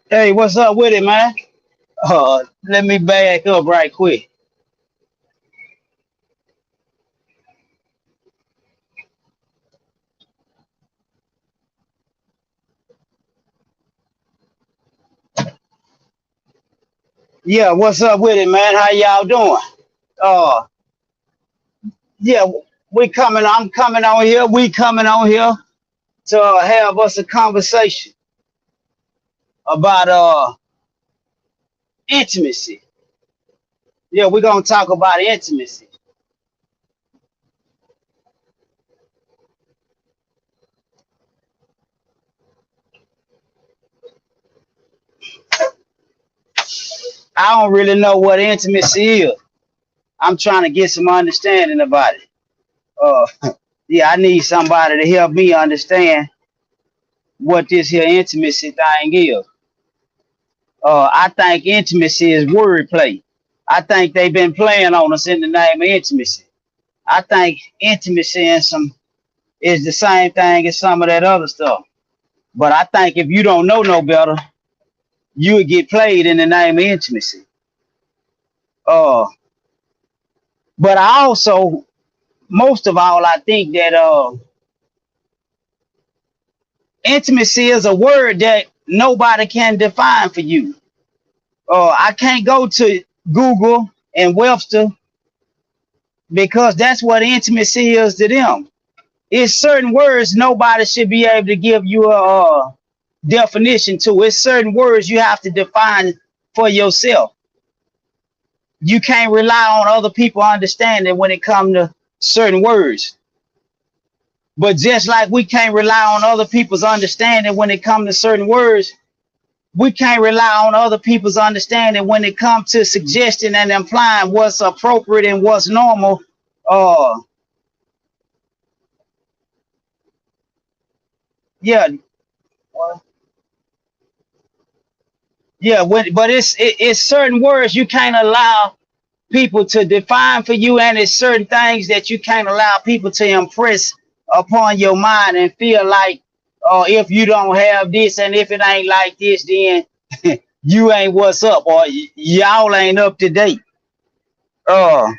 Hey, what's up with it, man? Let me back up right quick. Yeah, what's up with it, man? How y'all doing? Uh, yeah, we coming. I'm coming on here. We coming on here to have us a conversation about intimacy. Yeah, we're gonna talk about intimacy. I don't really know what intimacy is. I'm trying to get some understanding about it. Yeah, I need somebody to help me understand what this here intimacy thing is. I think intimacy is wordplay. I think they've been playing on us in the name of intimacy. I think intimacy and some is the same thing as some of that other stuff. But I think if you don't know no better, you would get played in the name of intimacy. Uh, but I also, most of all, I think that intimacy is a word that nobody can define for you. I can't go to Google and Webster because that's what intimacy is to them. It's certain words nobody should be able to give you a definition to. It's certain words you have to define for yourself. You can't rely on other people understanding when it comes to certain words. But just like we can't rely on other people's understanding when it comes to certain words, we can't rely on other people's understanding when it comes to suggesting and implying what's appropriate and what's normal. Uh, yeah, yeah. But it's certain words you can't allow people to define for you, and it's certain things that you can't allow people to impress upon your mind and feel like, if you don't have this and if it ain't like this, then you ain't what's up or y'all ain't up to date. Uh,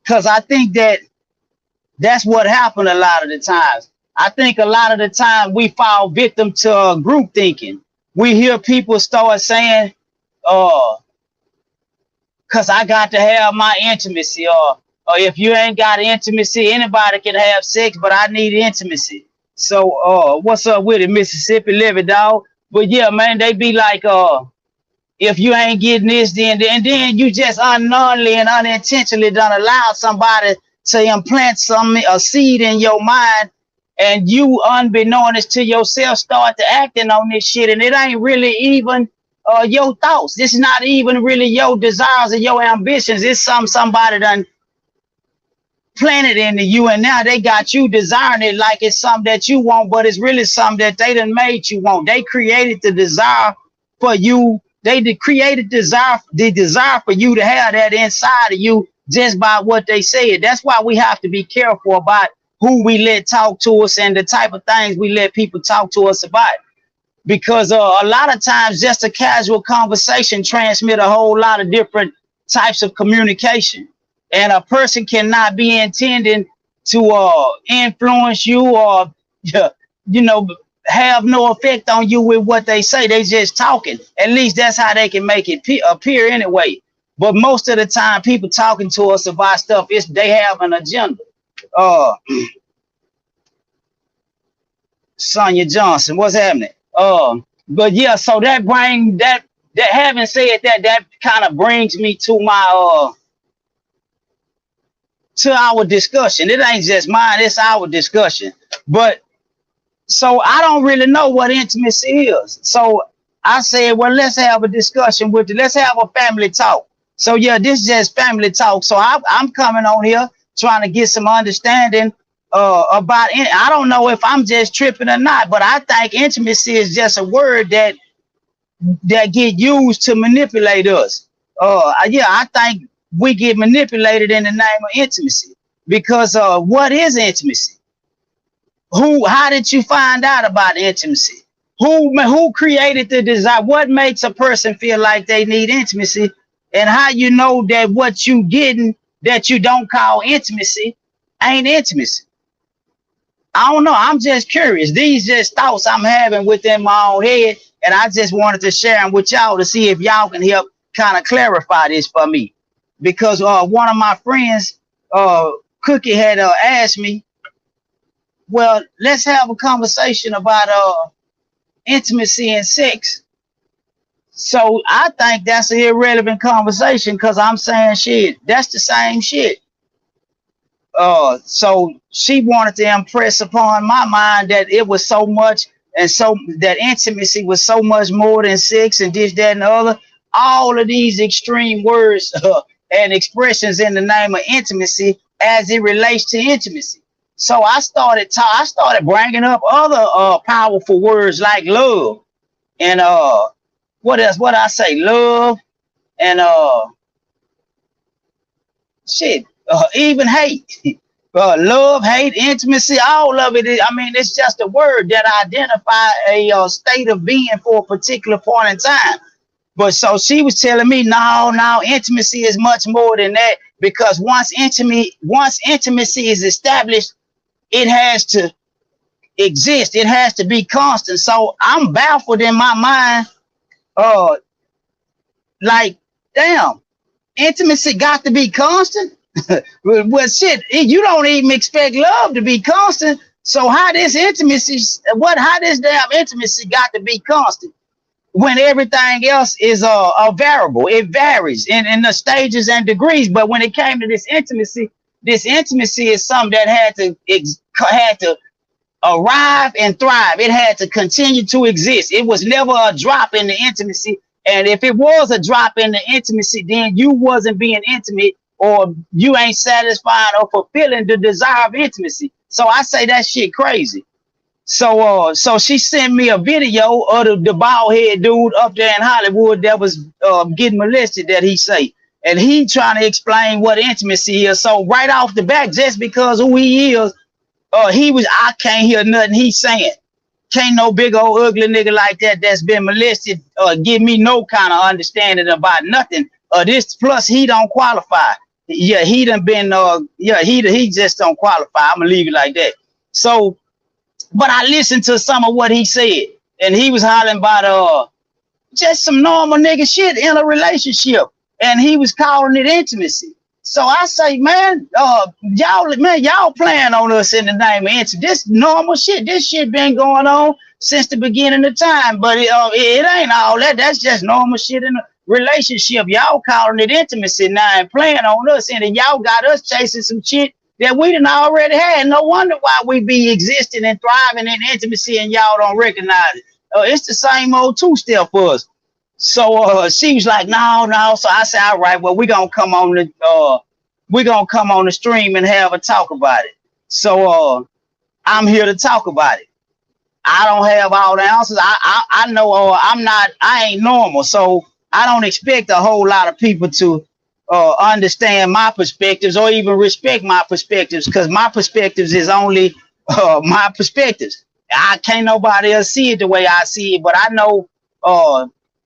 Cause I think that that's what happened a lot of the times. I think a lot of the time we fall victim to group thinking. We hear people start saying, uh, cause I got to have my intimacy, or if you ain't got intimacy, anybody can have sex, but I need intimacy. So, what's up with it, Mississippi Living dog? But yeah, man, they be like, if you ain't getting this, then you just unknowingly and unintentionally done allow somebody to implant some a seed in your mind, and you unbeknownst to yourself start to acting on this shit, and it ain't really even your thoughts. This is not even really your desires or your ambitions. It's somebody done planted into you, and now they got you desiring it like it's something that you want, but it's really something that they done made you want. They created the desire for you. They created the desire for you to have that inside of you just by what they said. That's why we have to be careful about who we let talk to us and the type of things we let people talk to us about. Because a lot of times just a casual conversation transmit a whole lot of different types of communication, and a person cannot be intending to influence you or you know have no effect on you with what they say. They just talking. At least that's how they can make it appear anyway. But most of the time people talking to us about stuff, is they have an agenda. uh Sonia Johnson, what's happening? But yeah, so that having said that, that kind of brings me to my to our discussion. It ain't just mine, it's our discussion. But so I don't really know what intimacy is. So I said, well, let's have a discussion with it. Let's have a family talk. So yeah, this is just family talk. So I'm coming on here trying to get some understanding about it. I don't know if I'm just tripping or not, but I think intimacy is just a word that get used to manipulate us. Yeah, I think we get manipulated in the name of intimacy because what is intimacy? How did you find out about intimacy? Who created the desire? What makes a person feel like they need intimacy? And how you know that what you getting that you don't call intimacy ain't intimacy? I don't know. I'm just curious. These just thoughts I'm having within my own head, and I just wanted to share them with y'all to see if y'all can help kind of clarify this for me. Because one of my friends, Cookie, had asked me, well, let's have a conversation about intimacy and sex. So I think that's an irrelevant conversation because I'm saying shit. That's the same shit. So she wanted to impress upon my mind that it was so much, and so that intimacy was so much more than sex and this, that, and the other. All of these extreme words and expressions in the name of intimacy as it relates to intimacy. So I started bringing up other powerful words like love and what else? What I say? Love and shit. Even hate. Love, hate, intimacy, all of it. I mean, it's just a word that identifies a state of being for a particular point in time. But so she was telling me, no, intimacy is much more than that, because once intimacy is established, it has to exist. It has to be constant. So I'm baffled in my mind. Like, damn, intimacy got to be constant. Well, shit, you don't even expect love to be constant. So how this intimacy, how this damn intimacy got to be constant when everything else is a variable? It varies in the stages and degrees. But when it came to this intimacy is something that had to arrive and thrive. It had to continue to exist. It was never a drop in the intimacy. And if it was a drop in the intimacy, then you wasn't being intimate, or you ain't satisfying or fulfilling the desire of intimacy. So I say that shit crazy. So she sent me a video of the bald head dude up there in Hollywood that was getting molested, that he say. And he trying to explain what intimacy is. So right off the bat, just because who he is, I can't hear nothing he's saying. Can't no big old ugly nigga like that that's been molested give me no kind of understanding about nothing. This plus he don't qualify. Yeah, he done been he just don't qualify. I'm gonna leave it like that. So, but I listened to some of what he said, and he was hollering about just some normal nigga shit in a relationship, and he was calling it intimacy. So I say, man, y'all playing on us in the name of intimacy. This normal shit. This shit been going on since the beginning of time, but it ain't all that. That's just normal shit in a relationship. Y'all calling it intimacy now and playing on us, and then y'all got us chasing some shit that we done already had. No wonder why we be existing and thriving in intimacy and y'all don't recognize it. It's the same old two-step for us. So she was like, no. So I said, all right, well, we're gonna come on the stream and have a talk about it. So I'm here to talk about it. I don't have all the answers. I know I ain't normal, so I don't expect a whole lot of people to understand my perspectives or even respect my perspectives, because my perspectives is only my perspectives. I can't nobody else see it the way I see it, but I know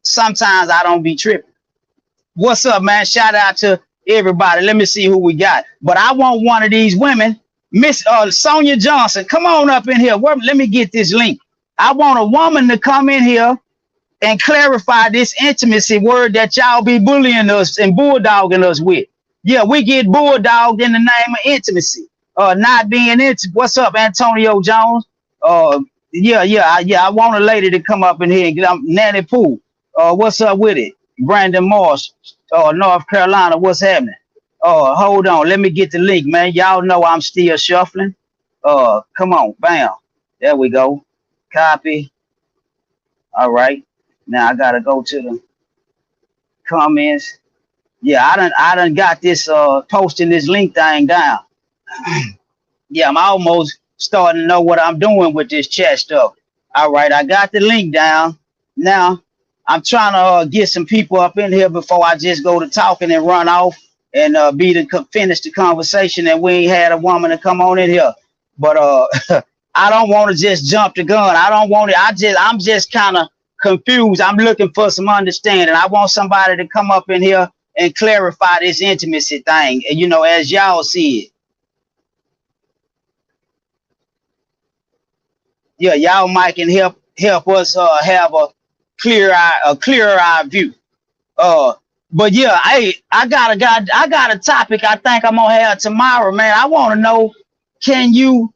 sometimes I don't be tripping. What's up, man? Shout out to everybody. Let me see who we got. But I want one of these women, Miss Sonia Johnson. Come on up in here. Let me get this link. I want a woman to come in here and clarify this intimacy word that y'all be bullying us and bulldogging us with. Yeah, we get bulldogged in the name of intimacy. Not being intimate. What's up, Antonio Jones? Yeah. I want a lady to come up in here and get Nanny Pooh. What's up with it? Brandon Morse, North Carolina. What's happening? Hold on. Let me get the link, man. Y'all know I'm still shuffling. Come on. Bam. There we go. Copy. All right. Now I gotta go to the comments. Yeah, I done got this posting this link thing down. Yeah, I'm almost starting to know what I'm doing with this chat stuff. All right, I got the link down. Now I'm trying to get some people up in here before I just go to talking and run off and finish the conversation. And we ain't had a woman to come on in here. But I don't want to just jump the gun. I don't want it. I'm just kind of confused. I'm looking for some understanding. I want somebody to come up in here and clarify this intimacy thing. And you know, as y'all see it. Yeah, y'all might can help us have a clearer eye view. Uh, but yeah, I got a topic I think I'm gonna have tomorrow, man. I want to know, can you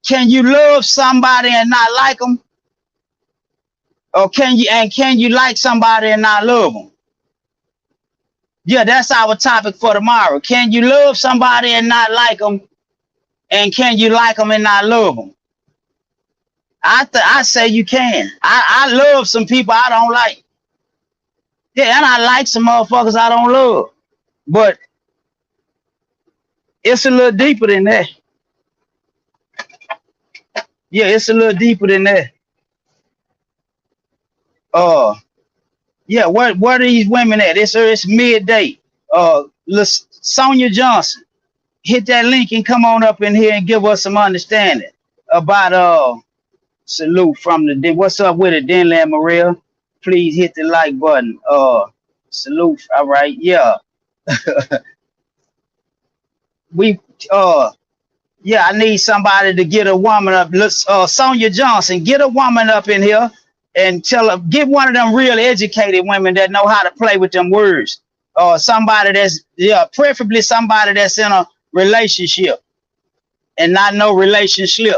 can you love somebody and not like them, or can you like somebody and not love them? Yeah, that's our topic for tomorrow. Can you love somebody and not like them, and can you like them and not love them? I say you can. I love some people I don't like. Yeah, and I like some motherfuckers I don't love. But it's a little deeper than that. Yeah, it's a little deeper than that. Uh, yeah, where are these women at? It's midday. Sonia Johnson, hit that link and come on up in here and give us some understanding about salute from the what's up with it, Denland Maria. Please hit the like button. Salute. All right, yeah. we yeah, I need somebody to get a woman up. Sonia Johnson, get a woman up in here and tell her, get one of them real educated women that know how to play with them words. Or somebody that's, yeah, preferably somebody that's in a relationship and not no relationship.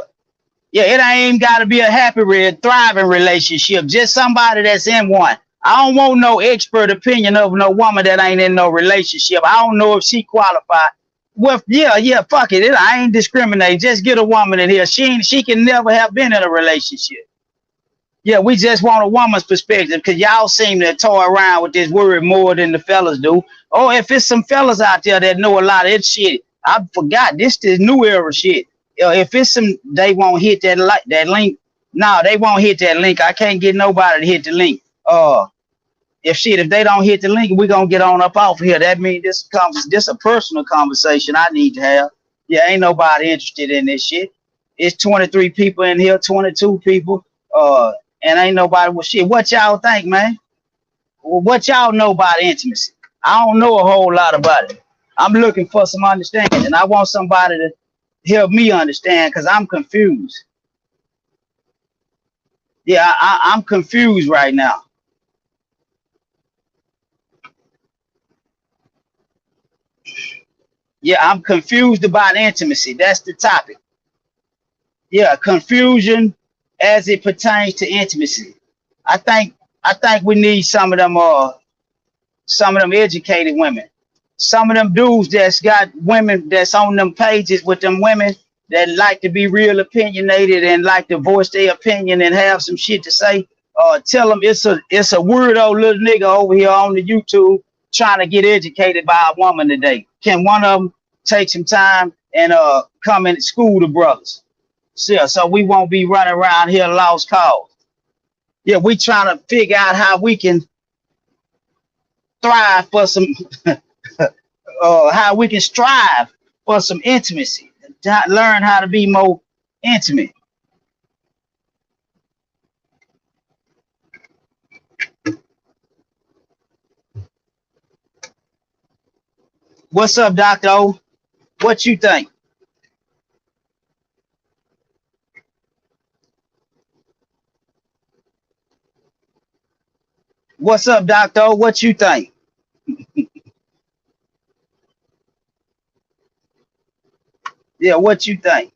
Yeah, it ain't got to be a happy, thriving relationship. Just somebody that's in one. I don't want no expert opinion of no woman that ain't in no relationship. I don't know if she qualified. Well, yeah, fuck it. I ain't discriminating. Just get a woman in here. She can never have been in a relationship. Yeah, we just want a woman's perspective because y'all seem to toy around with this word more than the fellas do. Oh, if it's some fellas out there that know a lot of that shit, I forgot this is new era shit. If it's some, they won't hit that link. No, they won't hit that link. I can't get nobody to hit the link. If they don't hit the link, we gonna get on up off here. That means this a personal conversation I need to have. Yeah, ain't nobody interested in this shit. It's 23 people in here, 22 people. And ain't nobody with shit. What y'all think, man? Well, what y'all know about intimacy? I don't know a whole lot about it. I'm looking for some understanding. I want somebody to help me understand because I'm confused. Yeah, I'm confused right now. Yeah, I'm confused about intimacy. That's the topic. Yeah, confusion as it pertains to intimacy. I think we need some of them educated women. Some of them dudes that's got women that's on them pages with them women that like to be real opinionated and like to voice their opinion and have some shit to say. Tell them it's a weirdo little nigga over here on the YouTube trying to get educated by a woman today. Can one of them take some time and come and school the brothers? So we won't be running around here lost cause. Yeah, we trying to figure out how we can thrive for some how we can strive for some intimacy, learn how to be more intimate. What's up, Dr. O? What you think? What's up, Dr. O? What you think? Yeah, what you think?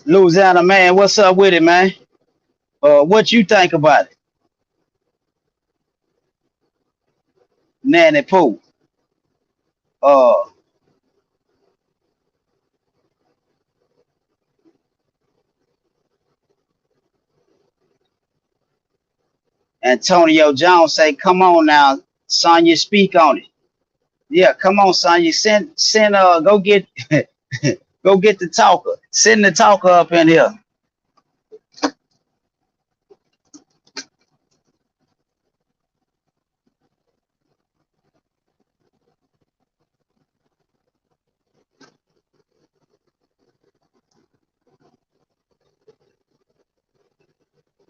Louisiana man, what's up with it, man? What you think about it? Nanny Pooh. Uh, Antonio Jones say, come on now, Sonya, speak on it. Yeah, come on, Sonya. Send go get go get the talker. Send the talker up in here.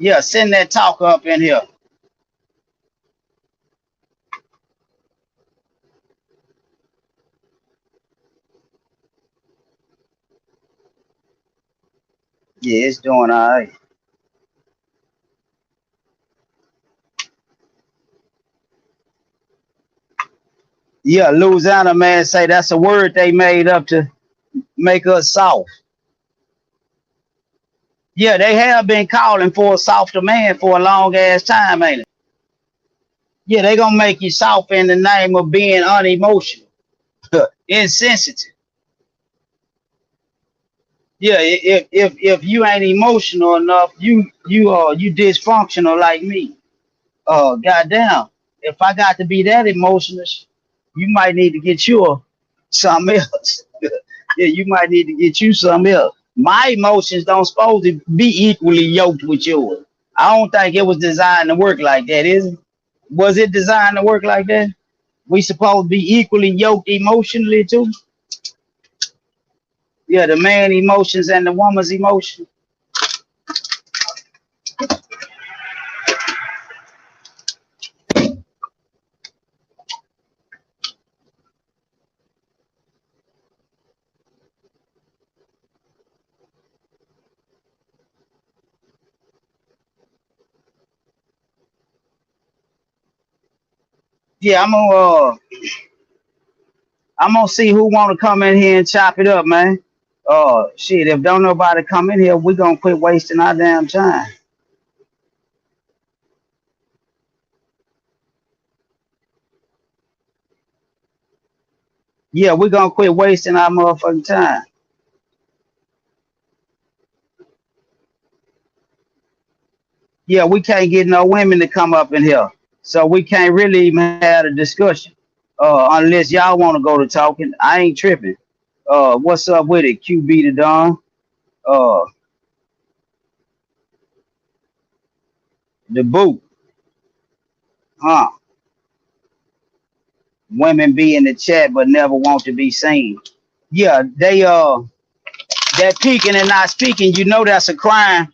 Yeah, send that talker up in here. Yeah, it's doing all right. Yeah, Louisiana man say that's a word they made up to make us soft. Yeah, they have been calling for a softer man for a long ass time, ain't it? Yeah, they gonna make you soft in the name of being unemotional, insensitive. Yeah, if you ain't emotional enough, you dysfunctional like me. Goddamn, if I got to be that emotional, you might need to get you something else. Yeah, you might need to get you something else. My emotions don't supposed to be equally yoked with yours. I don't think it was designed to work like that, is it? Was it designed to work like that? We supposed to be equally yoked emotionally too? Yeah, the man emotions and the woman's emotion. Yeah, I'm gonna see who wanna come in here and chop it up, man. Shit, if don't nobody come in here, we gonna quit wasting our damn time. Yeah, we gonna quit wasting our motherfucking time. Yeah, we can't get no women to come up in here. So we can't really even have a discussion. Unless y'all wanna go to talking. I ain't tripping. What's up with it? QB the Don. Uh the boot. Huh. Women be in the chat but never want to be seen. Yeah, they that peeking and not speaking, you know that's a crime.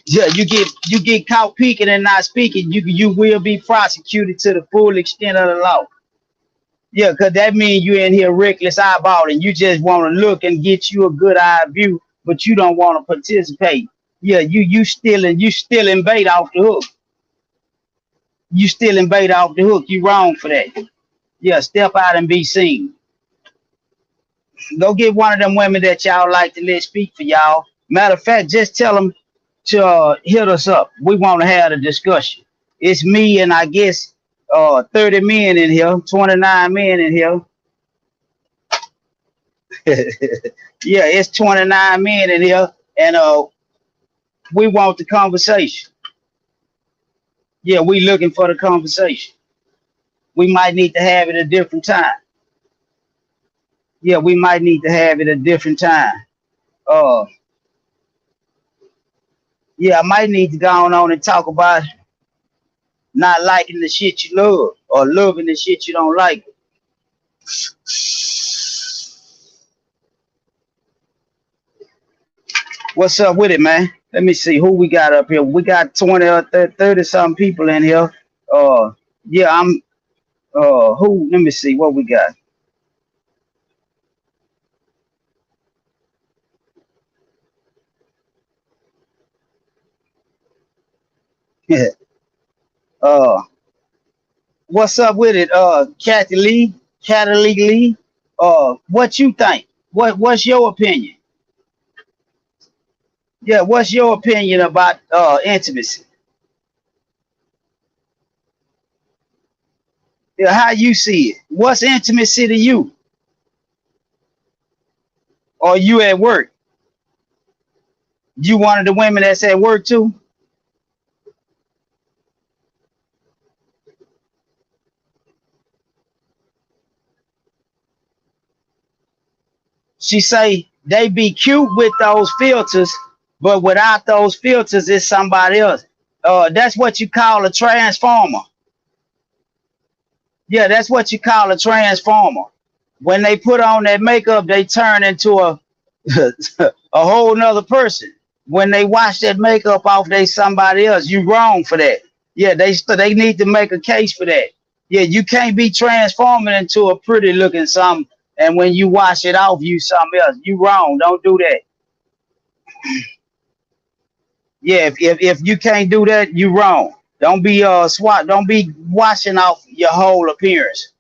Yeah, you get caught peeking and not speaking, you will be prosecuted to the full extent of the law. Yeah, cause that means you in here reckless eyeballing. You just want to look and get you a good eye view, but you don't want to participate. Yeah, you stealing bait off the hook. You stealing bait off the hook. You wrong for that. Yeah, step out and be seen. Go get one of them women that y'all like to let speak for y'all. Matter of fact, just tell them to hit us up. We want to have a discussion. It's me and I guess 30 men in here, 29 men in here. Yeah, it's 29 men in here, and we want the conversation. Yeah, we looking for the conversation. We might need to have it a different time. Yeah, we might need to have it a different time. Uh, yeah, I might need to go on and talk about not liking the shit you love or loving the shit you don't like. What's up with it, man? Let me see who we got up here. We got 20 or 30 some people in here. Uh, yeah, I'm. Who? Let me see what we got. uh, what's up with it? Kathy Lee. What you think? What's your opinion? Yeah, what's your opinion about intimacy? Yeah, how you see it? What's intimacy to you? Or you at work? You one of the women that's at work too? She say they be cute with those filters, but without those filters, it's somebody else. That's what you call a transformer. Yeah, that's what you call a transformer. When they put on that makeup, they turn into a a whole nother person. When they wash that makeup off, they somebody else. You wrong for that. Yeah, they need to make a case for that. Yeah, you can't be transforming into a pretty looking something, and when you wash it off, you something else. You wrong. Don't do that. Yeah, if you can't do that, you wrong. Don't be swat. Don't be washing off your whole appearance.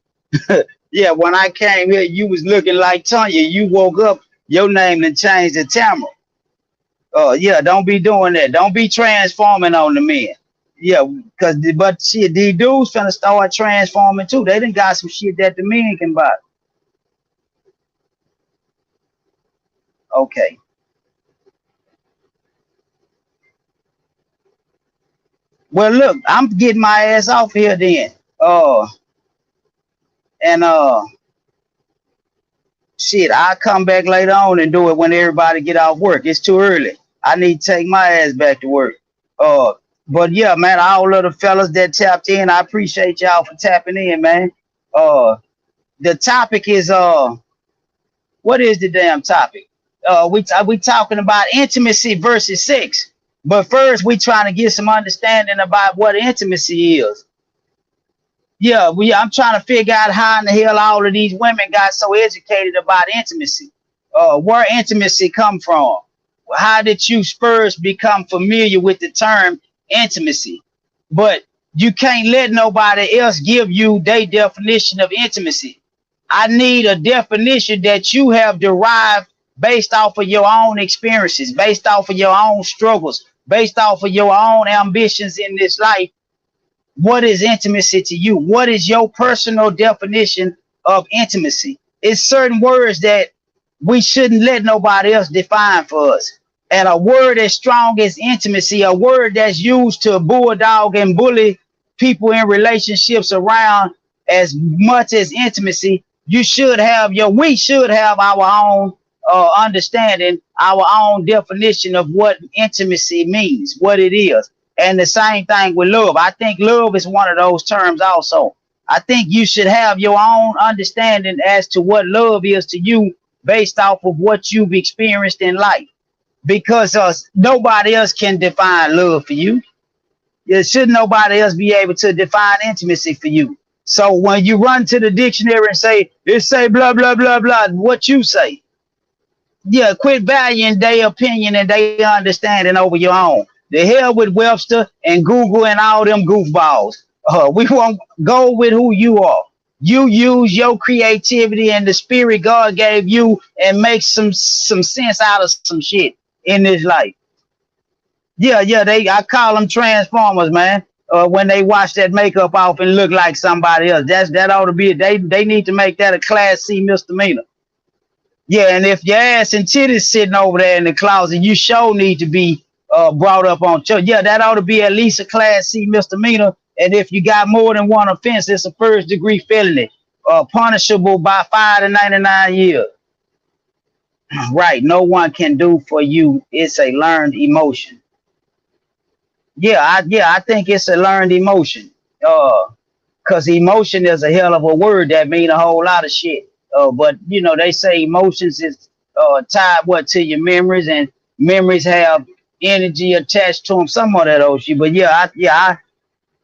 Yeah, when I came here, you was looking like Tanya. You woke up, your name and changed to Tamara. Yeah, don't be doing that. Don't be transforming on the men. Yeah, cause but shit, these dudes finna start transforming too. They done got some shit that the men can buy. Okay. Well, look, I'm getting my ass off here then. And shit, I'll come back later on and do it when everybody get off work. It's too early. I need to take my ass back to work. Uh, but yeah, man, all of the fellas that tapped in, I appreciate y'all for tapping in, man. Uh, the topic is what is the damn topic? We talking about intimacy versus sex. But first, we trying to get some understanding about what intimacy is. Yeah, I'm trying to figure out how in the hell all of these women got so educated about intimacy. Where intimacy come from? How did you first become familiar with the term intimacy? But you can't let nobody else give you their definition of intimacy. I need a definition that you have derived based off of your own experiences, based off of your own struggles, based off of your own ambitions in this life. What is intimacy to you? What is your personal definition of intimacy? It's certain words that we shouldn't let nobody else define for us. And a word as strong as intimacy, a word that's used to bulldog and bully people in relationships around as much as intimacy, we should have our own understanding, our own definition of what intimacy means, what it is. And the same thing with love. I think love is one of those terms also. I think you should have your own understanding as to what love is to you based off of what you've experienced in life. Because nobody else can define love for you. Should nobody else be able to define intimacy for you? So when you run to the dictionary and say, it say blah, blah, blah, blah, what you say? Yeah, quit valuing their opinion and their understanding over your own. The hell with Webster and Google and all them goofballs. We won't go with who you are. You use your creativity and the spirit God gave you and make some sense out of some shit in this life. Yeah, I call them transformers, man. When they wash that makeup off and look like somebody else. That ought to be they need to make that a class C misdemeanor. Yeah, and if your ass and titties sitting over there in the closet, you sure need to be brought up on church. Yeah, that ought to be at least a class C misdemeanor. And if you got more than one offense, it's a first degree felony, punishable by 5 to 99 years. Right, no one can do for you. It's a learned emotion. I think it's a learned emotion. Cause emotion is a hell of a word that mean a whole lot of shit. But you know, they say emotions is tied to your memories, and memories have energy attached to them, some of that old shit. But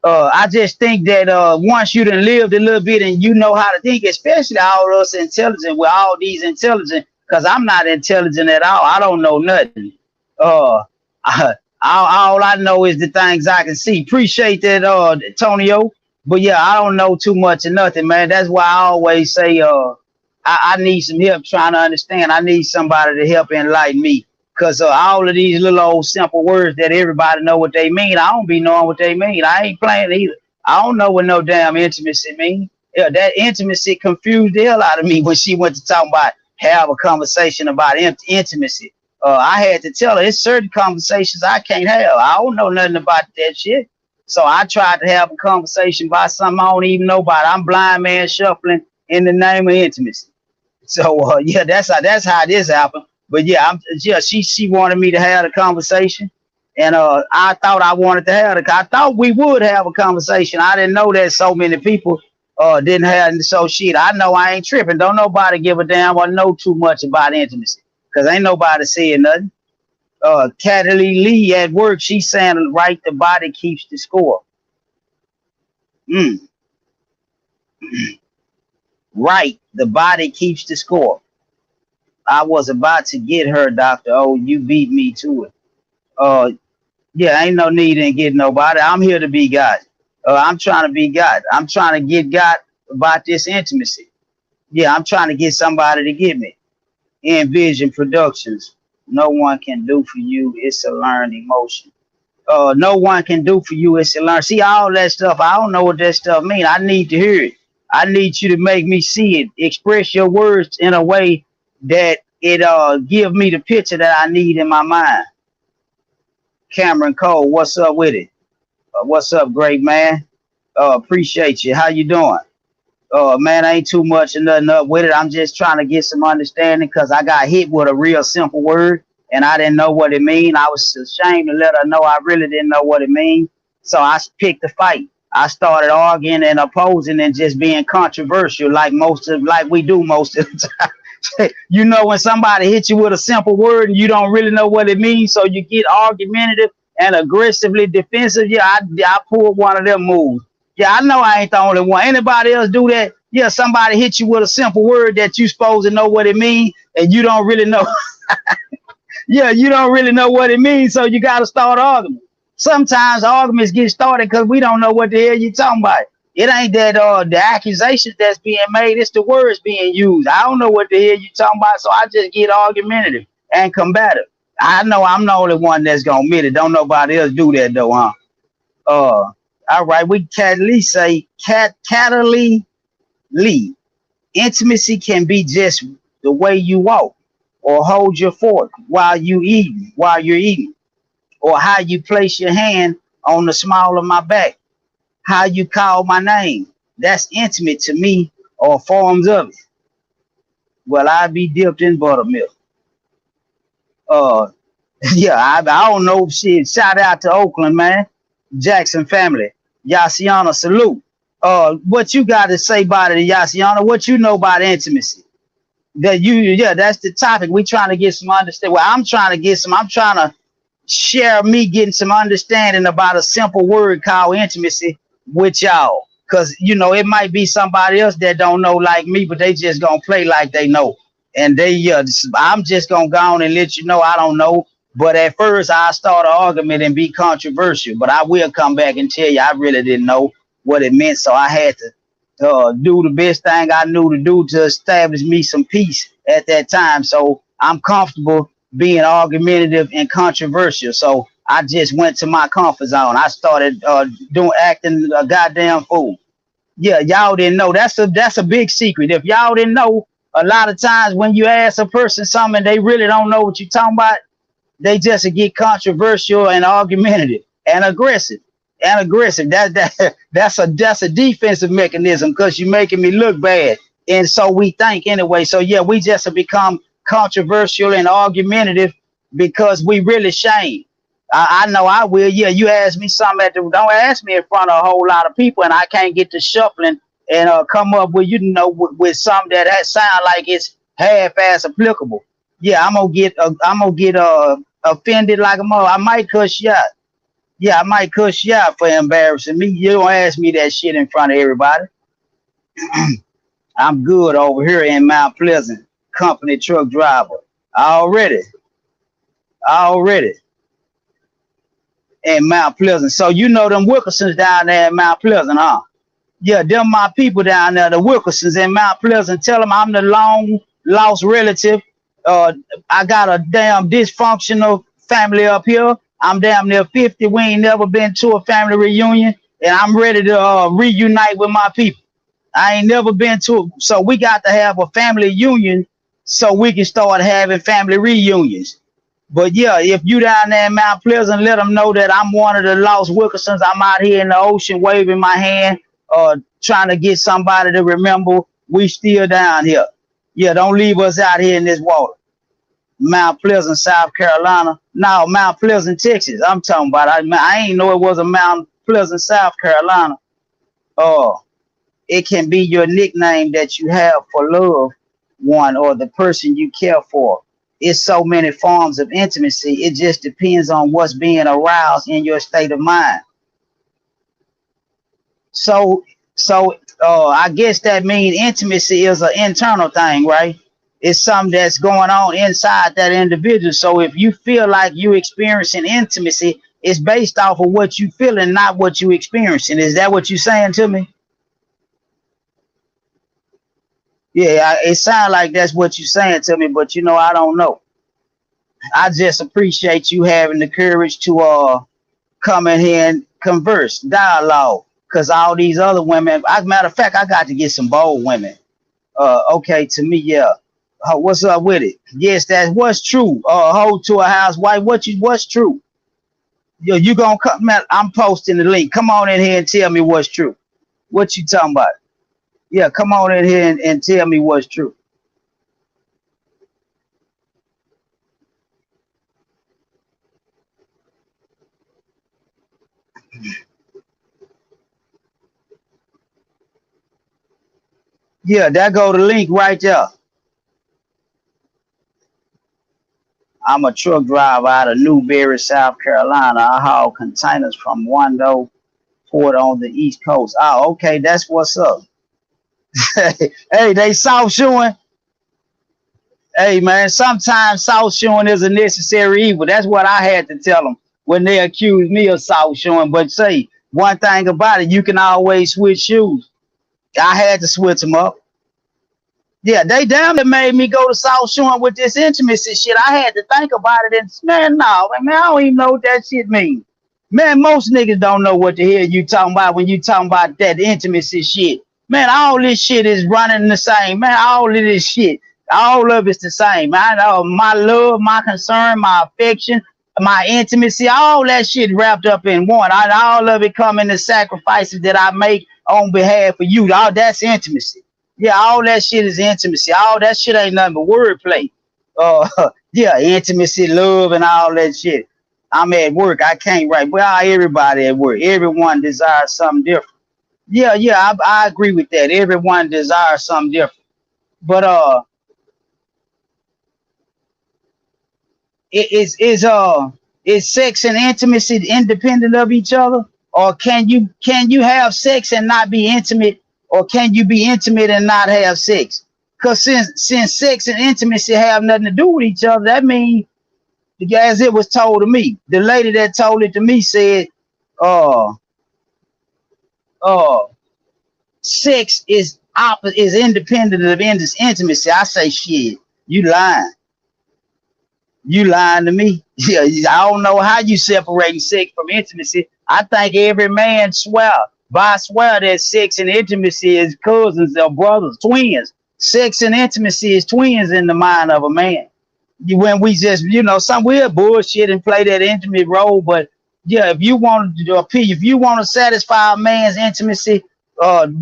I just think that once you done lived a little bit and you know how to think, especially all of us intelligent with all these intelligent, because I'm not intelligent at all. I don't know nothing. All I know is the things I can see. Appreciate that, Antonio. But yeah, I don't know too much of nothing, man. That's why I always say I need some help trying to understand. I need somebody to help enlighten me. Because all of these little old simple words that everybody know what they mean, I don't be knowing what they mean. I ain't playing either. I don't know what no damn intimacy mean. Yeah, that intimacy confused the hell out of me when she went to talk about have a conversation about intimacy. I had to tell her it's certain conversations I can't have. I don't know nothing about that shit. So I tried to have a conversation about something I don't even know about. I'm blind man shuffling in the name of intimacy. So that's how this happened. But she wanted me to have a conversation, and I thought I wanted to have it. I thought we would have a conversation. I didn't know that so many people didn't have. So shit, I know I ain't tripping. Don't nobody give a damn or know too much about intimacy, because ain't nobody saying nothing. Cataly Lee at work, she's saying, right, the body keeps the score. Mm, right, the body keeps the score. I was about to get her, Dr. O. You beat me to it. Uh, yeah, ain't no need in getting nobody. I'm here to be God. I'm trying to be God. I'm trying to get God about this intimacy. Yeah, I'm trying to get somebody to get me. Envision Productions. No one can do for you. It's a learned emotion. No one can do for you. It's a learn. See all that stuff. I don't know what that stuff mean. I need to hear it. I need you to make me see it. Express your words in a way that it give me the picture that I need in my mind. Cameron Cole, what's up with it? What's up, great man? Appreciate you. How you doing? Man, ain't too much and nothing up with it. I'm just trying to get some understanding because I got hit with a real simple word and I didn't know what it mean. I was ashamed to let her know I really didn't know what it mean. So I picked a fight. I started arguing and opposing and just being controversial like we do most of the time. You know, when somebody hits you with a simple word and you don't really know what it means, so you get argumentative and aggressively defensive. Yeah, I pulled one of them moves. Yeah, I know I ain't the only one. Anybody else do that? Yeah, somebody hit you with a simple word that you supposed to know what it means, and you don't really know. Yeah, you don't really know what it means, so you got to start arguing. Sometimes arguments get started because we don't know what the hell you talking about. It ain't that the accusations that's being made, it's the words being used. I don't know what the hell you talking about, so I just get argumentative and combative. I know I'm the only one that's gonna admit it. Don't nobody else do that though, huh? All right, we can at least say Cataly Lee. Intimacy can be just the way you walk, or hold your fork while you're eating, or how you place your hand on the small of my back, how you call my name. That's intimate to me, or forms of it. Well, I be dipped in buttermilk. Uh, yeah, I don't know. Shit, shout out to Oakland, man. Jackson family. Yasiana, salute. What you got to say about it, Yasiana? What you know about intimacy? Yeah, that's the topic. We trying to get some understanding. Well, I'm trying to get some. I'm trying to share me getting some understanding about a simple word called intimacy with y'all. Cause you know it might be somebody else that don't know like me, but they just gonna play like they know. And I'm just gonna go on and let you know I don't know. But at first I start an argument and be controversial. But I will come back and tell you I really didn't know what it meant. So I had to do the best thing I knew to do to establish me some peace at that time. So I'm comfortable being argumentative and controversial. So I just went to my comfort zone. I started acting a goddamn fool. Yeah, y'all didn't know. That's a big secret. If y'all didn't know, a lot of times when you ask a person something, they really don't know what you're talking about. They just get controversial and argumentative and aggressive. And aggressive. That's a defensive mechanism because you're making me look bad. And so we think anyway. So yeah, we just have become controversial and argumentative because we really shame. I know I will. Yeah, you ask me something don't ask me in front of a whole lot of people, and I can't get to shuffling and come up with with something that sound like it's half-ass applicable. Yeah, I'm gonna get offended like a mother. I might cuss you out. Yeah, I might cuss you out for embarrassing me. You don't ask me that shit in front of everybody. I'm good over here in Mount Pleasant, company truck driver. Already in Mount Pleasant. So you know them Wilkersons down there in Mount Pleasant, huh? Yeah, them my people down there, the Wilkersons in Mount Pleasant. Tell them I'm the long lost relative. I got a damn dysfunctional family up here. I'm damn near 50. We ain't never been to a family reunion, and I'm ready to reunite with my people. I ain't never been to it. So we got to have a family union so we can start having family reunions. But yeah, if you down there in Mount Pleasant, let them know that I'm one of the lost Wilkersons. I'm out here in the ocean waving my hand, trying to get somebody to remember we still down here. Yeah, don't leave us out here in this water. Mount Pleasant, South Carolina. No, Mount Pleasant, Texas. I'm talking about. I ain't know it was a Mount Pleasant, South Carolina. It can be your nickname that you have for loved one or the person you care for. It's so many forms of intimacy. It just depends on what's being aroused in your state of mind. So, I guess that means intimacy is an internal thing, right? It's something that's going on inside that individual. So if you feel like you experiencing intimacy, it's based off of what you feeling, not what you experiencing. Is that what you saying to me? Yeah, it sounds like that's what you're saying to me, but I don't know. I just appreciate you having the courage to come in here and converse, dialogue, because all these other women, as a matter of fact, I got to get some bold women. Okay, to me, yeah. What's up with it? Yes, that's what's true. Hold to a housewife. What's true? Yo, you gonna come, man? I'm posting the link. Come on in here and tell me what's true. What you talking about? Yeah, come on in here and tell me what's true. Yeah, that go the link right there. I'm a truck driver out of Newberry, South Carolina. I haul containers from Wando Port on the East Coast. Oh, okay, that's what's up. Hey, they soft shoeing. Hey, man, sometimes soft shoeing is a necessary evil. That's what I had to tell them when they accused me of soft shoeing. But say one thing about it, you can always switch shoes. I had to switch them up. Yeah, they damn it made me go to South Shore with this intimacy shit. I had to think about it and man, no, man, I don't even know what that shit means. Man, most niggas don't know what the hell you talking about when you talking about that intimacy shit. Man, all this shit is running the same. Man, all of this shit, all of it's the same. Man, my love, my concern, my affection, my intimacy, all that shit wrapped up in one. All of it come in the sacrifices that I make on behalf of you. All that's intimacy. Yeah, all that shit is intimacy. All that shit ain't nothing but wordplay. Yeah, intimacy, love, and all that shit. I'm at work. I can't write. Well, everybody at work. Everyone desires something different. Yeah, I agree with that. Everyone desires something different. But is sex and intimacy independent of each other, or can you have sex and not be intimate, or can you be intimate and not have sex? Because since sex and intimacy have nothing to do with each other, that means, as it was told to me, the lady that told it to me said, uh, uh, sex is independent of intimacy. I say, shit, you lying. You lying to me. Yeah, I don't know how you separating sex from intimacy. I think every man swear that sex and intimacy is cousins or brothers, twins. Sex and intimacy is twins in the mind of a man. When we just, some weird bullshit and play that intimate role, but yeah, if you want to satisfy a man's intimacy,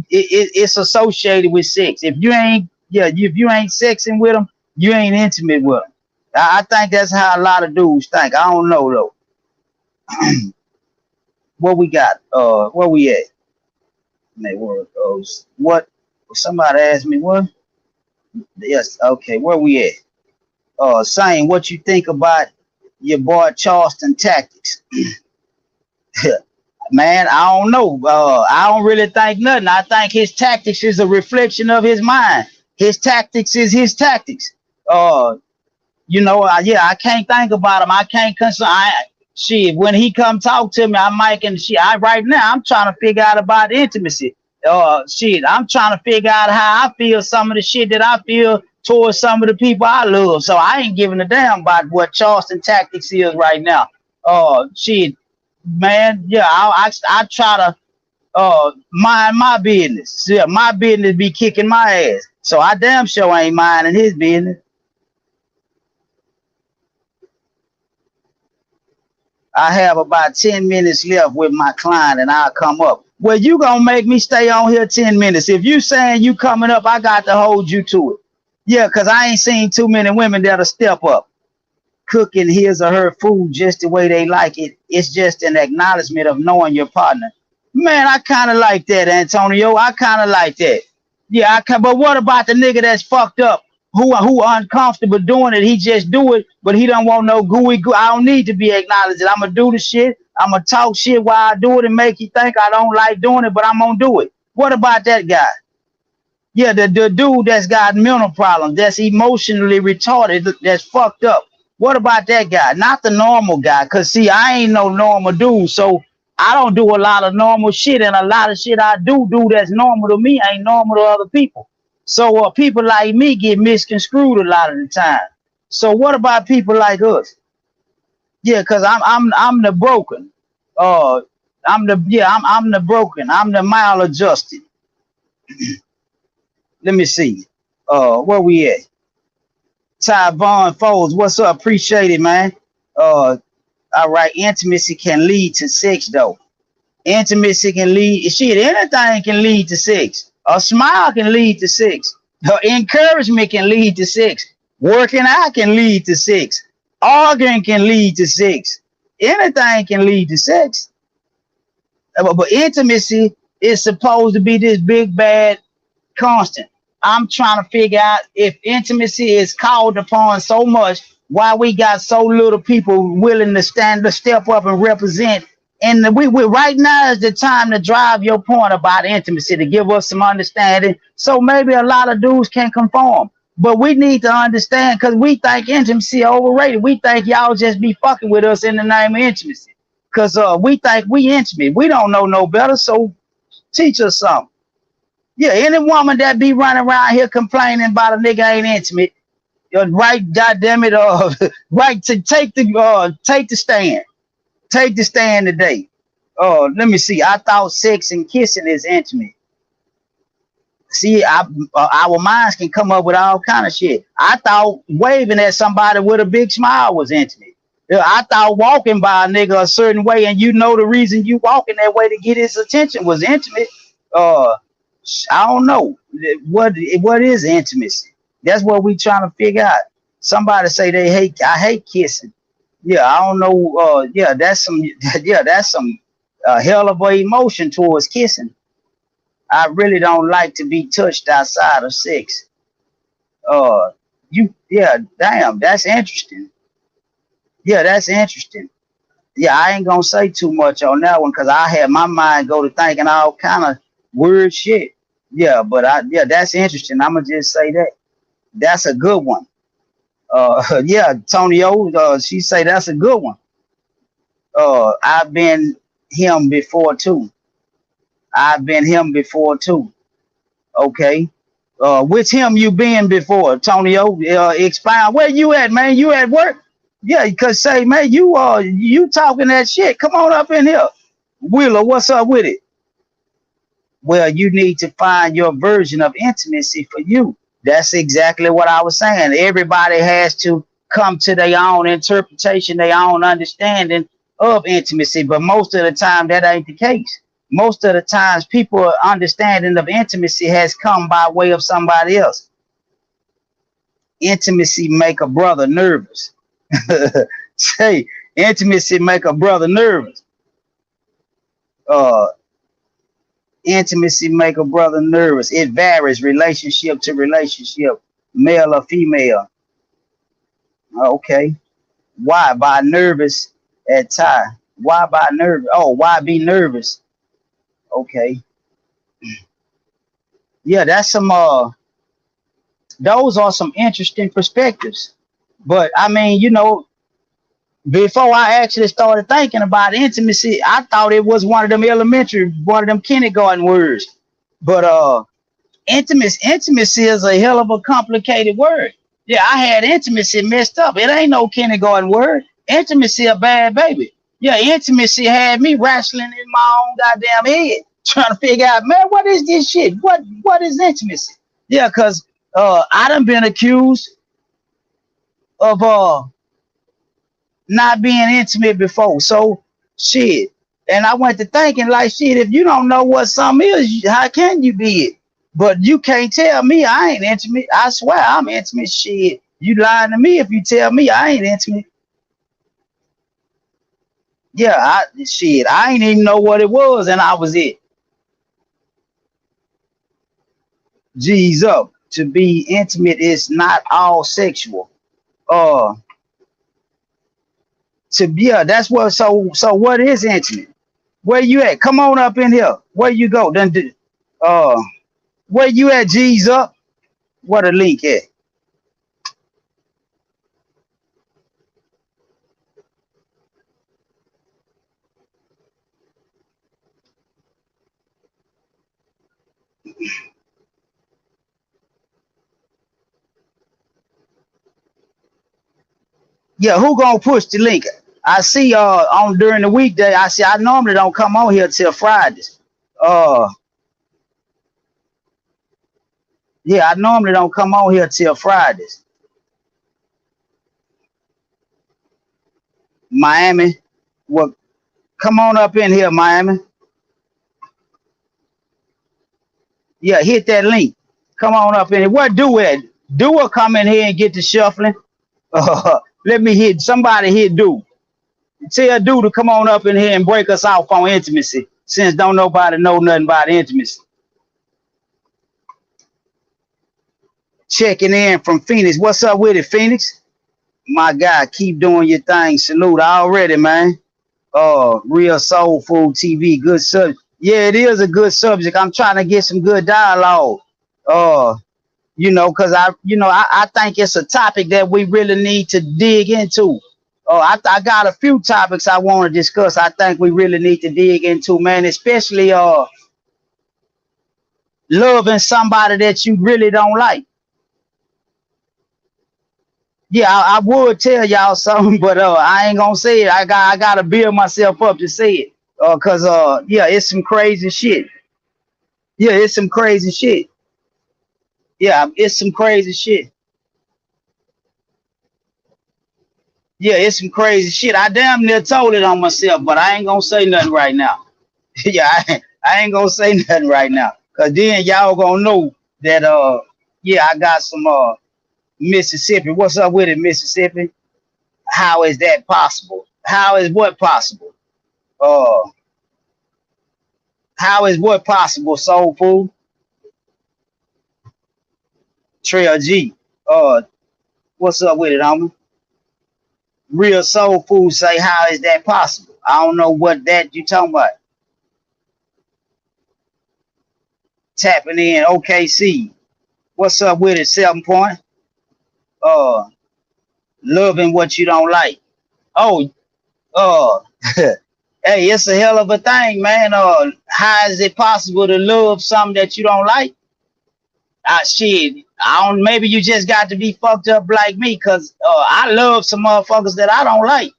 it's associated with sex. If you ain't sexing with them, you ain't intimate with them. I think that's how a lot of dudes think. I don't know though. What we got? Where we at? What? Somebody asked me what? Yes. Okay. Where we at? Saying what you think about your boy Charleston tactics. Man, I don't know. I don't really think nothing. I think his tactics is a reflection of his mind. His tactics is his tactics. Yeah, I can't think about him. I can't shit. When he come talk to me, I might and shit. Right now I'm trying to figure out about intimacy. Shit, I'm trying to figure out how I feel some of the shit that I feel towards some of the people I love. So I ain't giving a damn about what Charleston tactics is right now. Shit, man. Yeah, I try to mind my business. Yeah, my business be kicking my ass. So I damn sure ain't minding his business. I have about 10 minutes left with my client and I'll come up. Well, you gonna make me stay on here 10 minutes. If you saying you coming up, I got to hold you to it. Yeah, because I ain't seen too many women that'll step up. Cooking his or her food just the way they like it. It's just an acknowledgement of knowing your partner. Man, I kind of like that, Antonio. I kind of like that. Yeah, but what about the nigga that's fucked up who uncomfortable doing it. He just do it, but he don't want no gooey goo. I don't need to be acknowledged. I'm gonna do the shit. I'm gonna talk shit while I do it and make you think I don't like doing it, but I'm gonna do it. What about that guy? Yeah, the dude that's got mental problems, that's emotionally retarded, that's fucked up. What about that guy? Not the normal guy. Cause see, I ain't no normal dude, so I don't do a lot of normal shit, and a lot of shit I do that's normal to me ain't normal to other people. So people like me get misconstrued a lot of the time. So what about people like us? Yeah, cause I'm the broken. Uh, I'm the broken. I'm the maladjusted. Let me see. Where we at? Tyvon Foles, what's up? Appreciate it, man. All right. Intimacy can lead to sex, though. Intimacy can lead. Shit, anything can lead to sex. A smile can lead to sex. Encouragement can lead to sex. Working out can lead to sex. Arguing can lead to sex. Anything can lead to sex. But intimacy is supposed to be this big bad constant. I'm trying to figure out if intimacy is called upon so much, why we got so little people willing to step up and represent. And we right now is the time to drive your point about intimacy, to give us some understanding. So maybe a lot of dudes can conform, but we need to understand, because we think intimacy overrated. We think y'all just be fucking with us in the name of intimacy, because we think we intimate. We don't know no better, so teach us something. Yeah, any woman that be running around here complaining about a nigga ain't intimate, right? Goddamn it, right to take the stand. Take the stand today. Let me see. I thought sex and kissing is intimate. See, our minds can come up with all kind of shit. I thought waving at somebody with a big smile was intimate. I thought walking by a nigga a certain way, and you know the reason you walking that way to get his attention was intimate. I don't know what is intimacy. That's what we trying to figure out. Somebody say I hate kissing. Yeah, I don't know. Yeah, that's some hell of a emotion towards kissing. I really don't like to be touched outside of sex. Damn, that's interesting. Yeah, that's interesting. Yeah, I ain't gonna say too much on that one, because I had my mind go to thinking all kind of weird shit. Yeah, but that's interesting. I'm gonna just say that. That's a good one. Yeah, Tonyo, she say that's a good one. I've been him before too. Okay. Which him you been before, Tonyo? Expound. Where you at, man? You at work? Yeah, because say, man, you talking that shit. Come on up in here. Wheeler, what's up with it? Well, you need to find your version of intimacy for you. That's exactly what I was saying. Everybody has to come to their own interpretation, their own understanding of intimacy. But most of the time, that ain't the case. Most of the times, people's understanding of intimacy has come by way of somebody else. Intimacy make a brother nervous. Say, intimacy make a brother nervous. Intimacy make a brother nervous. It varies relationship to relationship, male or female. Okay. Why? By nervous at time. Why by nervous? Oh, why be nervous? Okay. Yeah, that's some those are some interesting perspectives. But I mean, before I actually started thinking about intimacy, I thought it was one of them kindergarten words. But intimacy is a hell of a complicated word. Yeah, I had intimacy messed up. It ain't no kindergarten word. Intimacy a bad baby. Yeah, intimacy had me wrestling in my own goddamn head, trying to figure out, man, what is this shit? What is intimacy? Yeah, because I done been accused of not being intimate before. So shit. And I went to thinking like, shit, if you don't know what something is, how can you be it? But you can't tell me I ain't intimate. I swear I'm intimate. Shit. You lying to me if you tell me I ain't intimate. Yeah, I ain't even know what it was, and I was it. G's up. to be intimate is not all sexual. Uh, yeah, that's what. So what is intimate? Where you at? Come on up in here. Where you go? Uh, where you at? G's up. What a link at? Yeah, who gonna push the link? I see on during the weekday. I normally don't come on here till Fridays. Uh yeah, I normally don't come on here till Fridays. Miami. Well, come on up in here, Miami. Yeah, hit that link. Come on up in here. What do it? Do a come in here and get the shuffling. Let me hit somebody hit do. Tell dude to come on up in here and break us off on intimacy. Since don't nobody know nothing about intimacy. Checking in from Phoenix. What's up with it, Phoenix? My guy, keep doing your thing. Salute already, man. Real Soul Food TV, good subject. Yeah, it is a good subject. I'm trying to get some good dialogue. Uh, because I think it's a topic that we really need to dig into. I got a few topics I want to discuss. I think we really need to dig into, man, especially loving somebody that you really don't like. Yeah, I would tell y'all something, but I ain't gonna say it. I gotta build myself up to say it. Cause yeah, it's some crazy shit. Yeah, it's some crazy shit. Yeah, it's some crazy shit. Yeah, it's some crazy shit. I damn near told it on myself, but I ain't gonna say nothing right now. Yeah, I ain't gonna say nothing right now. Cause then y'all gonna know that yeah, I got some Mississippi. What's up with it, Mississippi? How is that possible? How is what possible? Uh how is what possible, soul food? Trail G. Uh what's up with it, homie? Real soul food say how is that possible? I don't know what that you talking about. Tapping in OKC. What's up with it, 7 point? Uh loving what you don't like. Oh, uh hey, it's a hell of a thing, man. How is it possible to love something that you don't like? Shit. I don't maybe you just got to be fucked up like me, cause I love some motherfuckers that I don't like.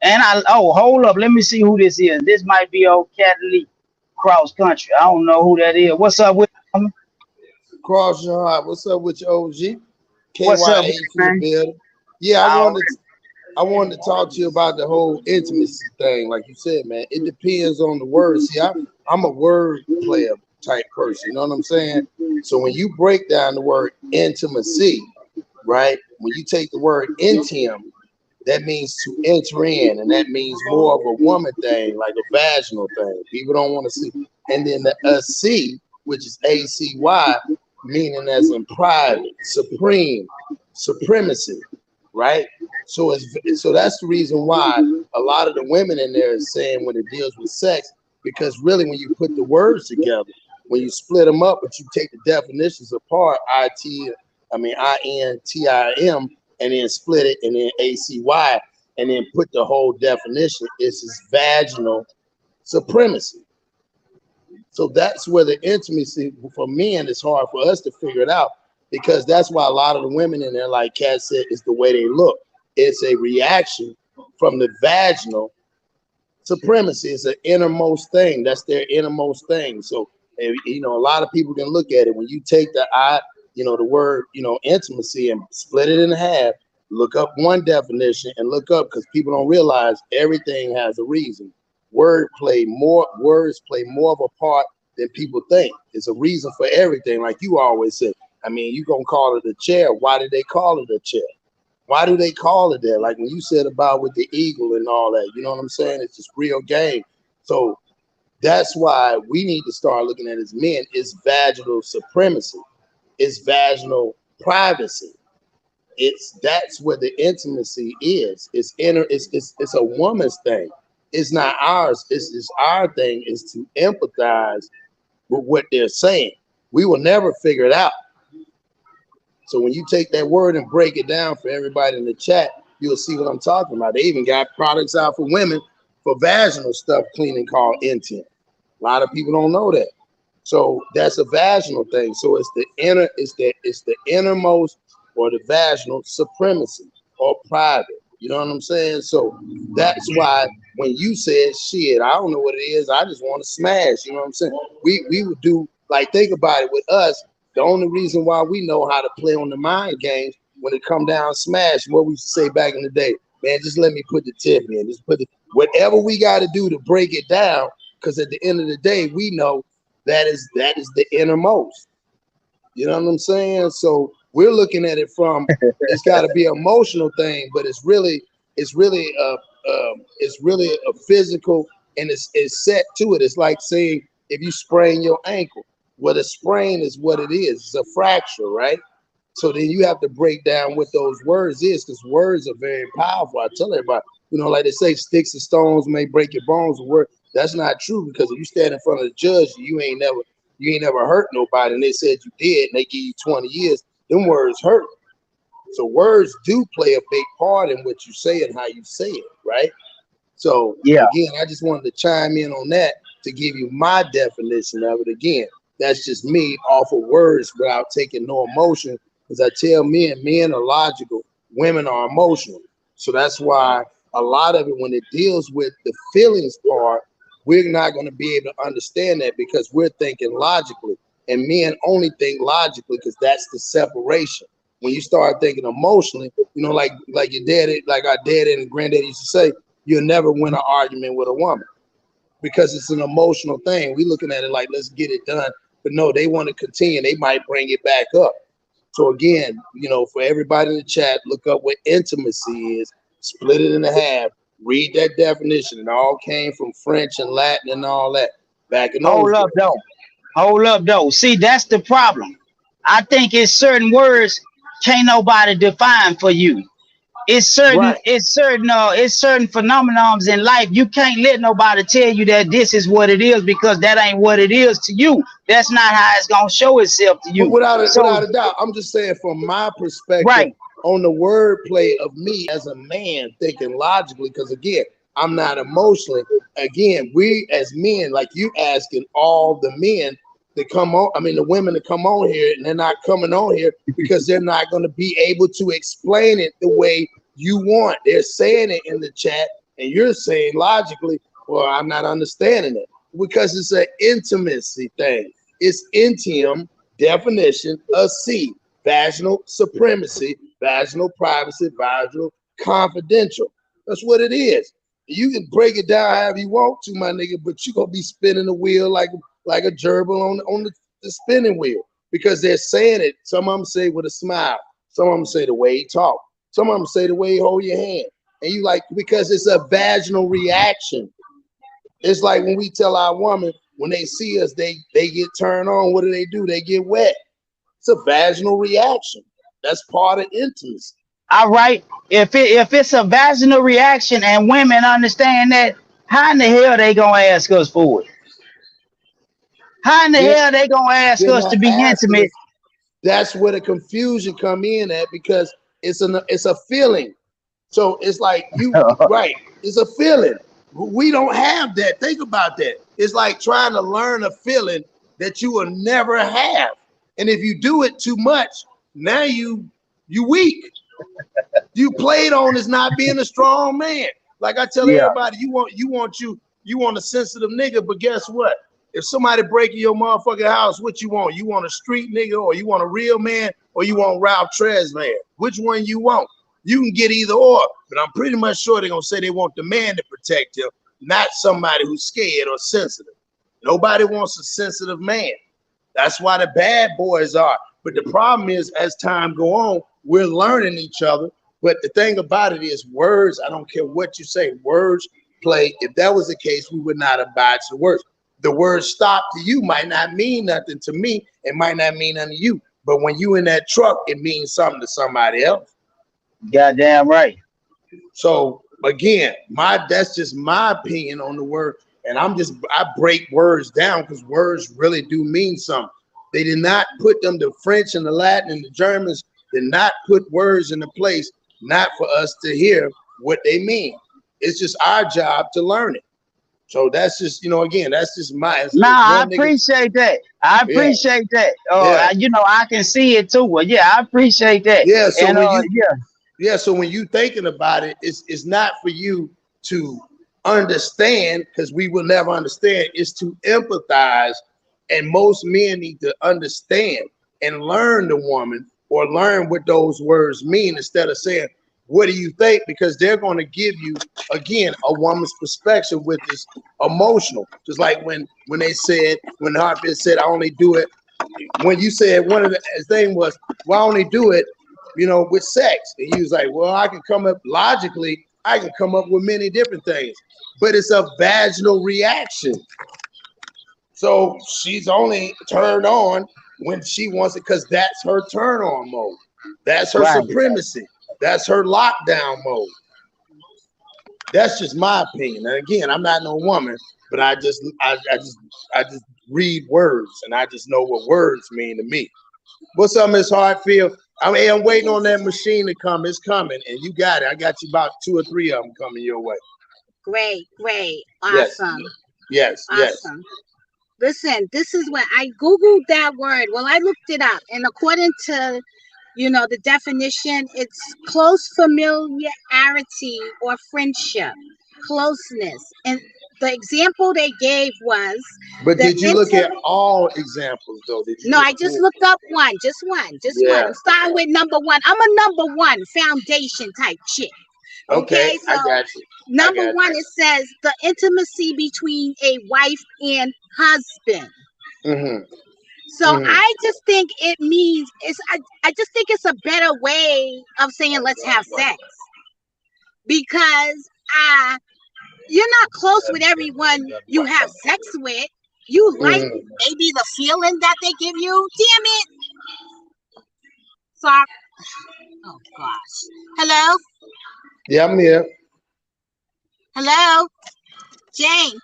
And hold up, let me see who this is. This might be old Catholic cross country. I don't know who that is. What's up with him? Cross your heart. What's up with your OG? What's up, KYH in the man? building. Yeah, Already. I wanted to talk to you about the whole intimacy thing. Like you said, man, it depends on the words. See, I'm a word player type person. You know what I'm saying? So when you break down the word intimacy, right? When you take the word intim, that means to enter in, and that means more of a woman thing, like a vaginal thing. People don't want to see. And then the C, which is ACY, meaning as in private, supreme, supremacy, right? So that's the reason why a lot of the women in there is saying when it deals with sex, because really when you put the words together, when you split them up, but you take the definitions apart, INTIM, and then split it, and then ACY, and then put the whole definition. It's this vaginal supremacy. So that's where the intimacy for men is hard for us to figure it out, because that's why a lot of the women in there, like Kat said, is the way they look. It's a reaction from the vaginal supremacy. It's an innermost thing. That's their innermost thing. So, a lot of people can look at it. When you take the word, intimacy, and split it in half, look up one definition and look up, because people don't realize everything has a reason. Words play more of a part than people think. It's a reason for everything. Like you always say, you gonna call it a chair. Why did they call it a chair? Why do they call it that? Like when you said about with the eagle and all that, you know what I'm saying? It's just real game. So that's why we need to start looking at as men is vaginal supremacy. is vaginal privacy. That's where the intimacy is. It's inner. It's a woman's thing. It's not ours. It's our thing is to empathize with what they're saying. We will never figure it out. So when you take that word and break it down for everybody in the chat, you'll see what I'm talking about. They even got products out for women for vaginal stuff cleaning called Intim. A lot of people don't know that. So that's a vaginal thing. So it's the innermost or the vaginal supremacy or private. You know what I'm saying? So that's why when you said shit, I don't know what it is. I just want to smash. You know what I'm saying? We would do, like, think about it with us. The only reason why we know how to play on the mind games when it come down smash, what we used to say back in the day, man, just let me put the tip in. Just put whatever we got to do to break it down. Because at the end of the day, we know that is the innermost. You know what I'm saying? So we're looking at it from it's got to be an emotional thing, but it's really a physical, and it's set to it. It's like saying if you sprain your ankle, well, a sprain is what it is. It's a fracture, right? So then you have to break down what those words is, because words are very powerful. I tell everybody, like they say, sticks and stones may break your bones. That's not true, because if you stand in front of the judge, you ain't never hurt nobody, and they said you did, and they give you 20 years. Them words hurt. So words do play a big part in what you say and how you say it, right? So Yeah. again, I just wanted to chime in on that to give you my definition of it. Again, that's just me off of words without taking no emotion. Because I tell men are logical, women are emotional. So that's why a lot of it, when it deals with the feelings part, we're not going to be able to understand that because we're thinking logically. And men only think logically because that's the separation. When you start thinking emotionally, like your daddy, like our daddy and granddaddy used to say, you'll never win an argument with a woman because it's an emotional thing. We looking at it like, let's get it done. But no, they want to continue. They might bring it back up. So again, for everybody in the chat, look up what intimacy is, split it in half, read that definition. It all came from French and Latin and all that back in those days. Hold up though. See, that's the problem. I think it's certain words can't nobody define for you. It's certain phenomenons in life. You can't let nobody tell you that this is what it is, because that ain't what it is to you. That's not how it's gonna show itself to you. But without a doubt, I'm just saying from my perspective on the wordplay of me as a man thinking logically, because again, I'm not emotionally. Again, we as men, like you asking all the men that come on, the women that come on here, and they're not coming on here because they're not going to be able to explain it the way you want. They're saying it in the chat, and you're saying logically, well, I'm not understanding it, because it's an intimacy thing. It's intim, definition of C, vaginal supremacy, vaginal privacy, vaginal confidential. That's what it is. You can break it down however you want to, my nigga, but you're going to be spinning the wheel like a gerbil on the spinning wheel, because they're saying it. Some of them say with a smile. Some of them say the way he talk. Some of them say the way he hold your hand. And you like, because it's a vaginal reaction. It's like when we tell our woman, when they see us, they get turned on. What do? They get wet. It's a vaginal reaction. That's part of intimacy. All right. If it's a vaginal reaction and women understand that, how in the hell they gonna ask us for it? How in the hell they gonna ask us to be intimate? That's where the confusion come in at, because it's a feeling. So it's like right. It's a feeling. We don't have that. Think about that. It's like trying to learn a feeling that you will never have. And if you do it too much, now you weak. You played on as not being a strong man. Like I tell everybody, you want a sensitive nigga, but guess what? If somebody breaking your motherfucking house, what you want? You want a street nigga, or you want a real man, or you want Ralph Tresvant? Which one you want? You can get either or, but I'm pretty much sure they're gonna say they want the man to protect him, not somebody who's scared or sensitive. Nobody wants a sensitive man. That's why the bad boys are. But the problem is, as time go on, we're learning each other. But the thing about it is, words, I don't care what you say, words play. If that was the case, we would not abide to the words. The word stop to you might not mean nothing to me. It might not mean nothing to you. But when you in that truck, it means something to somebody else. Goddamn right. So again, that's just my opinion on the word. And I break words down because words really do mean something. They did not put them, the French and the Latin and the Germans did not put words in a place not for us to hear what they mean. It's just our job to learn it. So that's just, again, that's just I appreciate that. I appreciate that. I can see it too. Well, yeah, I appreciate that. Yeah. So so when you thinking about it, it's not for you to understand, because we will never understand. It's to empathize, and most men need to understand and learn the woman or learn what those words mean instead of saying, what do you think? Because they're going to give you, again, a woman's perspective, which is emotional. Just like when Harper said, I only do it. When you said one of the thing was, well, I only do it, with sex. And he was like, well, I can come up with many different things, but it's a vaginal reaction. So she's only turned on when she wants it, because that's her turn on mode. That's her supremacy. That's her lockdown mode. That's just my opinion. And again, I'm not no woman, but I just read words, and I just know what words mean to me. What's up, Miss Hartfield? I'm waiting on that machine to come. It's coming, and you got it. I got you about 2 or 3 of them coming your way. Great. Awesome. Yes. Awesome. Listen, this is what I Googled that word. Well, I looked it up, and according to the definition, it's close familiarity or friendship, closeness. And the example they gave was. But did you look at all examples though? No, I just looked up one, just one. I'm starting with number 1. I'm a number 1 foundation type chick. Okay, so I got you. Number 1, it says the intimacy between a wife and husband. Mm-hmm. So I just think it means I just think it's a better way of saying let's have sex, because you're not close with everyone you have sex with. You like maybe the feeling that they give you. Damn it. Sorry. Oh gosh. Hello? Yeah, I'm here. Hello? Jane.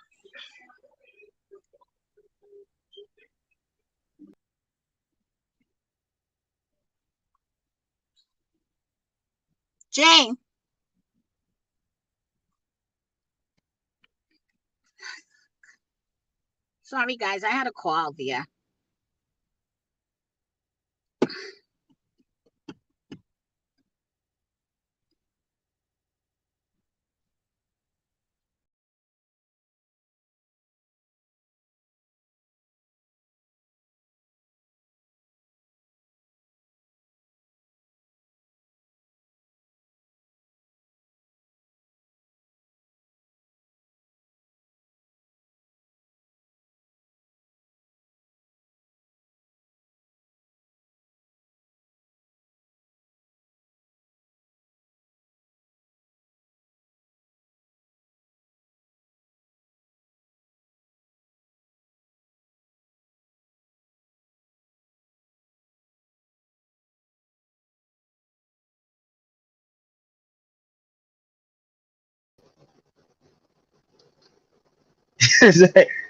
Jane. Sorry, guys. I had a call there.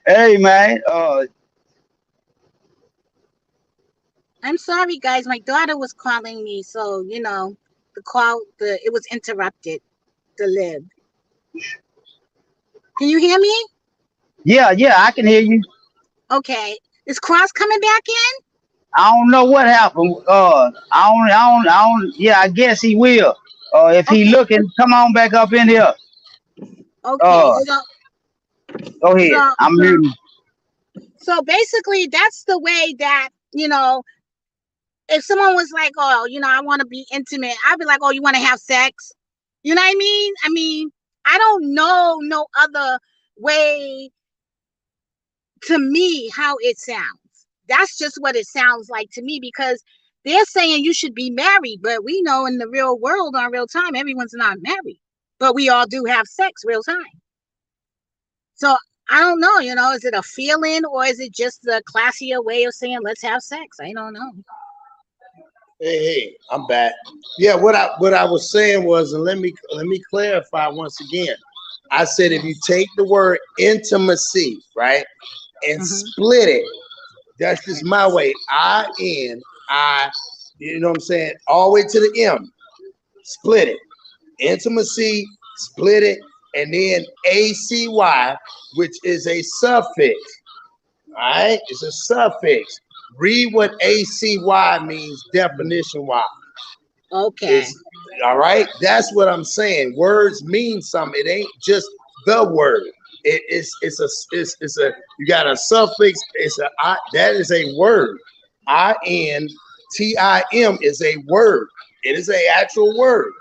Hey man, I'm sorry, guys. My daughter was calling me, so it was interrupted. The lib. Can you hear me? Yeah, I can hear you. Okay. Is Cross coming back in? I don't know what happened. I don't. Yeah, I guess he will. If he looking, come on back up in here. Okay. Go ahead. I'm muting. So basically, that's the way that if someone was like, oh, I want to be intimate, I'd be like, oh, you want to have sex? You know what I mean? I mean, I don't know no other way to me how it sounds. That's just what it sounds like to me, because they're saying you should be married, but we know in the real world, on real time, everyone's not married, but we all do have sex real time. So I don't know, is it a feeling, or is it just the classier way of saying let's have sex? I don't know. Hey, I'm back. Yeah, what I was saying was, and let me clarify once again. I said if you take the word intimacy, right, and Mhm. split it, that's just my way. I, you know what I'm saying, all the way to the M. Split it. Intimacy, split it, and then ACY, which is a suffix. All right, it's a suffix. Read what ACY means definition wise. Okay. It's all right. That's what I'm saying. Words mean something. It ain't just the word. It's a you got a suffix. It's a I, that is a word. INTIM is a word. It is a actual word.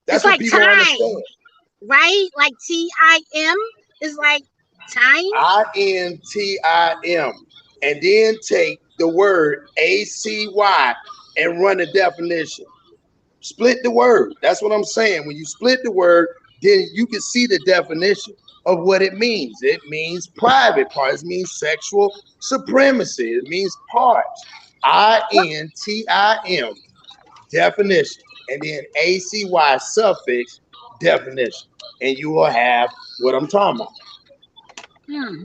It's That's what like people don't time, understand. right? Like TIM is like time. INTIM, and then take the word ACY and run the definition. Split the word. That's what I'm saying. When you split the word, then you can see the definition of what it means. It means private parts. It means sexual supremacy. It means parts. INTIM definition, and then ACY suffix definition, and you will have what I'm talking about. Hmm.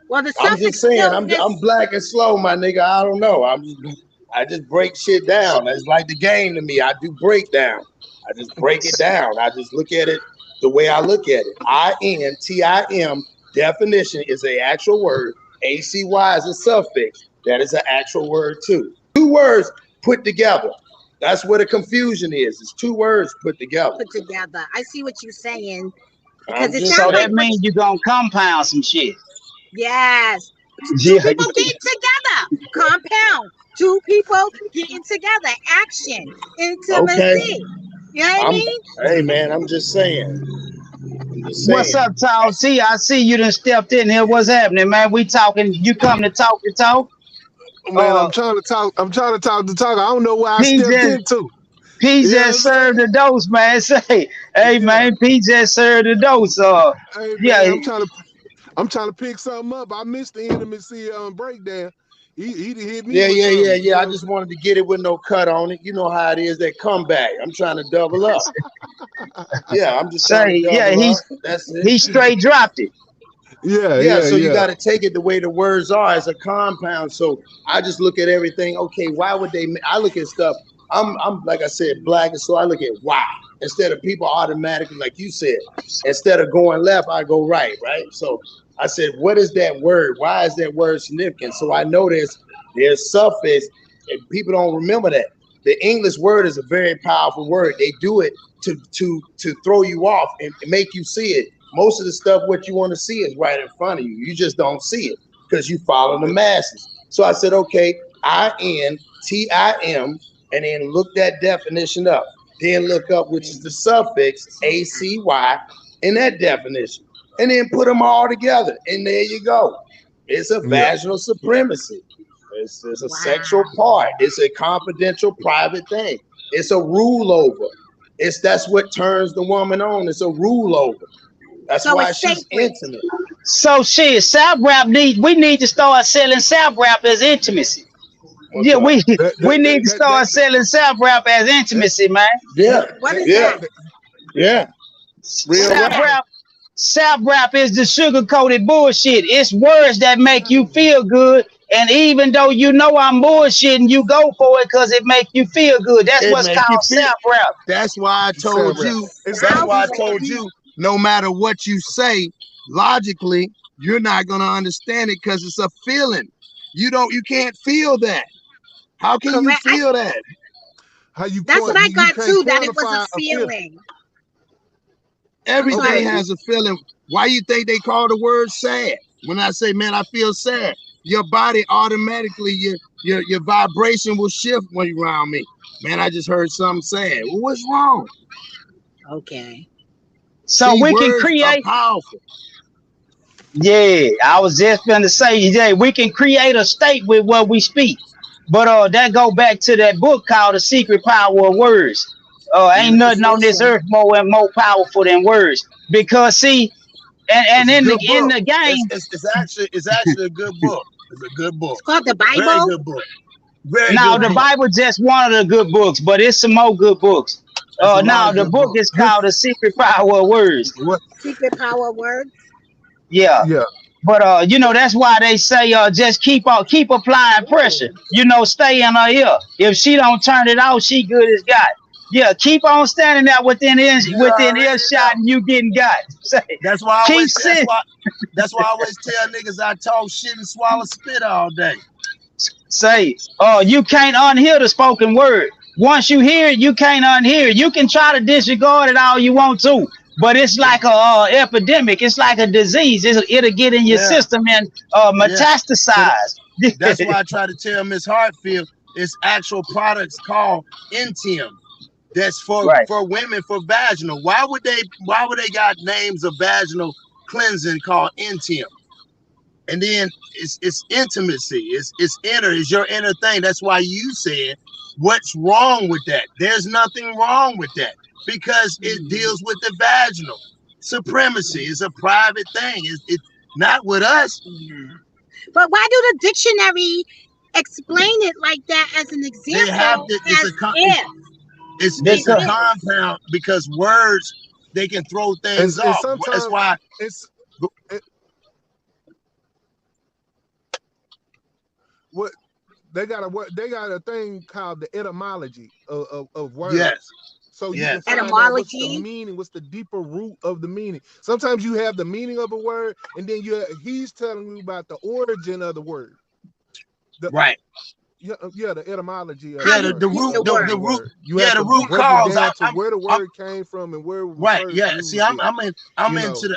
Well, the I'm just suffix saying, still I'm black and slow, my nigga. I don't know. I just break shit down. It's like the game to me. I do breakdown. I just break it down. I just look at it the way I look at it. INTIM definition is an actual word. ACY is a suffix. That is an actual word too. Two words put together. That's where the confusion is. It's two words put together. put together. I see what you're saying because I'm it just So sounds like that saying. what. means you're gonna compound some shit. Yes, two Yeah, people getting together. Compound. Two people getting together. Action. Okay. Intimacy. You know what I I'm mean? hey man, I'm just saying. I'm just what's saying. up, Tall T? I see you done stepped in here. What's happening, man? We talking. You come to talk the talk. Man, Uh, I'm trying to talk. I'm trying to talk the talk. I don't know where I P stepped just into. P You know what I'm just served saying? the dose, man. Say, hey, Yeah. man, P just served the dose. Hey man, Yeah, I'm trying to pick something up. I missed the intimacy breakdown. He done hit me Yeah, with yeah, yeah, something. You yeah. I know what just wanted to get it with no cut on it. You know how it is, that comeback. I'm trying to double up. I'm saying? Yeah, I'm just trying say, to yeah, double up. That's it. he straight dropped it. Yeah, Yeah, yeah, so you yeah. got to take it the way the words are as a compound. So I just look at everything. Okay, why would they? I look at stuff. I'm like I said, black, and so I look at why instead of people automatically, like you said, instead of going left, I go right, right. So I said, what is that word? Why is that word significant? So I know there's suffix, and people don't remember that. The English word is a very powerful word. They do it to throw you off and make you see it. Most of the stuff what you want to see is right in front of you. You just don't see it because you follow the masses. So I said, okay, INTIM, and then look that definition up. Then look up which is the suffix ACY in that definition, and then put them all together. And there you go. It's a Yeah. vaginal supremacy. It's a sexual Wow. part. It's a confidential, private thing. It's a rule over. That's what turns the woman on. It's a rule over. That's So why it's she's sacred. intimate. So shit, South Rap we need to start selling South Rap as intimacy. What's Yeah, up? That we that need that to that that start selling South Rap as that intimacy, man. Yeah, What is yeah, that? yeah. What Real is South rap. that? Rap, South Rap is the sugar coated bullshit. It's words that make you feel good. And even though you know I'm bullshitting, you go for it because it make you feel good. That's It what's make you called feel. South Rap. That's why I sound told rap. you. It's That's I'll why be I it's back. told you. No matter what you say, logically, you're not gonna understand it because it's a feeling. You can't feel that. How can you Correct. feel that? how you That's what I you got can't too. That it was a quantify a feeling. feeling. I'm Okay. Everything sorry. has a feeling. Why you think they call the word sad? When I say, man, I feel sad, your body automatically, your vibration will shift when you're around me. Man, I just heard something sad. Well, what's wrong? Okay. So See, we can words are create. powerful. Yeah, I was just gonna say, yeah, we can create a state with what we speak. But that go back to that book called The Secret Power of Words. Ain't nothing on this Manifestation. earth more powerful than words. Because see, and It's a in good in book. the It's, game, it's, it's actually it's actually a good book. It's a good book. It's called the Very Bible. good book. Very Now good the book. Bible just one of the good books, but it's some more good books. That's a lot Now of the good book books. is called The Secret Power of Words. What? Secret power word. Yeah. Yeah. But you know, that's why they say just keep applying pressure. You know, stay in her ear. If she don't turn it off, she good as God. Yeah, keep on standing there within You already earshot, know. and you getting got. Say, That's why I keep always sitting. that's why I always tell niggas I talk shit and swallow spit all day. Say, you can't unhear the spoken word. Once you hear it, you can't unhear it. You can try to disregard it all you want to, but it's like a epidemic. It's like a disease. It'll get in your Yeah. system and Yeah. metastasize. That's why I try to tell Miss Hartfield it's actual products called Intium. That's for Right. for women for vaginal. Why would they got names of vaginal cleansing called Intium? And then it's intimacy. It's inner. It's your inner thing. That's why you said, what's wrong with that? There's nothing wrong with that because it deals with the vaginal supremacy. It's a private thing. It's not with us. But why do the dictionary explain it like that as an example? They have to. It's a compound because words they can throw things And off. sometimes That's why what they got a thing called the etymology of words. yes. So you Yes. can find out what's Etymology. the meaning, what's the deeper root of the meaning. Sometimes you have the meaning of a word, and then he's telling you about the origin of the word. Right. Yeah, the etymology. Of Yeah, the the root, the the root. You Yeah, have the to root break it cause. down to where the word came from and where it was Right. first Yeah. used See, I'm in. into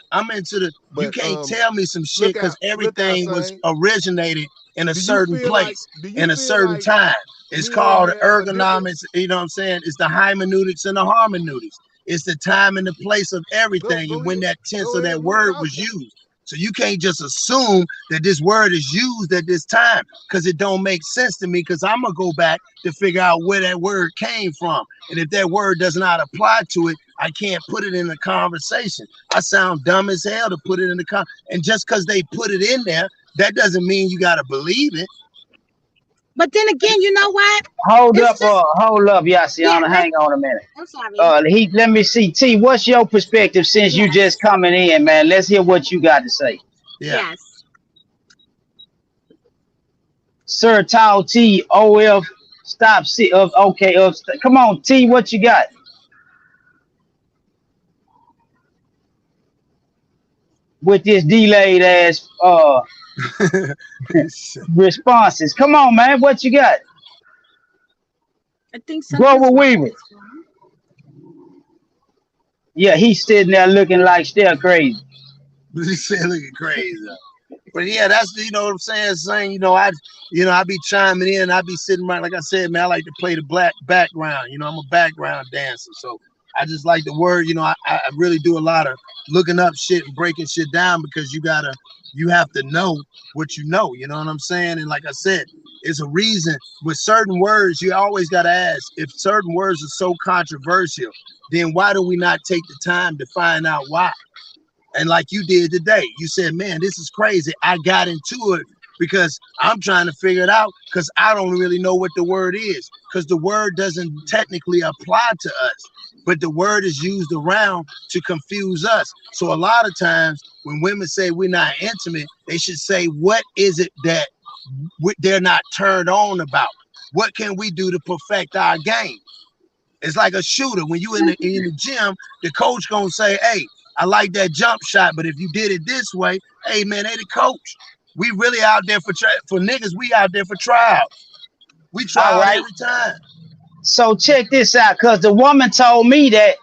the. You But, can't tell me some shit look because out, everything was Saint. originated in a Do you certain feel place like- do you in a feel certain like time. It's men called have a different- ergonomics. You know what I'm saying? It's the hermeneutics and the hermeneutics. It's the time and the place of everything Go and when ahead. that tense Go of ahead, that we word talk. was used. So you can't just assume that this word is used at this time because it don't make sense to me because I'm going to go back to figure out where that word came from. And if that word does not apply to it, I can't put it in the conversation. I sound dumb as hell to put it in the and just because they put it in there, that doesn't mean you got to believe it. But then again, you know what? Hold It's up, just- Yaciana. Hang on a minute. I'm sorry. Let me see. T, what's your perspective since you just coming in, man? Let's hear what you got to say. Yeah. Yes. Sir Tau T OF stop C of okay of come on T, what you got? With this delayed ass responses. Come on, man, what you got? I think Grover something's Weaver. Yeah, he's sitting there looking like still crazy. He's still looking crazy. But yeah, that's you know what I'm saying. Saying I be chiming in. I be sitting right, like I said, man. I like to play the black background. I'm a background dancer, so I just like the word. I really do a lot of looking up shit and breaking shit down because you have to know what you know. You know what I'm saying? And like I said, it's a reason with certain words. You always got to ask if certain words are so controversial. Then why do we not take the time to find out why? And like you did today, you said, man, this is crazy. I got into it because I'm trying to figure it out because I don't really know what the word is because the word doesn't technically apply to us, but the word is used around to confuse us. So a lot of times when women say we're not intimate, they should say, what is it that they're not turned on about? What can we do to perfect our game? It's like a shooter. When you in the gym, the coach gonna say, hey, I like that jump shot, but if you did it this way, hey man, they the coach. We really out there for niggas. We out there for trials. We try every time. So check this out, cause the woman told me that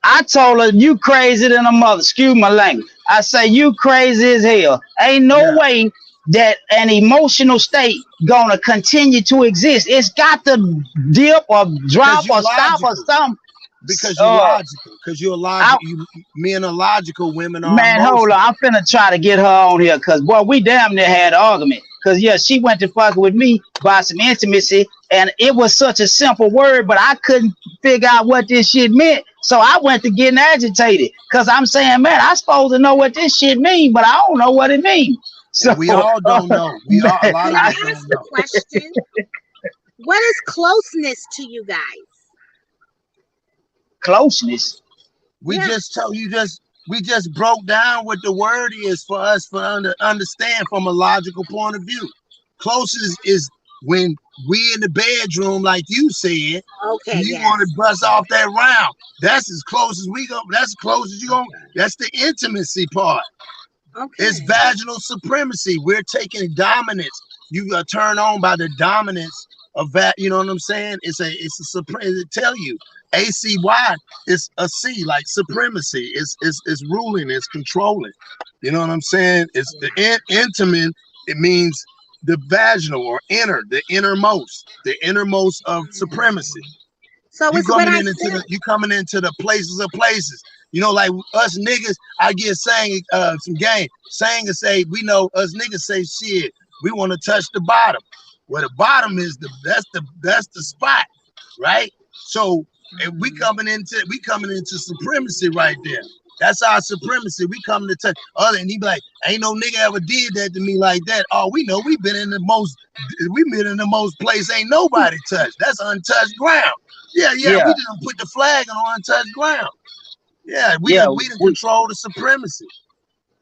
I told her you crazy than a mother. Excuse my language. I say you crazy as hell. Ain't no way that an emotional state gonna continue to exist. It's got to dip or drop or stop or something. Because you're logical. Because you're logical. Men are logical. Women are man, emotional. hold on. I'm finna try to get her on here because boy, we damn near had an argument. Cause yeah, she went to fuck with me about some intimacy, and it was such a simple word, but I couldn't figure out what this shit meant. So I went to getting agitated. Cause I'm saying, man, I supposed to know what this shit mean, but I don't know what it means. So we all don't know. A lot of us don't know. Question. what is closeness to you guys? Closeness. We Yeah. we just broke down what the word is for us understand from a logical point of view. Closest is when we in the bedroom, like you said, Okay, and you yes. want to bust off that round. That's as close as we go. That's as close as you go. That's the intimacy part. Okay. It's vaginal supremacy. We're taking dominance. You are turned on by the dominance of that. You know what I'm saying? It's a supreme. It tell you ACY is a C, like supremacy. It's ruling. It's controlling. You know what I'm saying? It's the intimate. It means the vaginal or inner, the innermost of supremacy. So You it's what coming I into said. you coming into the places of places. You know, like us niggas, I get saying some game. Saying and say, we know us niggas say shit. We want to touch the bottom. Where the bottom is that's the spot, right? So if we coming into supremacy right there. That's our supremacy. We coming to touch other, and he be like, ain't no nigga ever did that to me like that. Oh, we know we've been in the most place ain't nobody touched. That's untouched ground. Yeah, we didn't put the flag on untouched ground. Yeah, we done control the supremacy.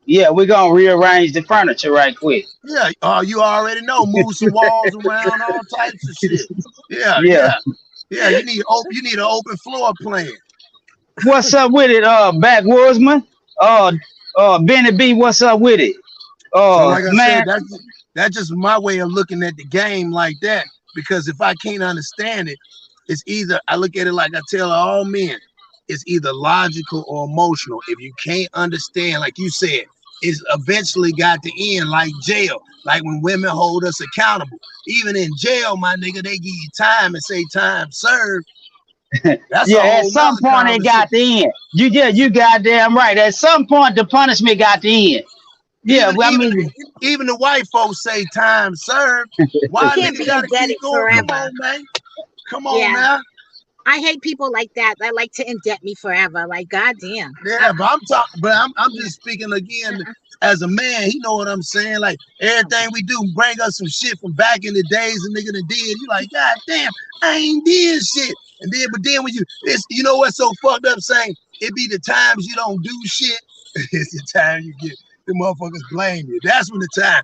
Yeah, we're gonna rearrange the furniture right quick. Yeah, you already know, move some walls around, all types of shit. Yeah. You need an open floor plan. What's up with it, backwoodsman? Benny B, what's up with it? So like I Man, said, that's just my way of looking at the game like that. Because if I can't understand it, it's either I look at it like I tell all men, it's either logical or emotional. If you can't understand, like you said, it's eventually got to end like jail. Like when women hold us accountable. Even in jail, my nigga, they give you time and say time served. That's yeah, at some point it got to end. You goddamn right. At some point the punishment got to end. Yeah, even the white folks say time served. Why niggas gotta keep going? Forever. Come on, man. Come on now. I hate people like that. That like to indebt me forever. Like, goddamn. Yeah, but I'm talking. But I'm just speaking again as a man. He know what I'm saying. Like everything we do, bring us some shit from back in the days a nigga done did. You like, god damn, I ain't did shit. And then, but then when you know what's so fucked up saying? It be the times you don't do shit. It's the time you get the motherfuckers blame you. That's when the time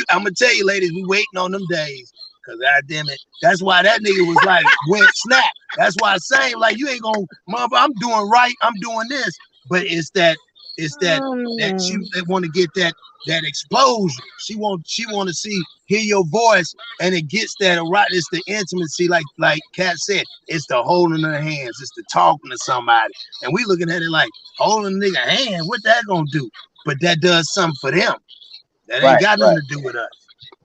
I'm gonna tell you, ladies, we waiting on them days. Cause god damn it, that's why that nigga was like went snap. That's why I say like you ain't gonna, mother. I'm doing right. I'm doing this, but it's that she they want to get that explosion. She want to hear your voice, and it gets that right. It's the intimacy, like Kat said. It's the holding her hands. It's the talking to somebody, and we looking at it like holding a nigga hand. What that gonna do? But that does something for them. That ain't got nothing to do with us.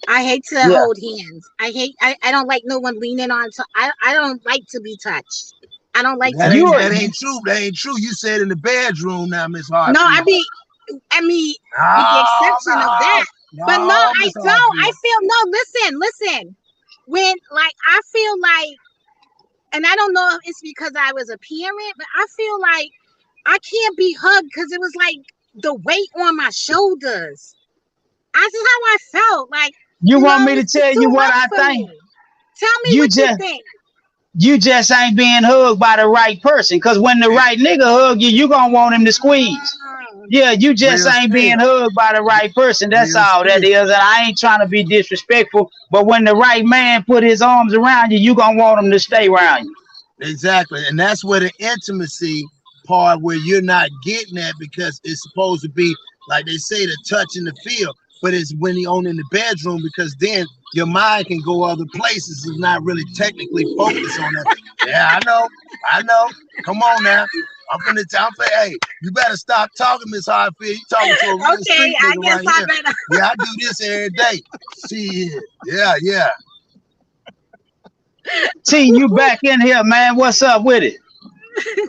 I hate to hold hands. I don't like no one leaning on. So I don't like to be touched. I don't like that. Ain't true. That ain't true. You said in the bedroom now, Miss Hartfield. No, I mean, with the exception of that. But no, I don't. I feel listen. When I feel like, and I don't know if it's because I was a parent, but I feel like I can't be hugged because it was like the weight on my shoulders. That's just how I felt. Like, you want me to tell you what I think? Tell me what you think. You just ain't being hugged by the right person. Because when the right nigga hug you, you gonna want him to squeeze. Yeah, you just ain't being hugged by the right person. That's all that is. And I ain't trying to be disrespectful. But when the right man put his arms around you, you gonna want him to stay around you. Exactly. And that's where the intimacy part where you're not getting that, because it's supposed to be, like they say, the touch and the feel. But it's when you're on in the bedroom, because then your mind can go other places. It's not really technically focused on that. Yeah, I know. Come on now. I'm finna hey, you better stop talking, Miss Hartfield. You talking to a real street nigga right here. Yeah, I do this every day. Shit. Yeah. T, you back in here, man. What's up with it?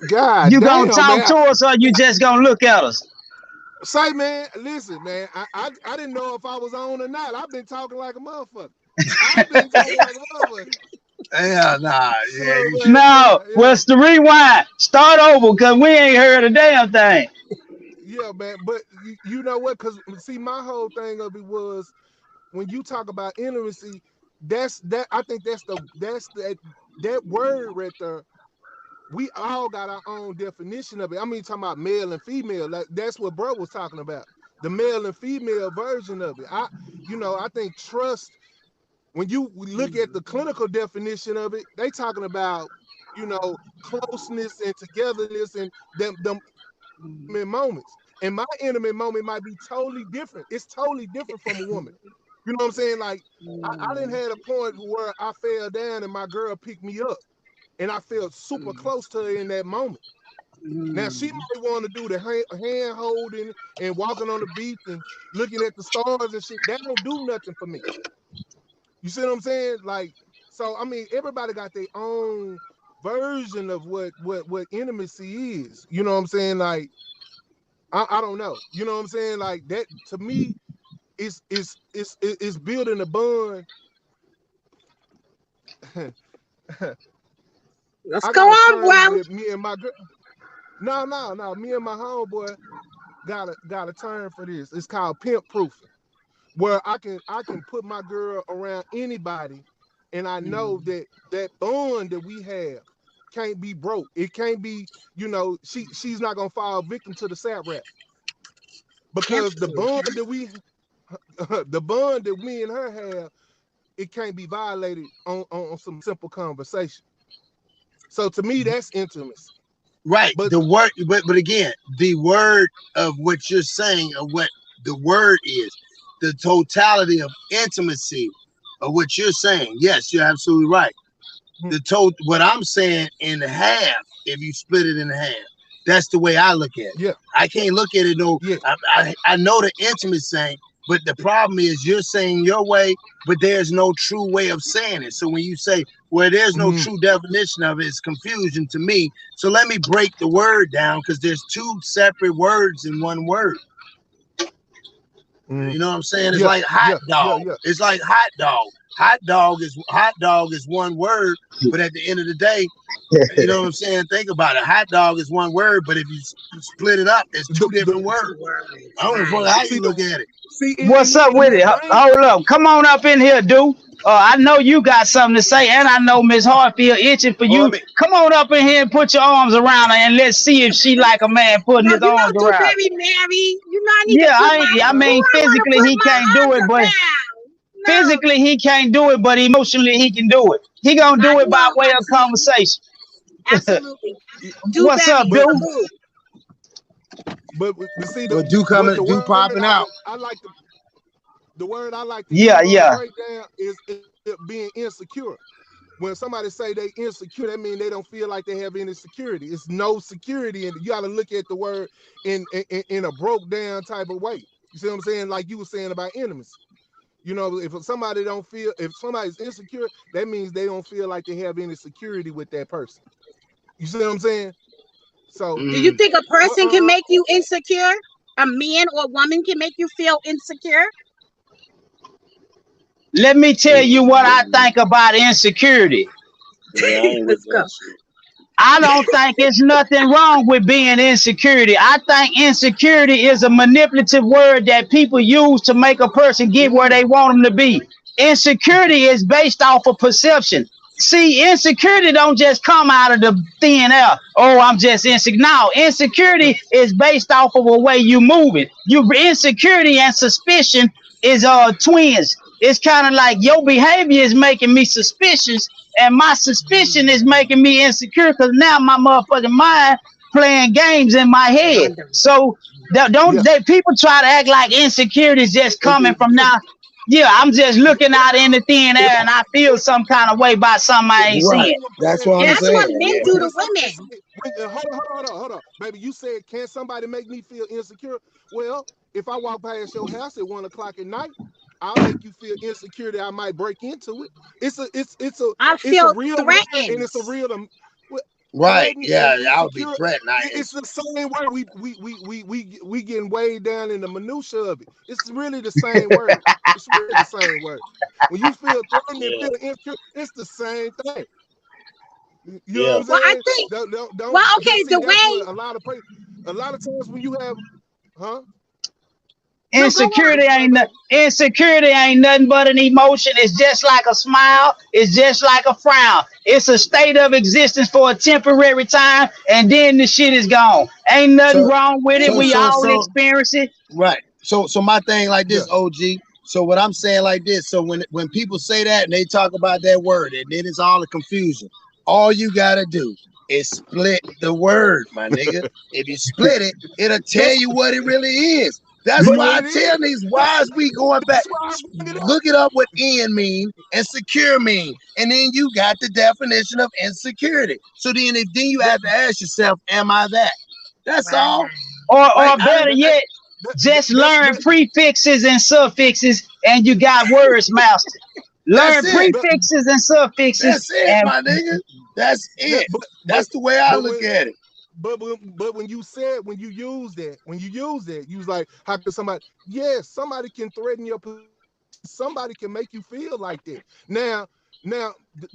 God, you gonna talk to us, or you just gonna look at us? Say, man, listen, man. I didn't know if I was on or not. I've been talking like a motherfucker. What's the rewind? Start over, because we ain't heard a damn thing. Yeah, man. But you know what? Because see, my whole thing of it was when you talk about intimacy, I think that word right there. We all got our own definition of it. I mean, talking about male and female. Like that's what bro was talking about. The male and female version of it. I think trust. When you look at the clinical definition of it, they talking about, closeness and togetherness and them intimate moments. And my intimate moment might be totally different. It's totally different from a woman. You know what I'm saying? Like I didn't have a point where I fell down and my girl picked me up, and I felt super close to her in that moment. Now she might want to do the hand holding and walking on the beach and looking at the stars and shit. That don't do nothing for me. You see what I'm saying? Like, so I mean, everybody got their own version of what intimacy is. You know what I'm saying? Like, I don't know. You know what I'm saying? Like that to me, it's building a bond. Let's go on, bro. Me and my girl. No. Me and my homeboy got a term for this. It's called pimp proofing, where I can put my girl around anybody, and I know that bond that we have can't be broke. It can't be, she's not gonna fall victim to the sap rap, because the bond that we and her have, it can't be violated on some simple conversation. So to me, that's intimacy. Right. But the word, but again, the word of what you're saying, of what the word is, the totality of intimacy of what you're saying. Yes, you're absolutely right. What I'm saying in half, if you split it in half, that's the way I look at it. Yeah. I can't look at it I know the intimacy thing, but the problem is you're saying your way, but there's no true way of saying it. So when you say, well, there's no true definition of it, it's confusion to me. So let me break the word down, because there's two separate words in one word. You know what I'm saying? It's like hot dog. It's like hot dog. Hot dog is one word, but at the end of the day, you know what I'm saying? Think about it. Hot dog is one word, but if you split it up, it's two different words. I don't know how you look at it. What's up with it? Hold up. Come on up in here, dude. I know you got something to say, and I know Miss Hartfield itching for you. Come on up in here and put your arms around her, and let's see if she like a man putting his arms around. Very married. I mean, physically he can't do it, but physically he can't do it, but emotionally he can do it. He gonna do it by way of conversation. Absolutely. What's up, dude? But see, do popping out. I like the word I like to break down is being insecure. When somebody say they insecure, that means they don't feel like they have any security. It's no security, and you got to look at the word in a broke down type of way. You see what I'm saying? Like you were saying about intimacy. If somebody's insecure, that means they don't feel like they have any security with that person. You see what I'm saying? So, do you think a person can make you insecure? A man or a woman can make you feel insecure? Let me tell you what I think about insecurity. Let's go. I don't think it's nothing wrong with being insecurity. I think insecurity is a manipulative word that people use to make a person get where they want them to be. Insecurity is based off of perception. See, insecurity don't just come out of the thin air. Oh, I'm just insecure. No, insecurity is based off of the way you move it. Insecurity and suspicion is twins. It's kind of like your behavior is making me suspicious, and my suspicion is making me insecure, because now my motherfucking mind playing games in my head. So people try to act like insecurity is just coming from now. Yeah, I'm just looking out in the thin air and I feel some kind of way about something I ain't seeing. That's what I'm saying. That's what men do to women. Hold on. Baby, you said, can somebody make me feel insecure? Well, if I walk past your house at 1 o'clock at night, I'll make you feel insecure that I might break into it. I feel real threatened, and it's a real. Right? Yeah, I would be threatened. It's the same word. We getting way down in the minutia of it. It's really the same word. It's really the same word. When you feel threatened and feel insecure, it's the same thing. You know what I'm saying? I think. The way a lot of times when you have, No, go Insecurity on. ain't insecurity ain't nothing but an emotion. It's just like a smile. It's just like a frown. It's a state of existence for a temporary time, and then the shit is gone. Ain't nothing So wrong with it. so We so all so experience it. right. So my thing like Yeah. this, OG. So what I'm saying like this. So when people say that and they talk about that word, and then it's all a confusion. All you gotta do is split the word, my nigga. If you split it, it'll tell you what it really is. That's You know why I what it tell is? these why is we going back. That's why I bring it up. Look it up what in mean and secure mean, and then you got the definition of insecurity. So then you have to ask yourself, am I that? That's all. Like Or better yet, just That's learn prefixes and suffixes, and you got words mastered. Learn That's it. prefixes and suffixes, That's it, and my nigga. That's yeah, it. That's the way I look at it. But when you use that, you was like, how can somebody? Yes, somebody can threaten your. Somebody can make you feel like that. Now,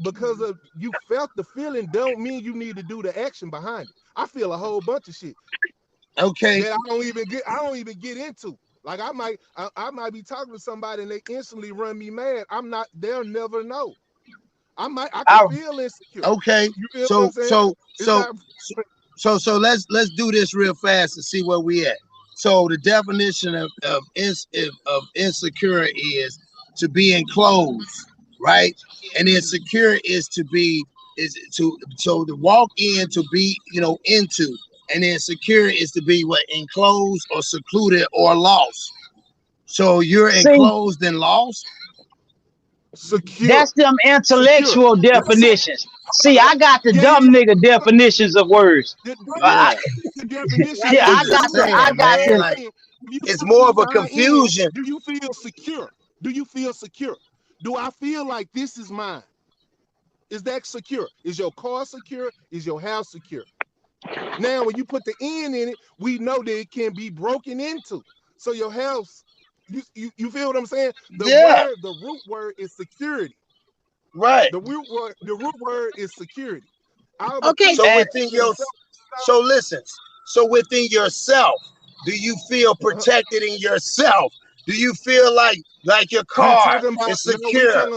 because of you felt the feeling, don't mean you need to do the action behind it. I feel a whole bunch of shit Okay. that I don't even get into. Like I might be talking to somebody and they instantly run me mad. They'll never know. I can feel insecure. Okay. You feel what I'm saying? So let's do this real fast and see where we at. So the definition of insecure is to be enclosed, right? And insecure is to walk in, to be into, and then secure is to be what, enclosed or secluded or lost. So you're enclosed and lost. Secure. that's them intellectual definitions. See, I got the Yeah, dumb nigga definitions of words. The definition. Yeah, I got the. Like, it's more of a confusion. Do you feel secure? Do you feel secure? Do I feel like this is mine? Is that secure? Is your car secure? Is your house secure? Now, when you put the N in it, we know that it can be broken into. So your house, you feel what I'm saying? The root word is security. Right. The root word is security. Okay. So within your, so listen. So within yourself, do you feel protected in yourself? Do you feel like your car is secure?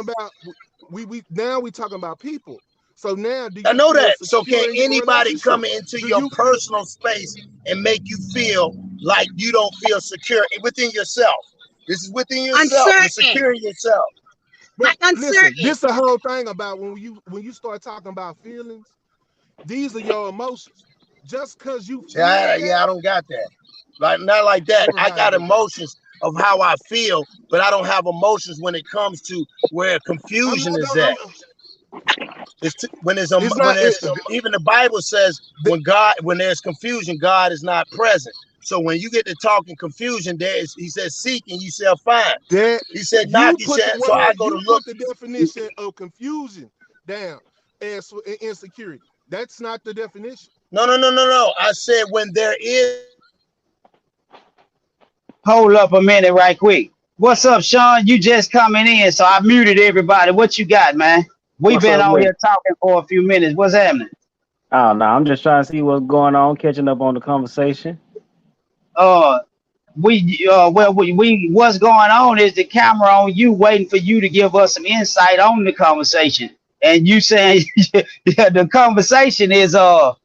Now we talking about people. So now, do you I know that. feel So secure can in your anybody come relationship? into your personal space and make you feel like you don't feel secure within yourself? This is within yourself. You're secure in yourself. But listen, this is the whole thing about when you start talking about feelings. These are your emotions. Just because you feel I don't got that. Like not like that. I got emotions of how I feel, but I don't have emotions when it comes to where confusion is at. Even the Bible says when there's confusion, God is not present. So when you get to talking confusion, he says, seek and you shall find. He said, knock, you shall. So I go to look. The definition of confusion down as insecurity. That's not the definition. No. I said when there is. Hold up a minute right quick. What's up, Sean? You just coming in, so I muted everybody. What you got, man? We've been on here talking for a few minutes. What's happening? Oh, no, I'm just trying to see what's going on, catching up on the conversation. What's going on is the camera on you, waiting for you to give us some insight on the conversation. And you saying the conversation is y'all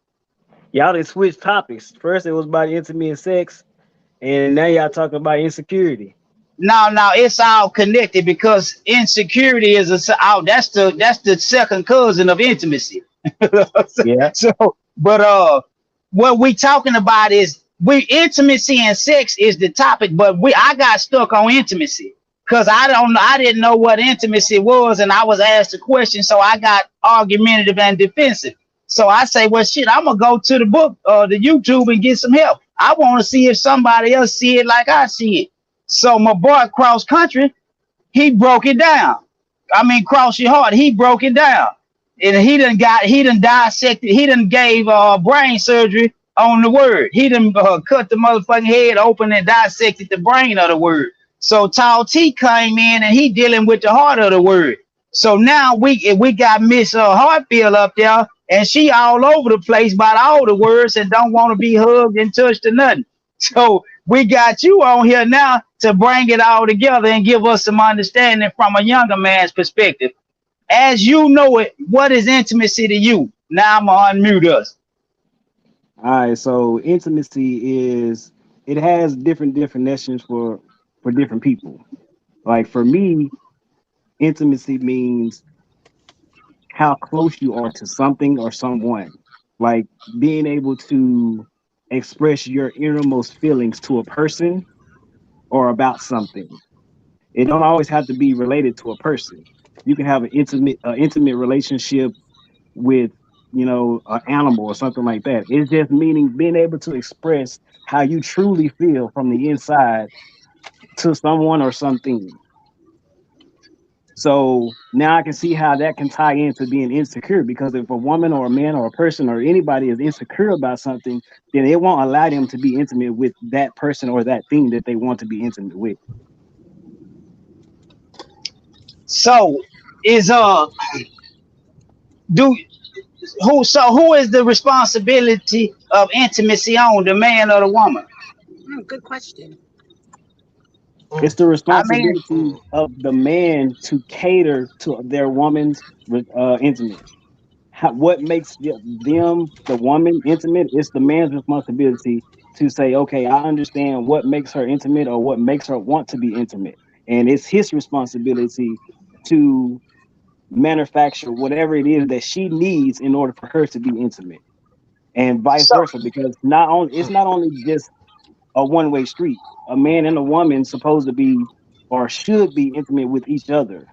done switched topics. First it was about intimate sex, and now y'all talking about insecurity. No, it's all connected because insecurity is that's the second cousin of intimacy. Yeah. So, but what we talking about is intimacy and sex is the topic, but I got stuck on intimacy because I didn't know what intimacy was, and I was asked a question, so I got argumentative and defensive. So I say, well, shit, I'm gonna go to the book, the YouTube, and get some help. I want to see if somebody else see it like I see it. So my boy Cross Country, he broke it down. I mean, Cross Your Heart, he broke it down. And he done dissected, he done gave brain surgery on the word. He done cut the motherfucking head open and dissected the brain of the word. So Tall T came in and he dealing with the heart of the word. So now we got Miss Hartfield up there, and she all over the place about all the words and don't want to be hugged and touched or nothing. So we got you on here now, to bring it all together and give us some understanding from a younger man's perspective. As you know it, what is intimacy to you? Now I'm gonna unmute us. All right, so intimacy is it has different definitions for different people. Like for me, intimacy means how close you are to something or someone. Like being able to express your innermost feelings to a person or about something. It don't always have to be related to a person. You can have an intimate relationship with, an animal or something like that. It's just meaning being able to express how you truly feel from the inside to someone or something. So now I can see how that can tie into being insecure, because if a woman or a man or a person or anybody is insecure about something, then it won't allow them to be intimate with that person or that thing that they want to be intimate with. So is do who is the responsibility of intimacy on, the man or the woman? Good question. It's the I mean, responsibility of the man to cater to their woman's intimate. What makes them, the woman, intimate? It's the man's responsibility to say, okay, I understand what makes her intimate or what makes her want to be intimate. And it's his responsibility to manufacture whatever it is that she needs in order for her to be intimate, and vice so versa, because it's not only just a one-way street. A man and a woman supposed to be or should be intimate with each other.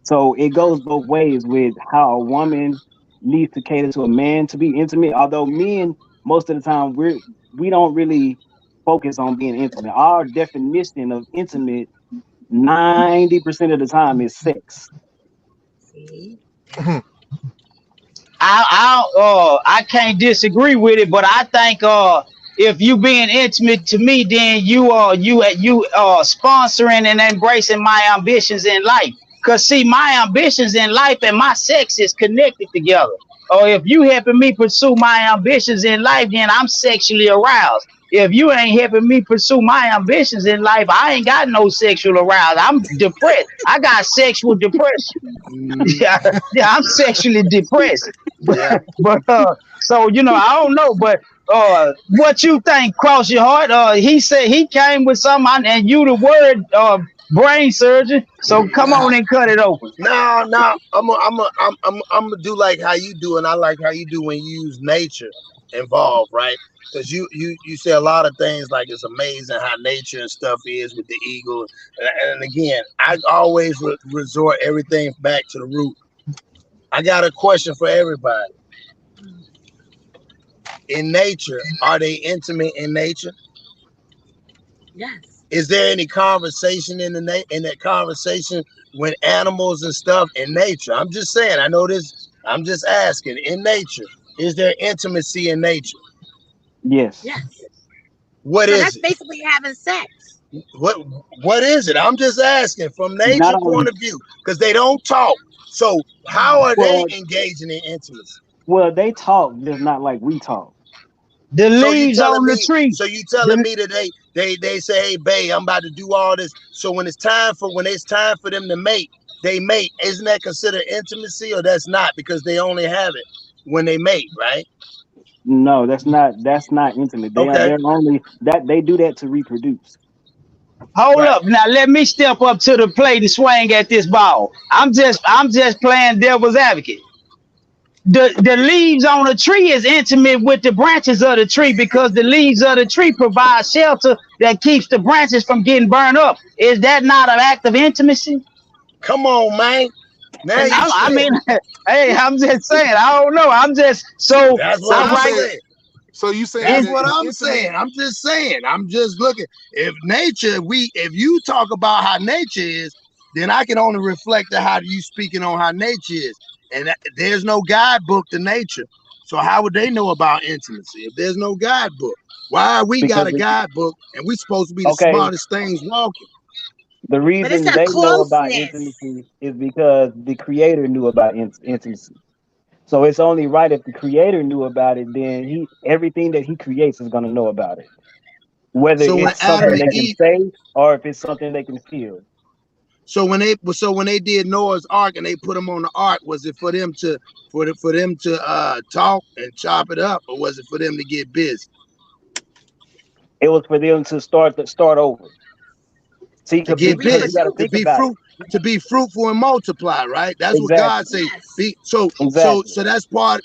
So it goes both ways with how a woman needs to cater to a man to be intimate. Although men, most of the time, we don't really focus on being intimate. Our definition of intimate 90% of the time is sex. See? I can't disagree with it, but I think if you being intimate to me, then you are sponsoring and embracing my ambitions in life. Cause see, my ambitions in life and my sex is connected together. Or if you helping me pursue my ambitions in life, then I'm sexually aroused. If you ain't helping me pursue my ambitions in life, I ain't got no sexual arousal. I'm depressed. I got sexual depression. Yeah, yeah, I'm sexually depressed. But, Yeah. but so I don't know, but what you think cross your heart? He said he came with something, and you the word brain surgeon. So come Nah, on and cut it open. no. I'm gonna do like how you do, and I like how you do when you use nature involved, right? Because you say a lot of things like it's amazing how nature and stuff is with the eagle, and again, I always resort everything back to the root. I got a question for everybody. In nature, are they intimate in nature? Yes. Is there any conversation in that conversation with animals and stuff in nature? I'm just saying. I know this. I'm just asking. In nature, is there intimacy in nature? Yes. Yes. What So is that's it? basically having sex. What is it? I'm just asking from Not nature point only of view because they don't talk. So how are they well, engaging in intimacy? they talk, just not like we talk. The So you leaves telling on the me? tree. So you telling The, me that they say, hey, babe, I'm about to do all this. So when it's time for them to mate, they mate. Isn't that considered intimacy, or that's not because they only have it when they mate, right? No, that's not intimate. Okay. They're only that they do that to reproduce. hold Right. up, now let me step up to the plate and swing at this ball. I'm just playing devil's advocate. The leaves on a tree is intimate with the branches of the tree because the leaves of the tree provide shelter that keeps the branches from getting burned up. Is that not an act of intimacy? Come on, man. Now And you that's I say true. mean, hey, I'm just saying. I don't know. I'm just so that's what So I I'm you right. say saying. so you saying That's Is that what the I'm intimate saying. I'm just saying. I'm just looking. If nature, if you talk about how nature is, then I can only reflect to how you speaking on how nature is. And there's no guidebook to nature. So how would they know about intimacy if there's no guidebook? Why we got Because a guidebook and we supposed to be the okay, smartest things walking? the But it's reason a they know about closeness. intimacy is because the creator knew about intimacy. So it's only right if the creator knew about it, then everything that he creates is gonna know about it. Whether So when it's Adam something and they can Eve, say or if it's something they can feel. so when they did Noah's Ark and they put them on the ark, was it for them to talk and chop it up, or was it for them to get busy? It was for them to start over. See, To To because get you busy, got to reproduce. to think be about it. fruitful and multiply, right? That's what God Exactly. say. Yes. Be Exactly. so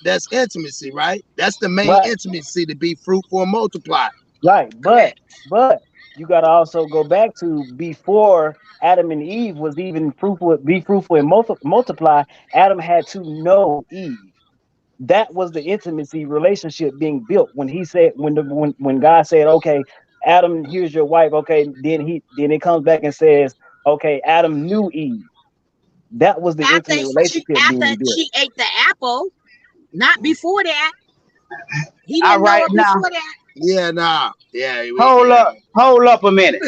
that's intimacy, right? That's the main Right. intimacy, to be fruitful and multiply. Right. Correct. But you got to also go back to before Adam and Eve was even fruitful, be fruitful and multiply. Adam had to know Eve. That was the intimacy relationship being built when he said when God said, okay, Adam, here's your wife. Okay, then it comes back and says, okay, Adam knew Eve. That was the intimate relationship After being built. she ate the apple, not before that. He All didn't know right, her now before that. Yeah, nah, yeah, hold up a minute.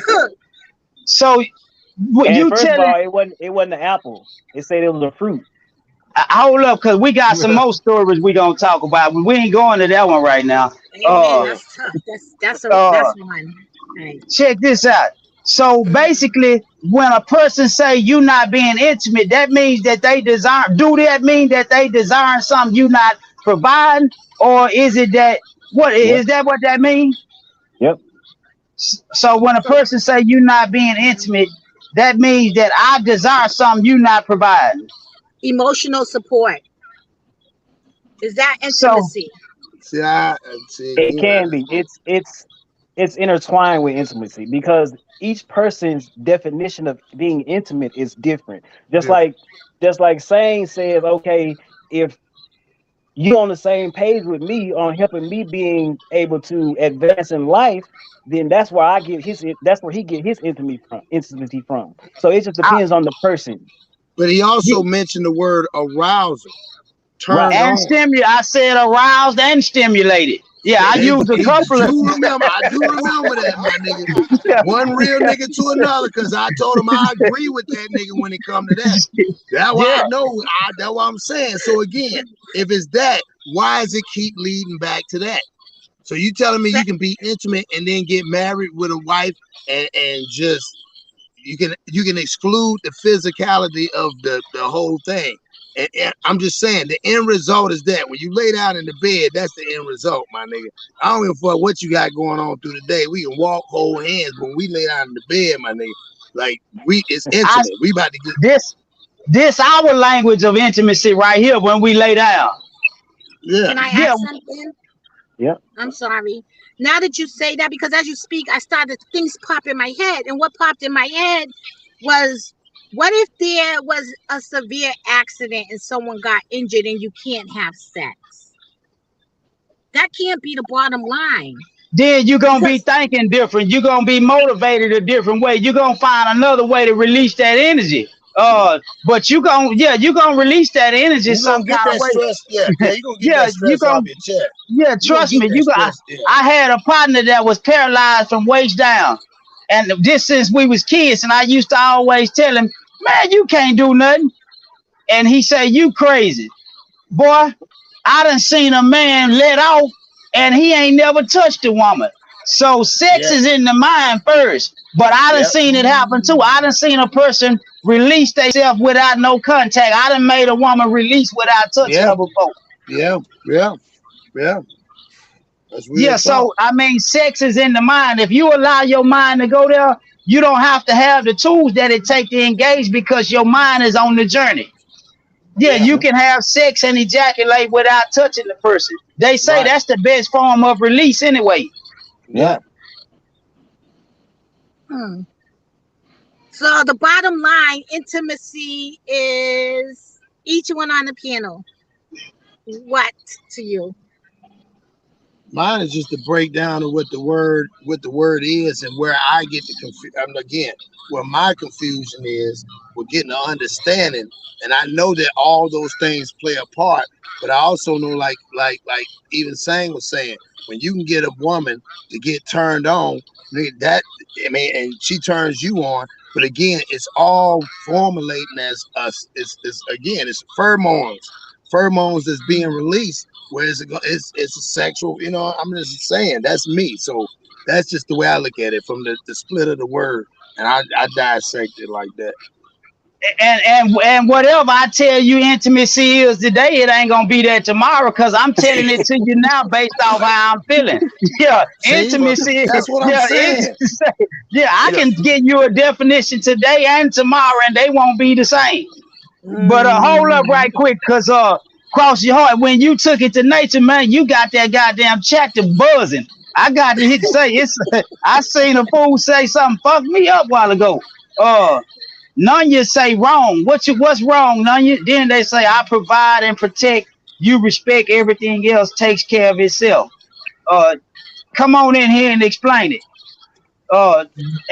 So And you first of telling all, it wasn't an apple. It said it was a fruit. hold up, because we got some more stories we gonna talk about. We ain't going to that one right now. Amen. yeah. That's tough. That's Uh, one. Right. check this out. So basically, when a person say you not being intimate, that means that they desire. Do that mean that they desire something you not providing, or is it that what Yep. is that what that means? Yep. So when a So person say you not being intimate, that means that I desire something you not providing. Emotional support. Is that So intimacy? See, It can be. It's intertwined with intimacy because each person's definition of being intimate is different. Just different. like saying says, okay, if you on the same page with me on helping me being able to advance in life, then that's where that's where he get his intimacy from. So it just I, depends on the person. but he also you- mentioned the word arousal, Right. turned and on. stimulate. I said aroused and stimulated. Yeah, I And used a he couple of. do remember, I do remember that, my nigga. Yeah, One real nigga to another, because I told him I agree with that nigga when it come to that. That's why yeah. I know. That's what I'm saying. So again, if it's that, why does it keep leading back to that? So you telling me you can be intimate and then get married with a wife and just you can exclude the physicality of the whole thing. And I'm just saying the end result is that when you lay down in the bed, that's the end result, my nigga. I don't give a fuck what you got going on through the day. We can walk, hold hands, but when we lay down in the bed, my nigga, like it's I intimate. We about to get this our language of intimacy right here when we lay down. yeah. Can I Yeah, ask something? Yeah. I'm sorry. Now that you say that, because as you speak, I started things pop in my head, and what popped in my head was, what if there was a severe accident and someone got injured and you can't have sex? That can't be the bottom line. then you're gonna be Because thinking different. You're gonna be motivated a different way. You're gonna find another way to release that energy. But you're gonna release that energy You some gonna get kind of that way. stress, yeah, you gonna get Yeah, that stress off your chest. yeah, You gonna trust get me. that stress, yeah. I had a partner that was paralyzed from waist down, and this since we was kids. And I used to always tell him, "Man, you can't do nothing." And he said, "You crazy, boy. I done seen a man let off, and he ain't never touched a woman. So sex Yeah, is in the mind first. But I done yeah, seen it happen too. I done seen a person release themselves without no contact. I done made a woman release without touching yeah, her before. yeah, yeah, yeah. That's real Yeah, talk. so I mean, sex is in the mind. If you allow your mind to go there, you don't have to have the tools that it take to engage because your mind is on the journey. Yeah, Yeah, you can have sex and ejaculate without touching the person. They say right. that's the best form of release anyway. Yeah. hmm. So the bottom line, intimacy is each one on the piano. What to you? Mine is just a breakdown of what the word is and where I get the confusion. Again, where my confusion is, we're getting an understanding, and I know that all those things play a part. But I also know, like even Sang was saying, when you can get a woman to get turned on, that I mean, and she turns you on. But again, it's all formulating as us. It's again, it's pheromones that's being released. Whereas it's a sexual, I'm just saying that's me. So That's just the way I look at it from the split of the word, and I dissect it like that. And whatever I tell you intimacy is today, it ain't gonna be there tomorrow because I'm telling it to you now based off how I'm feeling. Yeah, See, intimacy. that's what I'm Yeah, saying. yeah, I can give you a definition today and tomorrow, and they won't be the same. But hold up right quick, cause cross your heart. When you took it to nature, man, you got that goddamn chapter buzzing. I got to hit say it's. I seen a fool say something fucked me up a while ago. None you say wrong. What's wrong? None you. Then they say I provide and protect. You respect everything else takes care of itself. Come on in here and explain it.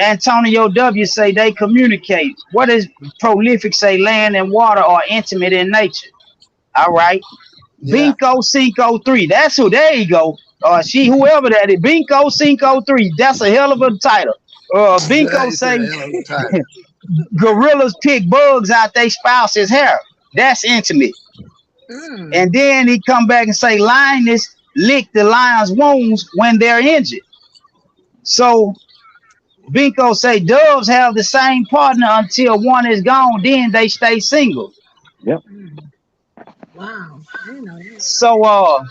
Antonio W say they communicate. What does prolific say? Land and water are intimate in nature. All right. Yeah. Binko Cinco 3. That's who. There you go. She, whoever that is. Binko Cinco 3. That's a hell of a title. Binko say gorillas pick bugs out their spouse's hair. That's intimate. And then he come back and say lioness lick the lion's wounds when they're injured. So Binko say doves have the same partner until one is gone, then they stay single. Yep. Wow, I didn't know that. So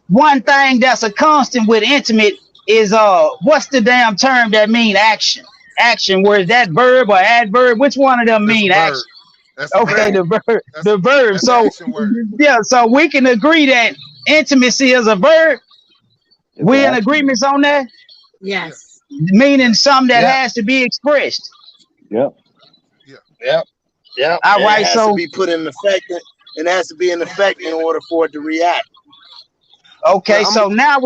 one thing that's a constant with intimate is what's the damn term that mean action? Action, where is that verb or adverb? Which one of them mean action? Okay, the verb. The verb. So yeah, so we can agree that intimacy is a verb. We in agreements on that? Yes. Meaning something that has to be expressed. Yep. All right, it has so to be put in effect. It has to be in effect in order for it to react. Okay, so now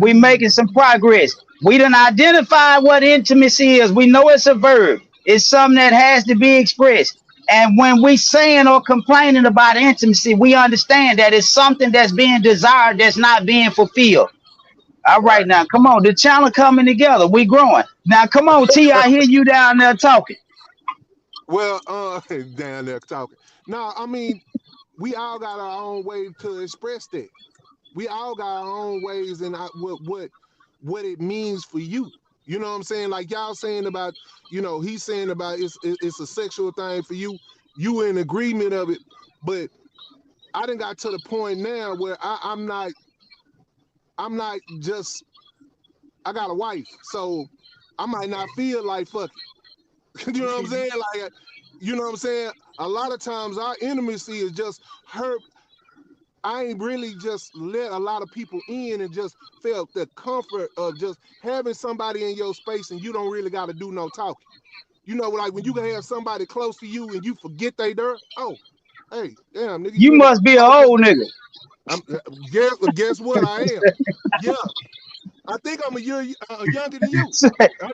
we making some progress. We done identified what intimacy is. We know it's a verb. It's something that has to be expressed. And when we saying or complaining about intimacy, we understand that it's something that's being desired that's not being fulfilled. All right, now come on. The channel coming together. We growing. Now come on, T. I hear you down there talking. Well, down there talking. No, I mean, we all got our own way to express that. We all got our own ways and what it means for you. You know what I'm saying? Like y'all saying about, he's saying about it's a sexual thing for you. You in agreement of it, but I done got to the point now where I'm not just. I got a wife, so I might not feel like fuck it. You know what I'm saying? Like, you know what I'm saying? A lot of times our intimacy is just hurt. I ain't really just let a lot of people in and just felt the comfort of just having somebody in your space and you don't really got to do no talking. Like when you can have somebody close to you and you forget they there. Oh, hey, damn, nigga. You must be an old nigga. Guess what I am? Yeah. I think I'm a year younger than you.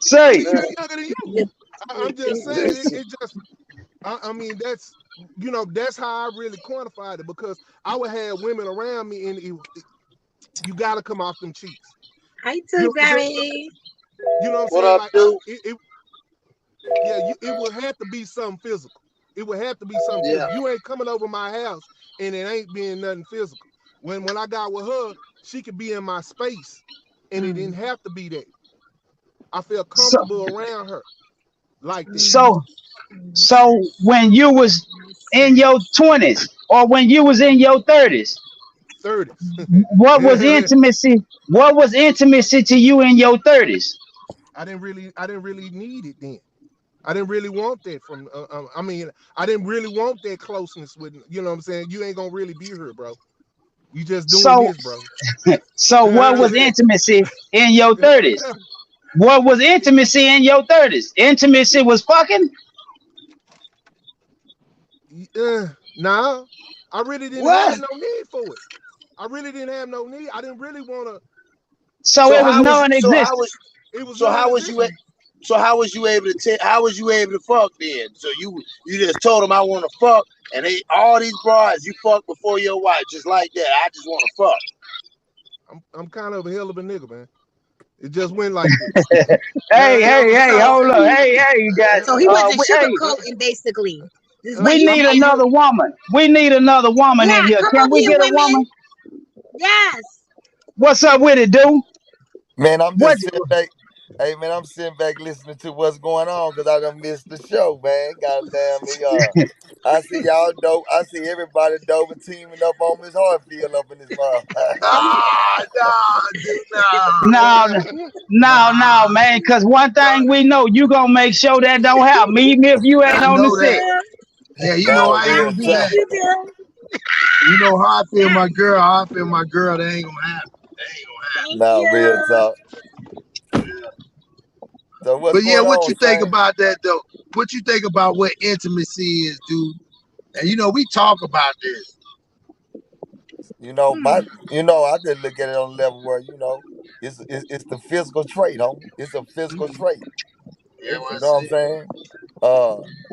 Say. Younger than you. I'm just saying, it just, I mean, that's, that's how I really quantified it, because I would have women around me and you got to come off them cheeks. Hi, too, Barry. You know what I'm up, saying? dude? It would have to be something physical. It would have to be something physical. You ain't coming over my house and it ain't being nothing physical. When I got with her, she could be in my space and it didn't have to be that. I feel comfortable around her like this. So when you was in your 20s or when you was in your 30s, what was intimacy? What was intimacy to you in your 30s? I didn't really need it then. I didn't really want that from. I didn't really want that closeness with. You know what I'm saying? You ain't gonna really be here, bro. You just doing this, bro. So what was intimacy in your 30s? What was intimacy in your 30s? Intimacy was fucking? Nah, I really didn't have no need for it. I really didn't have no need. I didn't really want to. So it was non-existent. How was you able to fuck then? So you just told them I want to fuck, and all these broads you fuck before your wife, just like that. I just want to fuck. I'm kind of a hell of a nigga, man. It just went like this. hey, hold up. Hey, you guys. So he wasn't sugarcoating, basically. We need another woman. We need another woman in here. Can we get a woman? Yes. What's up with it, dude? Man, I'm just sitting back. Hey man, I'm sitting back listening to what's going on because I done missed the show, man. Goddamn me. I see y'all dope. I see everybody dope and teaming up on Miss Hartfield up in this mother. Ah, no, dude, No, no. no, man. Cause one thing we know, you gonna make sure that don't happen, even if you ain't I on the know that. set. Yeah, you know No, I ain't real gonna do talk. that. You know how I feel my girl. How I feel my girl. That ain't gonna happen. That ain't gonna happen. Thank No, real you. talk. So what's But yeah, going what on, you think Saint? about that though? What you think about what intimacy is, dude? And you know, we talk about this. You know, Hmm. I just look at it on the level where, it's the physical trait, homie. It's a physical trait. Yeah, what I You know what I'm say. saying?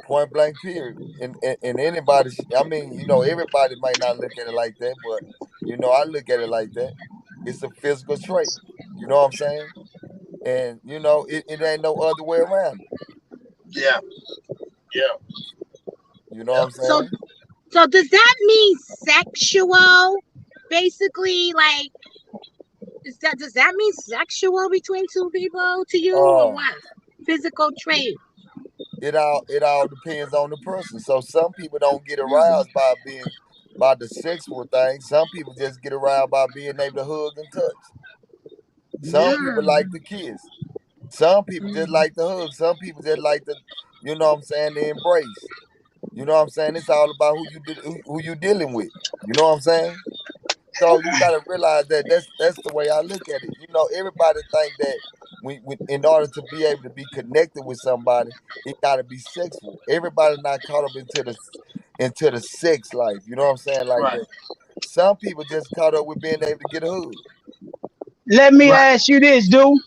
Point blank period. And anybody, I mean, everybody might not look at it like that, but I look at it like that. It's a physical trait. You know what I'm saying? And it ain't no other way around it. Yeah, yeah, You know what yeah. I'm So, saying? so does that mean sexual? Basically, like, does that mean sexual between two people to you, or Uh what? Physical trait. it all depends on the person. So some people don't get Mm. aroused by the sexual thing. Some people just get aroused by being able to hug and touch. Some Yeah, people Mm. like to kiss. Some people just Mm. like to hug. Some people just like to, to embrace. You know what I'm saying? It's all about who you dealing with. You know what I'm saying? So you gotta realize that that's the way I look at it. Everybody think that in order to be able to be connected with somebody, it gotta be sexual. Everybody not caught up into the sex life. You know what I'm saying? Like right, that. Some people just caught up with being able to get a hug. Let me right. ask you this, dude.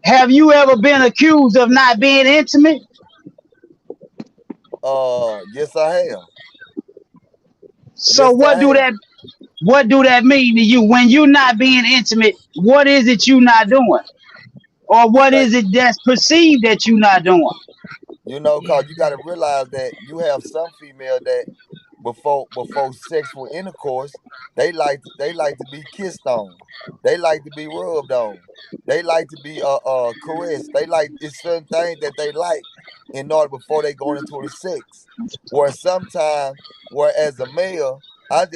Have you ever been accused of not being intimate? Yes I have. So Yes I have. what do that mean to you when you're not being intimate? What is it you not doing, or what Say, is it that's perceived that you not doing? cause you gotta realize that you have some female that before sexual intercourse, they like to be kissed on. They like to be rubbed on. They like to be caressed. They like it's certain things that they like in order before they go into the sex. Where sometimes, where as a male, I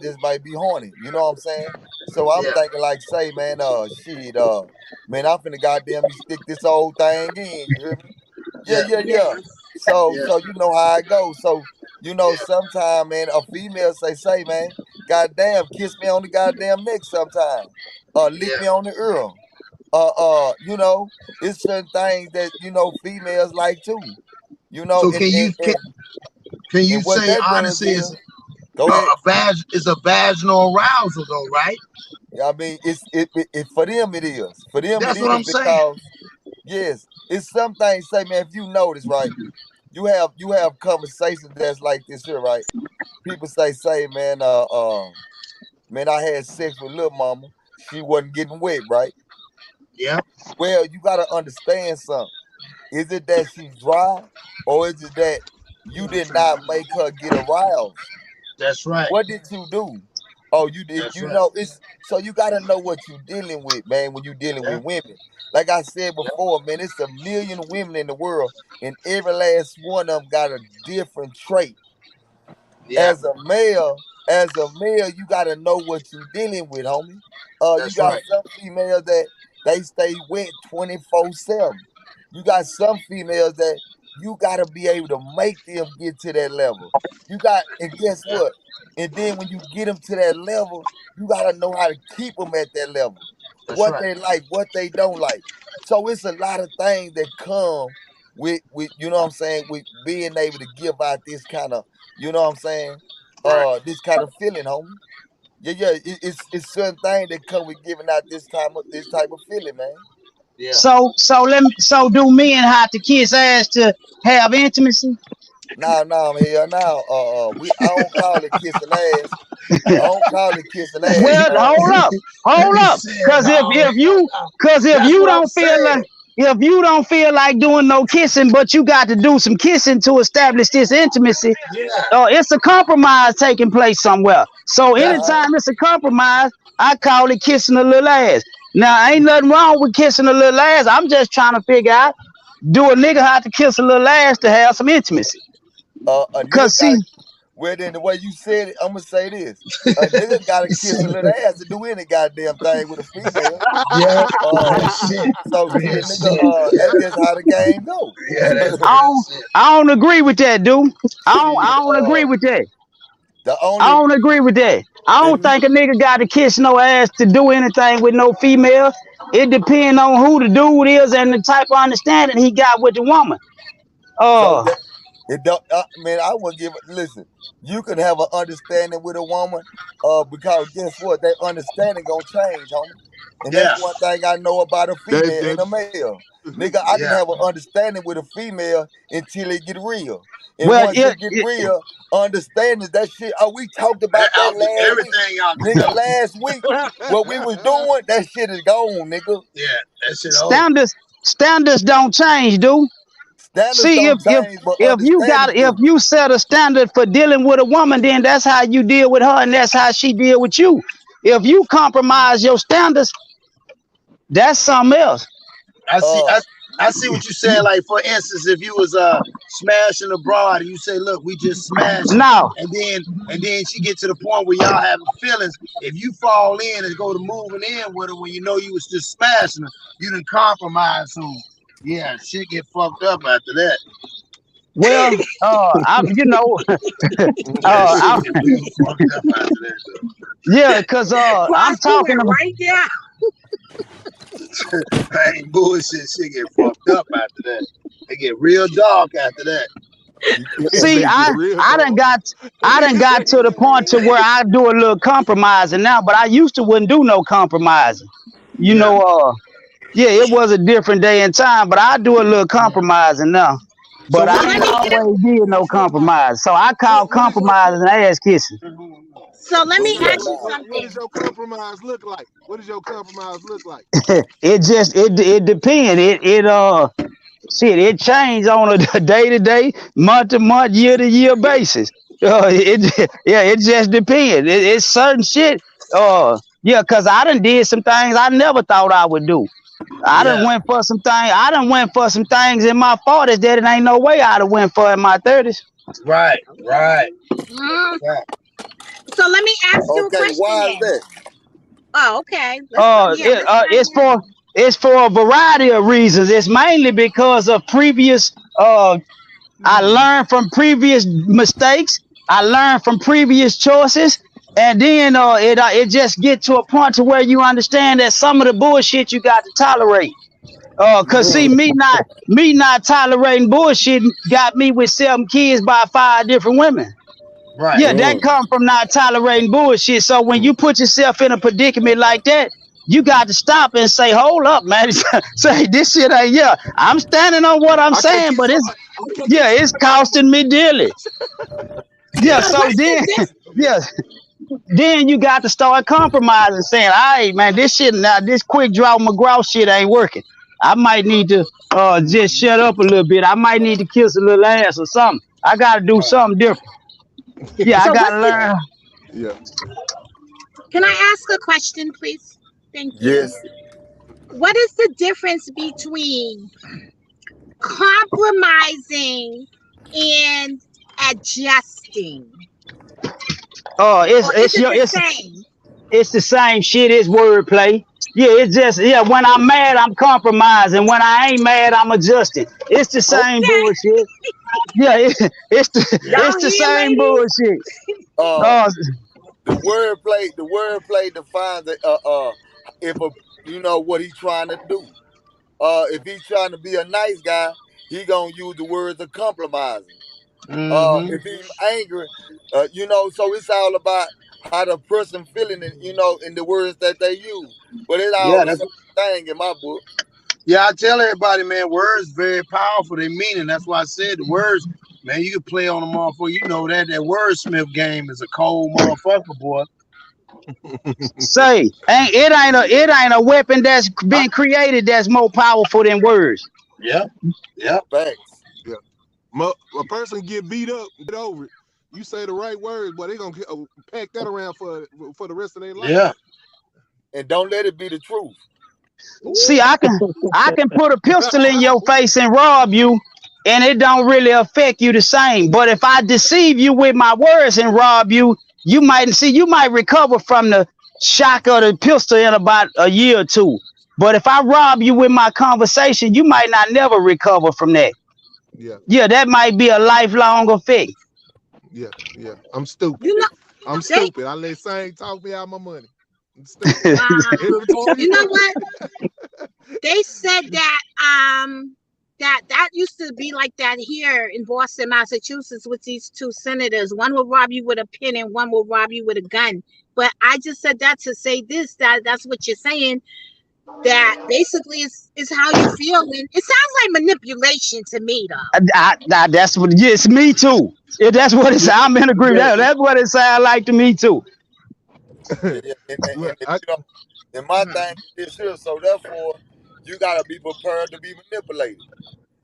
just might be horny. You know what I'm saying? So I'm Yeah, thinking like, say, man, shit, man, I'm finna goddamn me stick this old thing in. You hear me? Yeah, yeah, yeah, Yeah. yeah. So yeah, so you know how it goes. So yeah, sometime, man, a female say, man, goddamn, kiss me on the goddamn neck sometime. Lick yeah. me on the ear. It's certain things that, females like too. You know, So and can and, you and, can you and what say that does honestly is, go ahead. it's a vaginal arousal though, right? I mean, it for them it is. For them it That's what is I'm saying. because, yes, it's some things, say, man, if you notice, right, you have conversations that's like this here, right? People say, man, I had sex with little mama. She wasn't getting wet, right? Yeah, Well, you gotta understand something. Is it that she's dry, or is it that you did not make her get aroused? that's right. What did you do? Oh, you did. That's right. It's so you gotta know what you're dealing with, man. When you're dealing Yeah, with women, like I said yeah, before, man, it's a million women in the world, and every last one of them got a different trait. yeah. As a male, you gotta know what you dealing with, homie. You That's got right. some females that they stay wet 24/7. You got some females that you gotta be able to make them get to that level. And guess Yeah, what? And then when you get them to that level, you gotta know how to keep them at that level. that's What right. they like, what they don't like. So it's a lot of things that come with you know what I'm saying, with being able to give out this kind of, you know what I'm saying? Right. This kind of feeling, homie. Yeah, yeah. It's certain things that come with giving out this type of feeling, man. Yeah. So do men have to kiss ass to have intimacy? Now, hell, now, I don't call it kissing ass. I don't call it kissing ass. Well, That hold he up, said, cause if no, if you no. cause That's what I'm saying. if you don't feel like doing no kissing, but you got to do some kissing to establish this intimacy, Yeah, it's a compromise taking place somewhere. So that's All right. anytime it's a compromise, I call it kissing a little ass. Now, ain't nothing wrong with kissing a little ass. I'm just trying to figure out, do a nigga have to kiss a little ass to have some intimacy? A Cause nigga see, got well then the way you said it, I'm gonna say this. A nigga gotta kiss a little ass to do any goddamn thing with a female. Yeah, Uh real shit. so Real shit, nigga, shit. that's just how the game go. Yeah, that's I real don't, shit. I don't agree with that, dude. Shit, I don't agree with that. the I only don't agree with that. I if don't you think a nigga got to kiss no ass to do anything with no female. It depends on who the dude is and the type of understanding he got with the woman. so Uh, that it don't man, I wouldn't give listen, you can have an understanding with a woman, because guess what? That understanding gonna change, homie. And that's Yeah, one thing I know about a That female and a that male. Nigga, I can yeah. have an understanding with a female until it get real. And well, once it get real, understanding that shit. Oh, we talked That about that out the, last week. everything out the Nigga, door. last week, what we was doing, that shit is gone, nigga. Yeah, that shit over. standards don't change, dude. Standards See, don't change, but if understanding you set a standard for dealing with a woman, then that's how you deal with her, and that's how she deal with you. If you compromise your standards, that's something else. I see. do. I see what you saying. Like for instance, if you was smashing a broad and you say, "Look, we just smashing," Now, and then she get to the point where y'all having feelings. If you fall in and go to moving in with her when you know you was just smashing her, you didn't compromise. So yeah, shit get fucked up after that. well, I, you know, Yeah, shit I, get real fucked up after that. yeah, cause I'm Boss, you talking went about. right there. Though. I ain't bullshit. Shit get fucked up after that. It get real dark after that. See, they get real dog. I done got to the point to where I do a little compromising now, but I used to wouldn't do no compromising. You Yeah. know, yeah, it was a different day and time, but I do a little compromising now. So But what So I do let ain't you? me always did no Look like compromise. So I call what is your compromising ass kissing. so let me look ask you what does something. your compromise look like? What does your compromise look like? It depends. Shit, it changed on a day to day, month to month, year to year basis. It just depends. It's certain shit. Yeah, cause I done did some things I never thought I would do. I done Yeah. went for some things. I done went for some things in my 40s that it ain't no way I'd have went for in my 30s. Right. Right. Mm, Right. so let me ask you a Okay, question why is then. that? Oh, okay. Let's go. Yeah, let's dive It's in. for a variety of reasons. It's mainly because of previous I learned from previous mistakes. I learned from previous choices, and then it just get to a point to where you understand that some of the bullshit you got to tolerate. Cause see, Mm. me not tolerating bullshit got me with 7 kids by 5 different women. Right. Yeah, that come from not tolerating bullshit. So when you put yourself in a predicament like that, you got to stop and say, "Hold up, man! Say this shit ain't yeah. I'm standing on what I'm I can't saying, keep but somebody. I can't keep it's somebody by costing me dearly." Yeah, Yeah. So so what's the then, dis? yeah, then you got to start compromising, saying, "All right, man, this shit now, this quick draw McGraw shit ain't working. I might need to just shut up a little bit. I might need to kiss a little ass or something. I got to do Right. something different. Yeah, I So got what's to the? learn." yeah. Can I ask a question, please? Thank you. Yes. What is the difference between compromising and adjusting, It's or is it's it your the it's same? it's the same shit. It's wordplay. Yeah, it's just when I'm mad, I'm compromising. When I ain't mad, I'm adjusting. It's the same Okay, bullshit. Yeah, Yeah. it's y'all the hear, same ladies? bullshit. Uh Oh, the wordplay defines it, if a you know what he trying to do. If he's trying to be a nice guy, he gonna use the words of compromising. Mm-hmm. If he's angry, so it's all about how the person feeling it, in the words that they use. But it's all Yeah. the That's. same thing in my book. Yeah. I tell everybody, man, words very powerful. They meaning. That's why I said the words. Man, you can play on a motherfucker. You know that wordsmith game is a cold motherfucker, boy. say, it ain't a weapon that's I, been created that's more powerful than words. Yep. Yep. Facts. yeah. A person get beat up, get over it. You say the right words, but they gonna pack that around for the rest of their life. Yeah. And don't let it be the truth. See, I can put a pistol in your face and rob you, and it don't really affect you the same. But if I deceive you with my words and rob you, you might recover from the shock of the pistol in about a year or two. But if I rob you with my conversation, you might not never recover from that. Yeah, Yeah, that might be a lifelong effect. yeah, yeah. I'm stupid. You know, I'm they, stupid. I let Saint talk me out my money. I'm stupid. you know what? They said that that used to be like that here in Boston, Massachusetts, with these two senators. One will rob you with a pin and one will rob you with a gun. But I just said that to say this, that's what you're saying. That basically is how you feel, and it sounds like manipulation to me, though. That's what. Yes, me too. Yeah, that's what it's. I'm in agreement. That's what it sounds like to me too. Yeah, and Well, you know, and my thing is here, so therefore you gotta be prepared to be manipulated.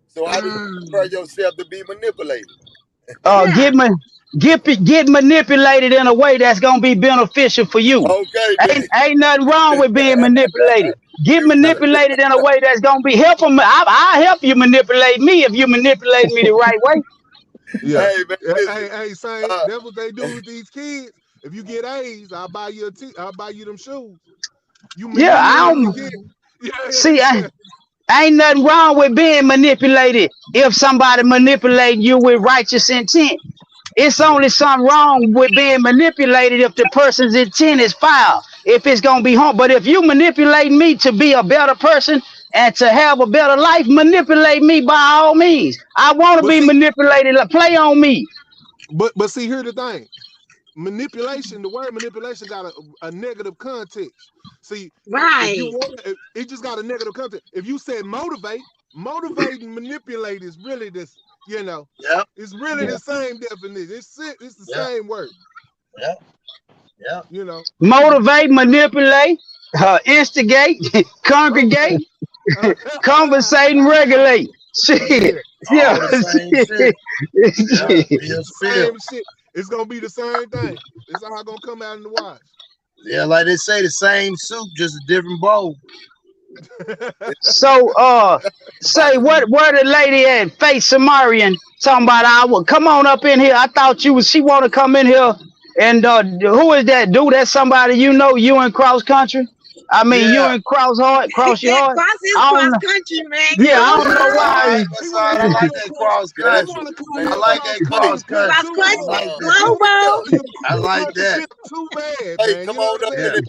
So how do you prepare yourself to be manipulated? Yeah. Get manipulated in a way that's gonna be beneficial for you. Okay, Ain't nothing wrong with being manipulated. Get you got manipulated in a way that's gonna be helpful. I'll help you manipulate me if you manipulate me the right way. yeah. hey man, listen, Hey, Saint, uh, that's what they do with these kids. If you get A's, I'll buy you I'll buy you them shoes. You Yeah, I manipulate the don't kid. Yeah, see. yeah. Ain't nothing wrong with being manipulated if somebody manipulating you with righteous intent. It's only something wrong with being manipulated if the person's intent is foul. If it's gonna be harm, but if you manipulate me to be a better person and to have a better life, manipulate me by all means. I want to But be see, manipulated. Play on me. but see, here's the thing. Manipulation, the word manipulation got a negative context. See, if you Right. want it just got a negative context. If you said motivate and manipulate is really this, Yep. it's really the same definition. It's the Yep. same word, Yep. Yep. Motivate, manipulate, instigate, congregate, conversate, and regulate. Shit. Yeah. All the same shit. Yeah. Just feel. Same shit. It's gonna be the same thing. It's all gonna come out in the wash. Yeah, like they say, the same soup, just a different bowl. So say where the lady at Faith Samarian talking about I will come on up in here. I thought she want to come in here. And who is that dude? That's somebody you know, you in cross country. I mean, you Yeah. in cross your Yeah, heart. cross is I cross don't know. country, man. Yeah, I Come don't know on. why. That's all right. I like that cross yeah, country. want to call man, I you like that cross country. Cross I country, like that. global. I like that. Too bad, hey, man. come You know on what up I'm in Yeah. here.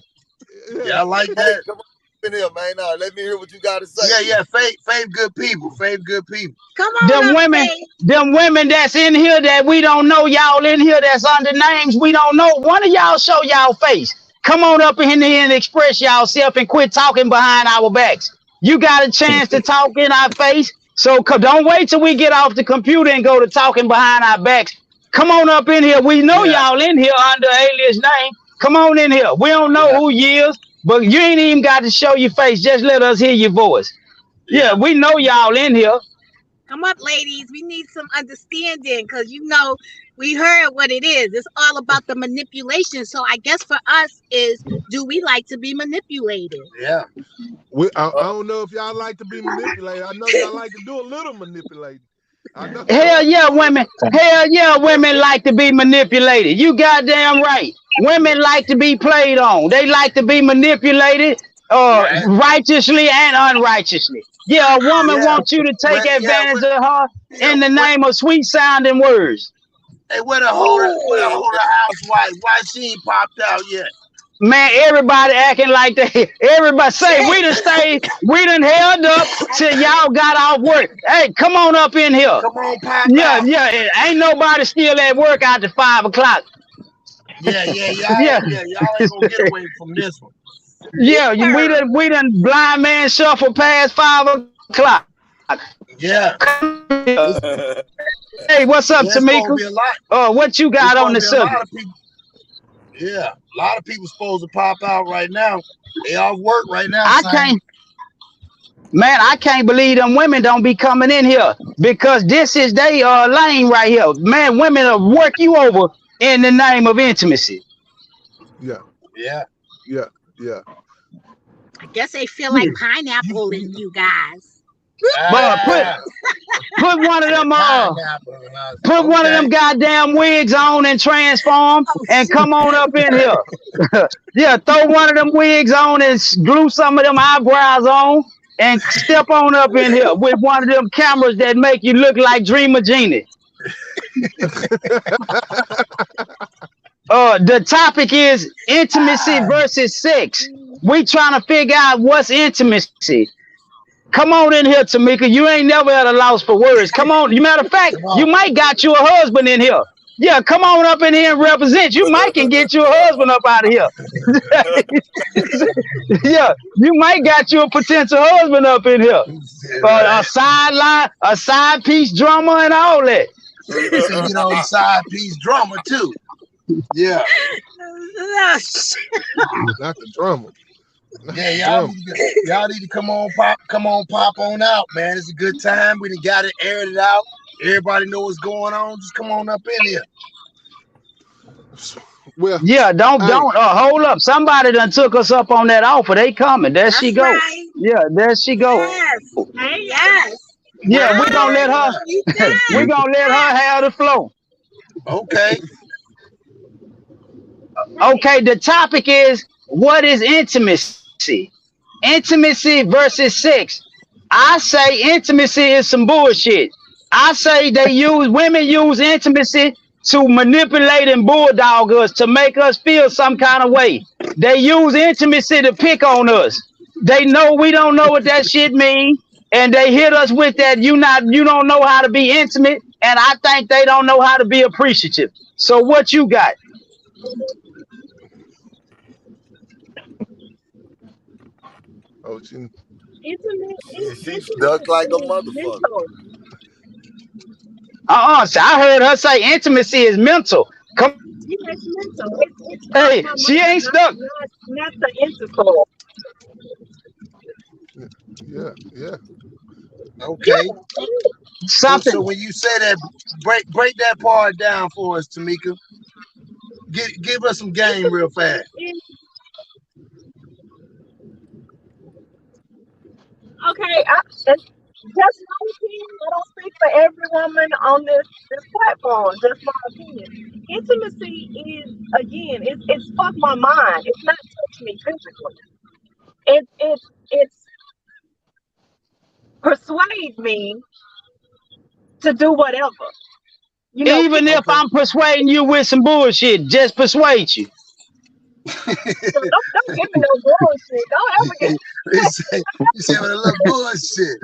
saying? Yeah, I like Hey, that. come on up in here, man. Now let me hear what you gotta say. Yeah. Faith good people. Faith good people. Come on Them up, women, Faith. them women that's in here that we don't know, y'all in here that's under names we don't know. One of y'all show y'all face. Come on up in here and express yourself and quit talking behind our backs. You got a chance to talk in our face. So don't wait till we get off the computer and go to talking behind our backs. Come on up in here. We know Yeah. y'all in here under alias name. Come on in here. We don't know Yeah. who you is, but you ain't even got to show your face. Just let us hear your voice. Yeah, we know y'all in here. Come up, ladies. We need some understanding because we heard what it is. It's all about the manipulation. So I guess for us is, do we like to be manipulated? Yeah. I don't know if y'all like to be manipulated. I know y'all like to do a little manipulating. I know. Hell yeah, women. Hell yeah, women like to be manipulated. You goddamn right. Women like to be played on. They like to be manipulated Right. righteously and unrighteously. Yeah, a woman Yeah. wants you to take Well, advantage of her Yeah. in the name of sweet sounding words. Hey, where the holder housewife? Why she ain't popped out yet? Man, everybody acting like they. Everybody say we done held up till y'all got off work. Hey, come on up in here. Come on, pop Yeah, out. yeah. Ain't nobody still at work after 5 o'clock. Yeah. Y'all, Yeah. y'all ain't gonna get away from this one. Yeah, we done blind man shuffle past 5 o'clock. Yeah. Hey, what's up, There's supposed to Tamika? be a lot. What you There's got on the supposed to be a lot subject? of people. Yeah, a lot of people supposed to pop out right now. They off work right now. I can't believe them women don't be coming in here because this is they lane right here. Man, women will work you over in the name of intimacy. Yeah. Yeah. Yeah. Yeah. guess they feel like You, pineapple you, in you guys. But Ah, put one of the them pineapple. put one of them Okay. goddamn wigs on and transform Oh and shit. come on up in here. Yeah, throw one of them wigs on and glue some of them eyebrows on and step on up in here with one of them cameras that make you look like Dreamer Genie. The topic is intimacy versus sex. We trying to figure out what's intimacy. Come on in here, Tamika. You ain't never had a loss for words. Come on. You matter of fact, Come you on. might got you a husband in here. Yeah, come on up in here and represent. You might can get you a husband up out of here. Yeah, you might got you a potential husband up in here. You said A right. a side piece drummer and all that. You said get on the side piece drummer too. Yeah. not the drummer. Not Yeah, the y'all drummer. y'all need to come on pop on out, man. It's a good time. We done got it, aired it out. Everybody know what's going on. Just come on up in here. Well, Yeah, don't hey, hold up. Somebody done took us up on that offer. They coming. There she That's go. right. Yeah, there she go. Yes. Hey, Yes. Yeah, we gonna let her. Yeah. He We does. gonna let her have the flow. Okay. Okay, the topic is what is intimacy? Intimacy versus sex. I say intimacy is some bullshit. I say women use intimacy to manipulate and bulldog us to make us feel some kind of way. They use intimacy to pick on us. They know we don't know what that shit mean, and they hit us with that you don't know how to be intimate, and I think they don't know how to be appreciative. So what you got? oh, she, She stuck like a intimacy is motherfucker. mental. So I heard her say intimacy is mental. Come, Yeah, it's mental. It's hey, my she mind, ain't stuck. not the intercourse. yeah. Okay. Something. So when you say that, break that part down for us, Tamika. Give us some game real fast. Okay, it's just my opinion. I don't speak for every woman on this platform. Just my opinion. Intimacy is again, it's fuck my mind. It's not touch me physically. It's persuade me to do whatever. You know, Even if Okay. I'm persuading you with some bullshit, just persuade you. don't give me no bullshit. Don't ever get You say with a little bullshit.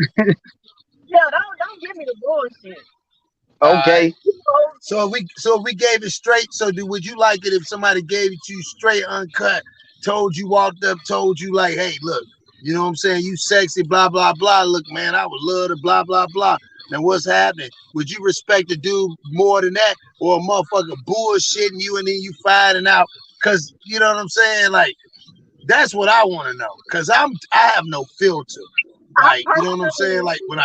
don't give me the bullshit. All right. Okay. You know, So if we gave it straight, would you like it if somebody gave it to you straight, uncut, walked up, told you like, hey, look, you know what I'm saying? You sexy, blah, blah, blah. Look, man, I would love to blah, blah, blah. Now what's happening? Would you respect the dude more than that? Or a motherfucker bullshitting you and then you finding out? Cause you know what I'm saying? Like, that's what I want to know. Cause I have no filter. Like, you know what I'm saying? Like when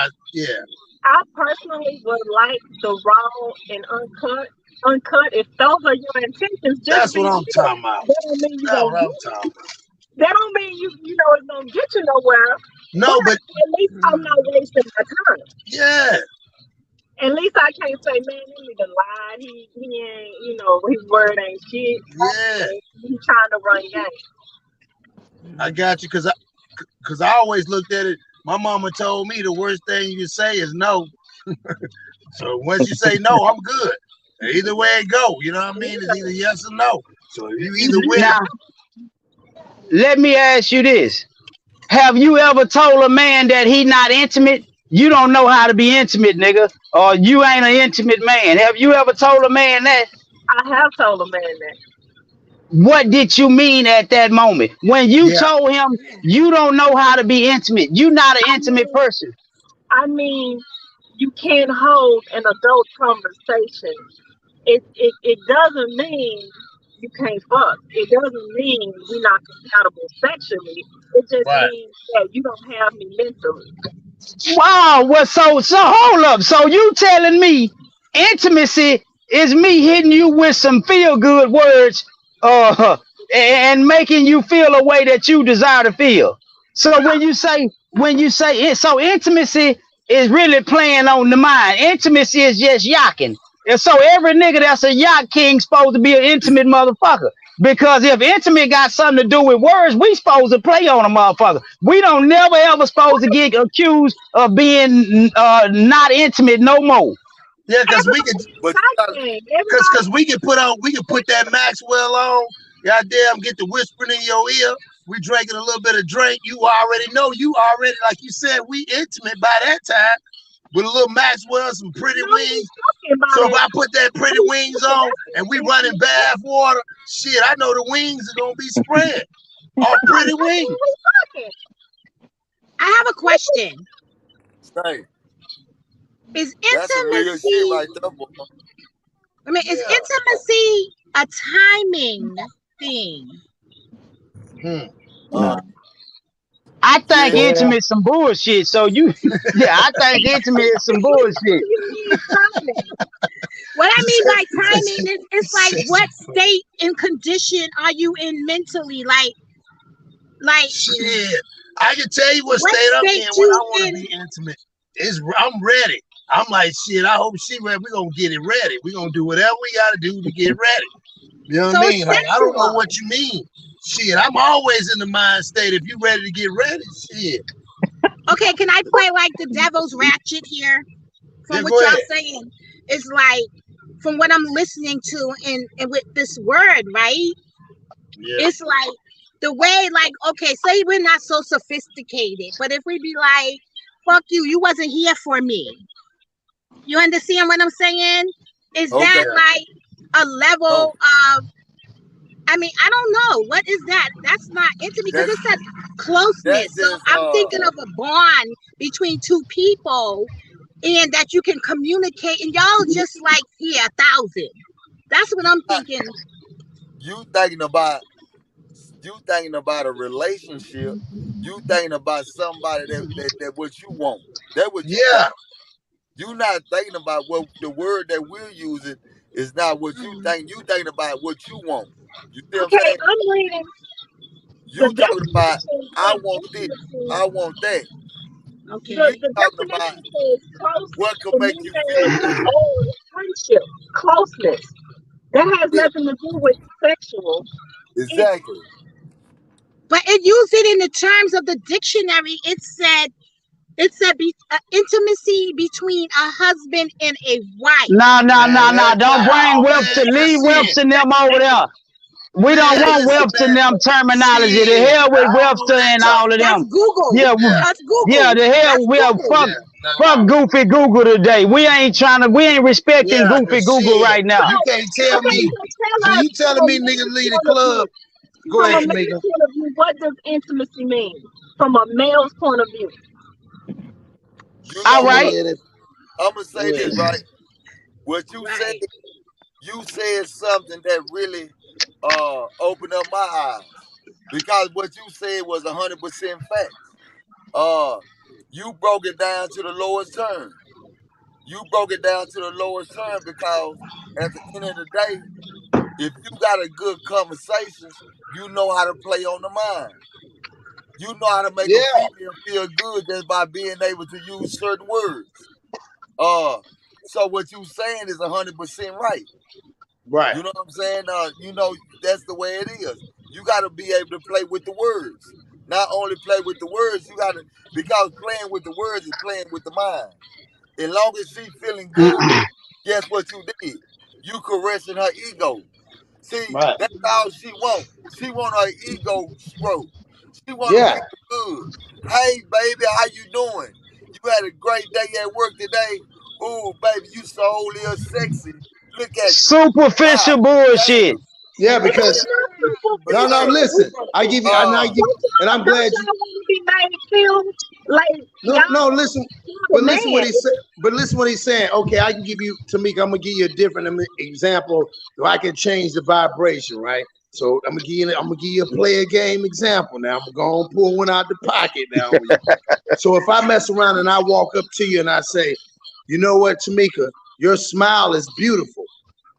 I personally would like the raw and uncut. If those are your intentions, just that's be what I'm real. talking about. That don't mean you That's gonna what I'm get. talking about. That don't mean you know it's gonna get you nowhere. No, but At least I'm not wasting my time. yeah. At least I can't say, man, he need to lie. He ain't, you know, his word ain't shit. Yeah, He trying to run game. I got you. Cause I always looked at it. My mama told me the worst thing you can say is no. So once you say no, I'm good. Either way it go, you know what I mean? It's either yes or no. So if you either win. Now, let me ask you this. Have you ever told a man that he not intimate? You don't know how to be intimate, nigga. Or you ain't an intimate man. Have you ever told a man that? I have told a man that. What did you mean at that moment? When you Yeah. told him you don't know how to be intimate. You're not an intimate person. I mean, you can't hold an adult conversation. It doesn't mean you can't fuck. It doesn't mean we're not compatible sexually. It just Right. means that you don't have me mentally. Wow, well, so hold up. So you telling me intimacy is me hitting you with some feel good words, and making you feel a way that you desire to feel. So when you say it, so intimacy is really playing on the mind. Intimacy is just yacking. And so every nigga that's a yacht king supposed to be an intimate motherfucker. Because if intimate got something to do with words, we supposed to play on a motherfucker. We don't never ever supposed to get accused of being not intimate no more. Yeah, because we can, But you gotta, because we can put that Maxwell on. Goddamn, get the whispering in your ear. We drinking a little bit of drink. You already know. You already, like you said, we intimate by that time with a little Maxwell, some pretty wings. So if I put that pretty wings on and we running bath water, shit, I know the wings are gonna be spread. All pretty wings. I have a question. say, Is that's some real shit intimacy? right there, boy. I mean, is Yeah. intimacy a timing thing? Uh, I think yeah, intimate some bullshit. So you, yeah, I think intimate is some bullshit. What I mean by timing is it's like what state and condition are you in mentally? Like Shit. I can tell you what What state I'm state in when I you want to in? be intimate. I'm ready. I'm like, shit, I hope she ready. We're gonna get it ready. We're gonna do whatever we gotta do to get ready. You know what So I it's mean? Like, I don't know sexual. what you mean. Shit, I'm always in the mind state. If you ready to get ready, shit. Okay, can I play like the devil's ratchet here? From Yeah, what go y'all ahead. saying, it's like from what I'm listening to and with this word, right? Yeah. It's like the way, like, okay, say we're not so sophisticated, but if we be like, fuck you, you wasn't here for me. You understand what I'm saying? Is okay. that like a No, level of, I mean, I don't know. What is that? That's not intimate because that's it said that's closeness. So just I'm thinking of a bond between two people and that you can communicate and y'all just like, yeah, 1,000. That's what you I'm not thinking. you thinking about you thinking about a relationship. You thinking about somebody that what you want. That what you Yeah. think. You not thinking about what the word that we're using is not what you think. You thinking about what you want. You see what I'm Okay, saying? I'm reading the You talking about definition I of want this, intimacy. I want that. Okay. You The talking about definition says close, what can make you feel familiarity, good. or friendship, closeness. That has Yeah, nothing to do with sexual. It's exactly. But it used it in the terms of the dictionary. It said intimacy between a husband and a wife. No, no, Man, no, no. Don't bring oh Webster. man, Leave listen. Webster and them over there. We don't Man, want listen, Webster and man. them terminology. The Shit. hell I with don't know Webster what they and talk. all of That's them. Google. Yeah, Yeah. That's yeah. Google. The hell, That's we are Google. fuck, Yeah. fuck Goofy Google today. We ain't respecting Yeah, Goofy cause Google shit, right now. you so. can't tell Okay, me. so So tell us you telling from a me niggas man's leave the point of club? view. Go From ahead, a man's Tamika. point of view, what does intimacy mean? From a male's point of view. You All know what? right. Shit. I'm gonna Go say this ahead. right. What Right. you said something that really opened up my eyes because what you said was 100% facts. Uh, you broke it down to the lowest term. You broke it down to the lowest term because at the end of the day, if you got a good conversations, you know how to play on the mind. You know how to make a Yeah. female feel good just by being able to use certain words. Uh, so what you saying is 100% right. Right. You know what I'm saying? You know that's the way it is. You got to be able to play with the words. Not only play with the words, you got to because playing with the words is playing with the mind. As long as she feeling good, guess what you did? You caressing her ego. See, Right. that's all she want. She want her ego stroked. She want to Yeah. feel good. Hey, baby, how you doing? You had a great day at work today. Ooh, baby, you so real sexy. Look at you. Superficial God bullshit. damn. Yeah. But It's Because see, not but no, no. see, Listen, superficial. I give you, uh, and I'm Don't glad you. y'all want to be made feel like No, no. y'all Listen, the but listen what man? he said. But listen what he's saying. Okay, I can give you, Tamika. I'm gonna give you a different example. So I can change the vibration, right? So I'm gonna give you a player game example. Now I'm gonna pull one out the pocket now. So if I mess around and I walk up to you and I say, you know what, Tamika, your smile is beautiful.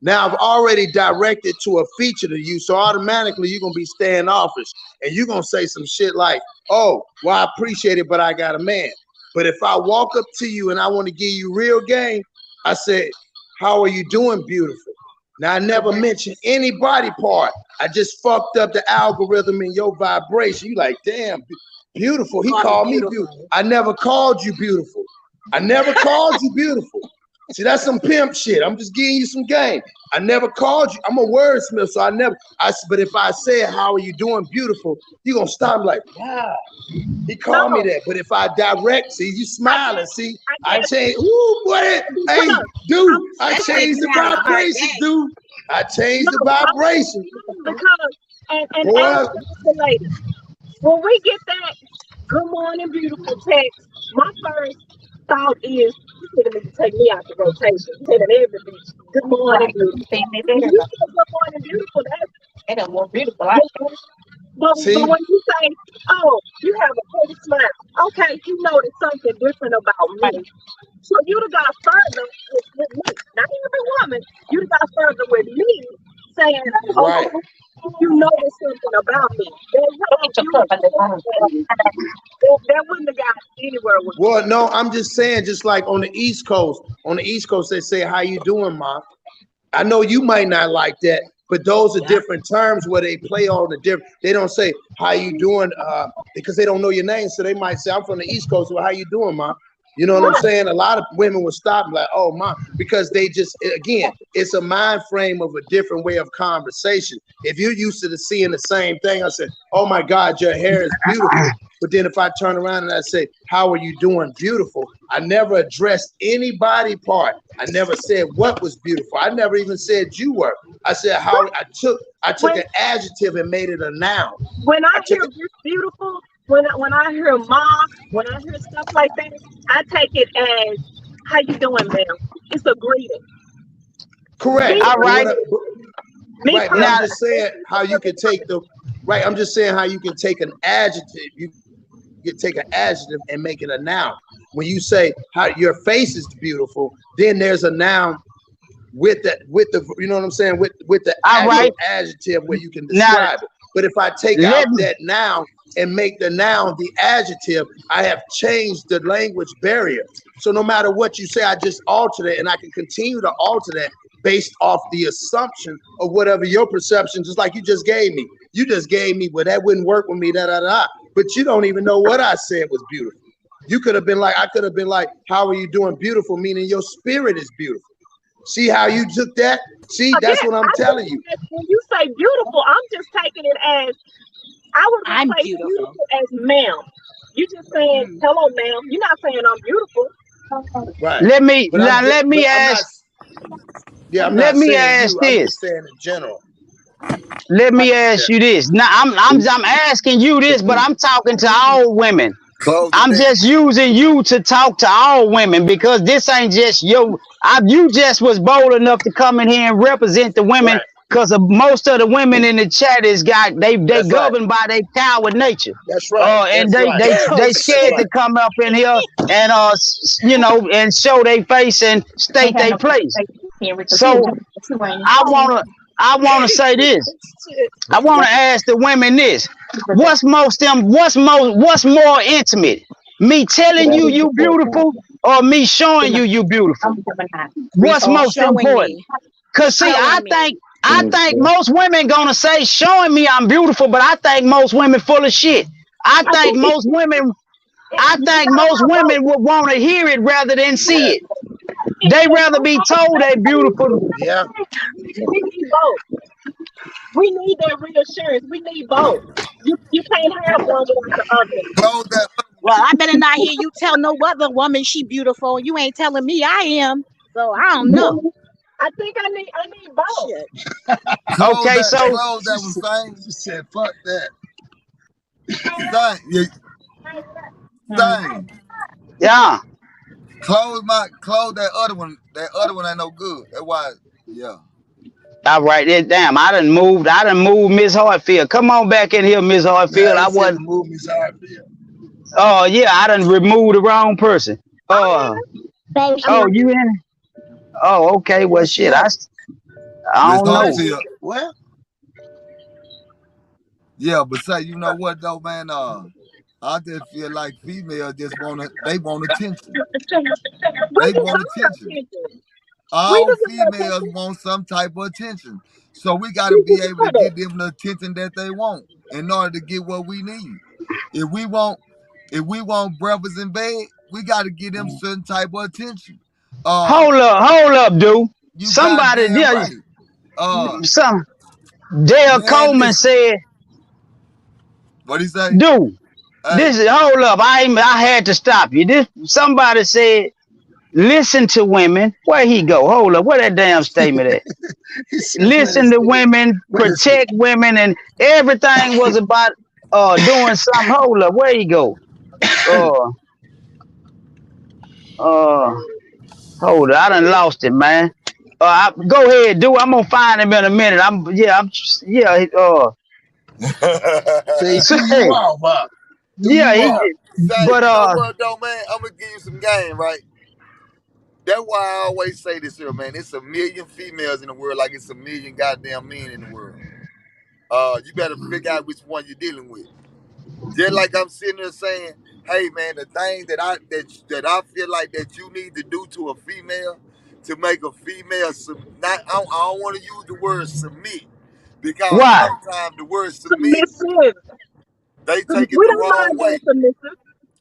Now I've already directed to a feature to you, so automatically you're gonna be standoffish and you're gonna say some shit like, oh, well, I appreciate it, but I got a man. But if I walk up to you and I want to give you real game, I say, how are you doing, beautiful? Now I never mentioned any body part. I just fucked up the algorithm in your vibration. You like, damn, beautiful. He called me beautiful. I never called you beautiful. I never called you beautiful. See, that's some pimp shit. I'm just giving you some game. I never called you. I'm a wordsmith, so but if I say, how are you doing, beautiful, you're going to stop like, wow, he called me that. But if I direct, see, you smiling, see, I change, ooh, boy, hey, dude, I changed the vibration, dude. I changed the vibration. Because, and the ladies, when we get that good morning, beautiful text, my first thought is, you need to take me out the rotation. Telling every bitch, good morning, beautiful. Good morning, beautiful. That's more beautiful. But when you say, oh, you have a pretty smile, okay, you notice something different about me. So you done got further with me. Not every woman, you done got further with me, saying, oh, you notice something about me. That wouldn't have got anywhere with me. Well, no, I'm just saying, just like on the East Coast, they say, how you doing, Ma? I know you might not like that, but those are different terms where they play on the different. They don't say, how you doing, because they don't know your name. So they might say, I'm from the East Coast. Well, how you doing, Ma? You know what I'm saying? A lot of women will stop and like, oh, Ma, because they just, again, it's a mind frame of a different way of conversation. If you're used to seeing the same thing, I said, oh my God, your hair is beautiful. But then if I turn around and I say, how are you doing, beautiful? I never addressed any body part. I never said what was beautiful. I never even said you were. I said how I took an adjective and made it a noun. When I hear beautiful, when I hear mom, when I hear stuff like that, I take it as how you doing, ma'am? It's a greeting. Correct. All right. Right, but I'm just saying how you can take I'm just saying how you can take an adjective. You can take an adjective and make it a noun. When you say how your face is beautiful, then there's a noun with the you know what I'm saying, with the actual adjective where you can describe it. But if I take out that noun and make the noun the adjective, I have changed the language barrier. So no matter what you say, I just alter it, and I can continue to alter that based off the assumption of whatever your perception, just like you just gave me. You just gave me, well, that wouldn't work with me, but you don't even know what I said was beautiful. You could have been like, I could have been like, how are you doing, beautiful, meaning your spirit is beautiful. See how you took that? See, that's what I'm telling you. When you say beautiful, I'm just taking it as, I would replace beautiful as ma'am. You just saying, hello, ma'am. You're not saying I'm beautiful. Right. Let me ask this. I'm just saying in general. Let me ask you this. Now I'm asking you this, but I'm talking to all women. I'm just using you to talk to all women because this ain't just you just was bold enough to come in here and represent the women because of most of the women in the chat they governed by their coward nature. That's right. And they scared to come up in here and and show their face and state their place. So I wanna say this. I wanna ask the women this. What's more intimate? Me telling you beautiful or me showing you beautiful? What's most important? Cause see, I think most women gonna say showing me I'm beautiful, but I think most women full of shit. I think most women would want to hear it rather than see it. They rather be told they beautiful. Yeah. We need both. We need that reassurance. We need both. You can't have one without the other. Well, I better not hear you tell no other woman she beautiful. You ain't telling me I am. So I don't know. I think I need both. Okay, so that was saying. She said, fuck that. Yeah. Close that other one. That other one ain't no good. That's why. Yeah. All right, damn. I done moved Miss Hartfield. Come on back in here, Miss Hartfield. I wasn't move Miss Hartfield. Oh yeah, I done removed the wrong person. Oh, you in? Oh, okay. Well, shit. I Miss don't know. Hopefield. Well, Yeah, but say, you know what though, man? I just feel like females just they want attention. We They want deserve attention. attention. We All deserve females attention. want some type of attention. So we got to We be able to deserve it. give them the attention that they want in order to get what we need. If we want brothers in bed, we got to give them certain type of attention. Hold up, dude. You Somebody, goddamn yeah, right. some Dale Man, Coleman listen. said, What he say? dude, Hey, this is hold up. I had to stop you. This somebody said, listen to women. Where he go? Hold up. Where that damn statement at? he said, Listen to women, protect women, and everything was about doing something. Hold up. Where he go? Hold up. I done lost it, man. Go ahead, dude. I'm gonna find him in a minute. So he threw you off, huh? Yeah, say, but you know what though, man? I'm gonna give you some game, right? That's why I always say this here, man. It's 1 million females in the world, like it's 1 million goddamn men in the world. You better figure out which one you're dealing with. Just like I'm sitting there saying, hey man, the thing that I feel like that you need to do to a female to make a female I don't want to use the word submit, because why? sometimes the word submit Submissive. they We take it the don't wrong mind way. being submissive.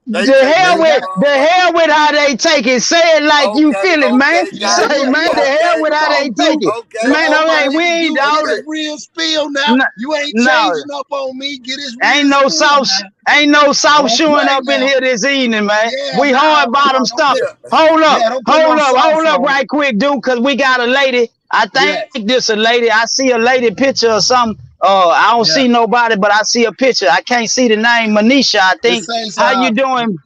They The take it hell the with wrong way. how they take it. Say it like you feel it, man. Okay, Yeah, Say, man, yeah. the hell with how Come they on, take dude. it. Okay, Man, Come on, okay, we nigga, ain't dude, all get that. his real spill now. No, You ain't no. changing up on me. Get his real Ain't no spill sauce, now. ain't no sauce Don't showing play up in now. here this evening, man. Yeah, We nah, hard bottom don't stuff. put, Hold up, don't put no sauce hold up on it. right quick, dude, cause we got a lady. I Yes, think this a lady. I see a lady picture or something. I don't yeah. see nobody, but I see a picture. I can't see the name. Manisha, I It think. says How you doing?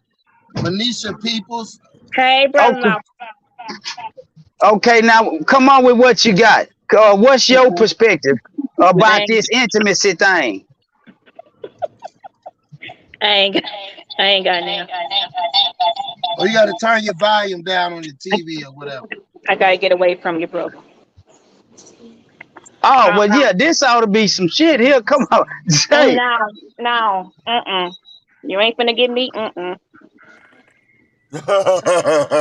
Manisha Peoples. Hey, brother. Okay. Okay, now come on with what you got. What's your perspective about this intimacy thing? I ain't got now. Oh, you got to turn your volume down on your TV or whatever. I gotta get away from you, bro. Oh, well, yeah, this ought to be some shit here. Come on. Say, No. You ain't finna get me.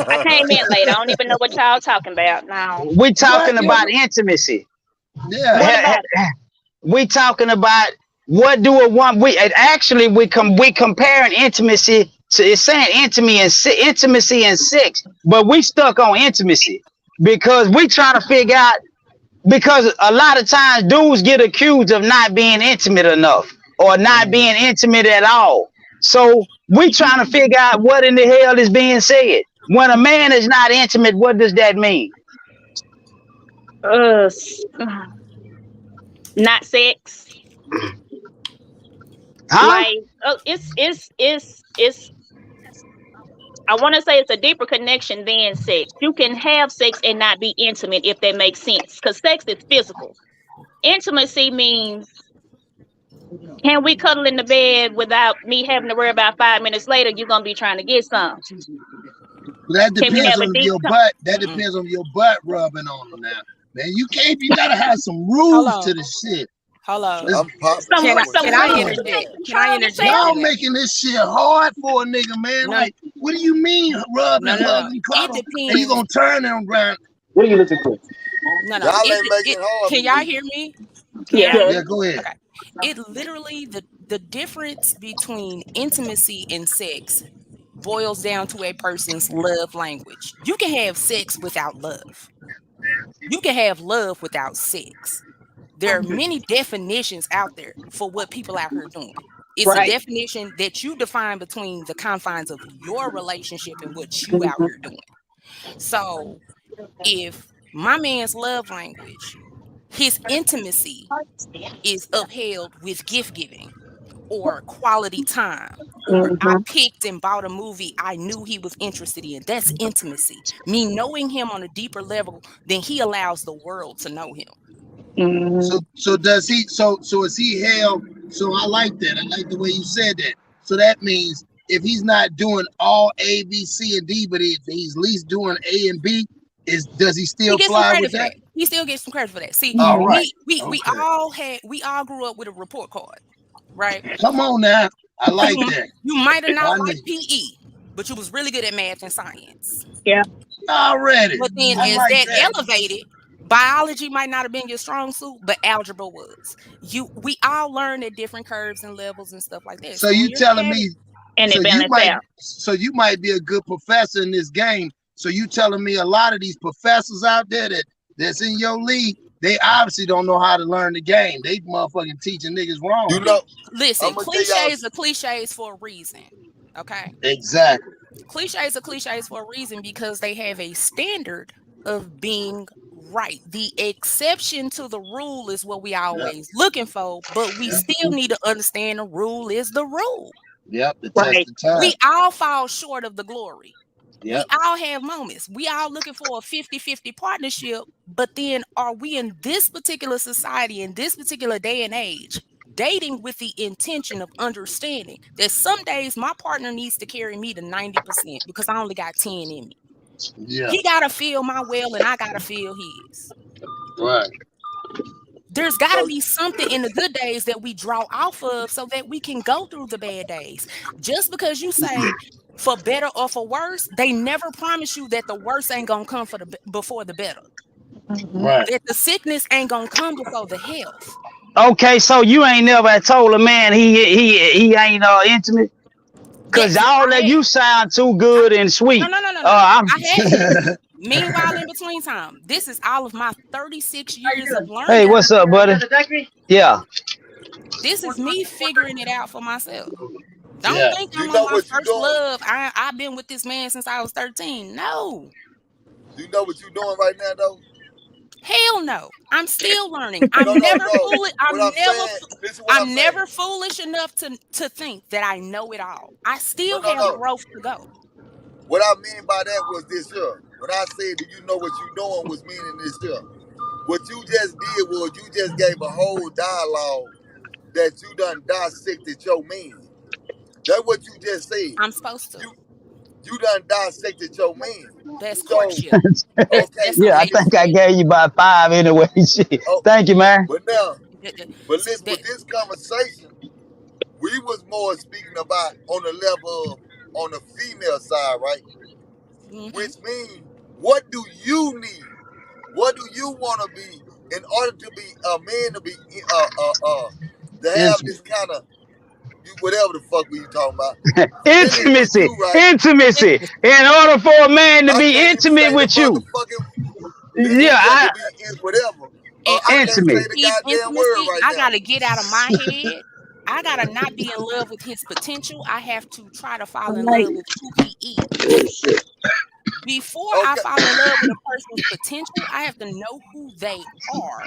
I came in late. I don't even know what y'all talking about. No. we talking What? about intimacy. Yeah. What about it? We talking about what do a woman, we comparing intimacy to, it's saying intimacy and sex, but we stuck on intimacy because we trying to figure out, because a lot of times dudes get accused of not being intimate enough or not being intimate at all. So we trying to figure out what in the hell is being said. When a man is not intimate, what does that mean? Not sex. Huh? Like it's I want to say it's a deeper connection than sex. You can have sex and not be intimate, if that makes sense, because sex is physical. Intimacy means, can we cuddle in the bed without me having to worry about 5 minutes later you're gonna be trying to get some? That Can we depends have a on deep your butt. That depends on your butt rubbing on them now. Man, you gotta have some rules to this shit. Hold on. It's- I'm popping. Can I interject? Can I interject? Y'all in that? making this shit hard for a nigga, man. No. Like, what do you mean rub and hug and It cuddle? And you depends. gonna turn them around? What are you looking for? No. Y'all ain't making it hard Can for y'all me. hear me? Yeah. Yeah, go ahead. Okay. It literally, the difference between intimacy and sex boils down to a person's love language. You can have sex without love. You can have love without sex. There are many definitions out there for what people out here doing. It's a Right. definition that you define between the confines of your relationship and what you out here doing. So if my man's love language, his intimacy is upheld with gift giving or quality time, or I picked and bought a movie I knew he was interested in, that's intimacy. Me knowing him on a deeper level than he allows the world to know him. So does he? So is he held? So I like that. I like the way you said that. So that means if he's not doing all A, B, C, and D, but if he's at least doing A and B, does he still He gets some fly credit with for that? that. He still gets some credit for that. See, All right. we all grew up with a report card, right? Come on now. I like You, that. you might have not I liked PE, but you was really good at math and science. Already. But then I as like that that. elevated, biology might not have been your strong suit, but algebra was. We all learn at different curves and levels and stuff like that. So when you you're telling having- me And so it you balance might out. so you might be a good professor in this game. So you telling me a lot of these professors out there that's in your league, they obviously don't know how to learn the game. They motherfucking teaching niggas wrong. You know, listen, I'ma tell y'all- cliches are cliches for a reason. Okay. Exactly. Cliches are cliches for a reason because they have a standard of being right. The exception to the rule is what we always looking for, but we still need to understand the rule is the rule. Yep. The Right. test of time. We all fall short of the glory. Yep. We all have moments. We all looking for a 50-50 partnership, but then are we in this particular society, in this particular day and age, dating with the intention of understanding that some days my partner needs to carry me to 90% because I only got 10 in me. Yeah. He gotta feel my well and I gotta feel his. Right. There's gotta be something in the good days that we draw off of so that we can go through the bad days. Just because you say for better or for worse, they never promise you that the worst ain't gonna come before the better. Right. That the sickness ain't gonna come before the health. Okay, so you ain't never told a man he ain't intimate? Cause Yes, all I that have. you sound too good and sweet. No. I'm I had. Meanwhile, in between time, this is all of my 36 years of learning. Hey, what's up, buddy? Yeah. This is me figuring it out for myself. Don't Yeah. think You I'm know on my what you first doing? love. I've been with this man since I was 13. No. You know what you're doing right now, though? Hell no. I'm still learning. I'm No. never foolish. What I'm saying, listen what I'm never foolish enough to think that I know it all. I still No. have growth to go. What I mean by that was this here. When I said, do you know what you're doing, was meaning this here. What you just did was you just gave a whole dialogue that you done dissected your man. That's what you just said. I'm supposed to. You done dissected your man. That's So, courtship. okay. That's Yeah, I think I gave you about 5 anyway. Shit. Oh. Thank you, man. But now, that- but listen, with this conversation, we was more speaking about on the level of on the female side, right? Mhm. Which means, what do you need? What do you want to be in order to be a man to be to have this kind of whatever the fuck we you talking about? Intimacy. You, right? Intimacy. In order for a man to I be can't even intimate say with the you. motherfucking- Yeah, I, to be in whatever. And I can't intimate. say the goddamn word right I now. gotta get out of my head. I gotta not be in love with his potential. I have to try to fall in love with who he is. Before I Okay. fall in love with a person's potential, I have to know who they are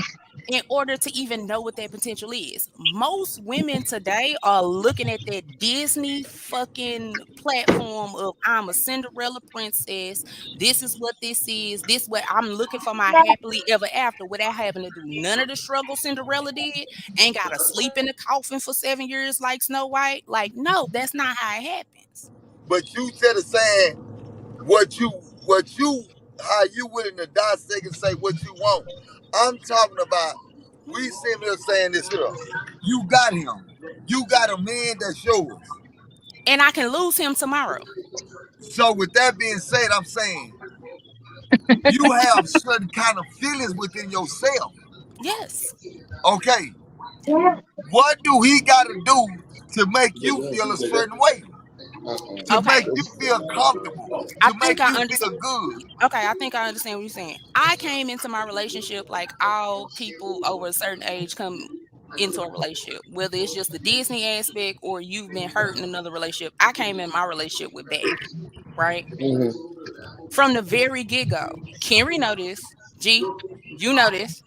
in order to even know what their potential is. Most women today are looking at that Disney fucking platform of I'm a Cinderella princess. This is what this is. This what I'm looking for my happily ever after without having to do none of the struggle Cinderella did. Ain't gotta sleep in the coffin for 7 years like Snow White. Like, no, that's not how it happens. But you said it saying how you willing to dissect and say what you want. I'm talking about we sitting here saying this here. You got him. You got a man that's yours. And I can lose him tomorrow. So with that being said, I'm saying you have certain kind of feelings within yourself. Yes. Okay. What do he gotta do to make you feel a certain way? To Okay. make you feel comfortable. I To think make I you understand. feel good. Okay, I think I understand what you're saying. I came into my relationship like all people over a certain age come into a relationship, whether it's just the Disney aspect or you've been hurt in another relationship. I came in my relationship with baggage, right? From the very get-go. Kenry know this. G, you know this.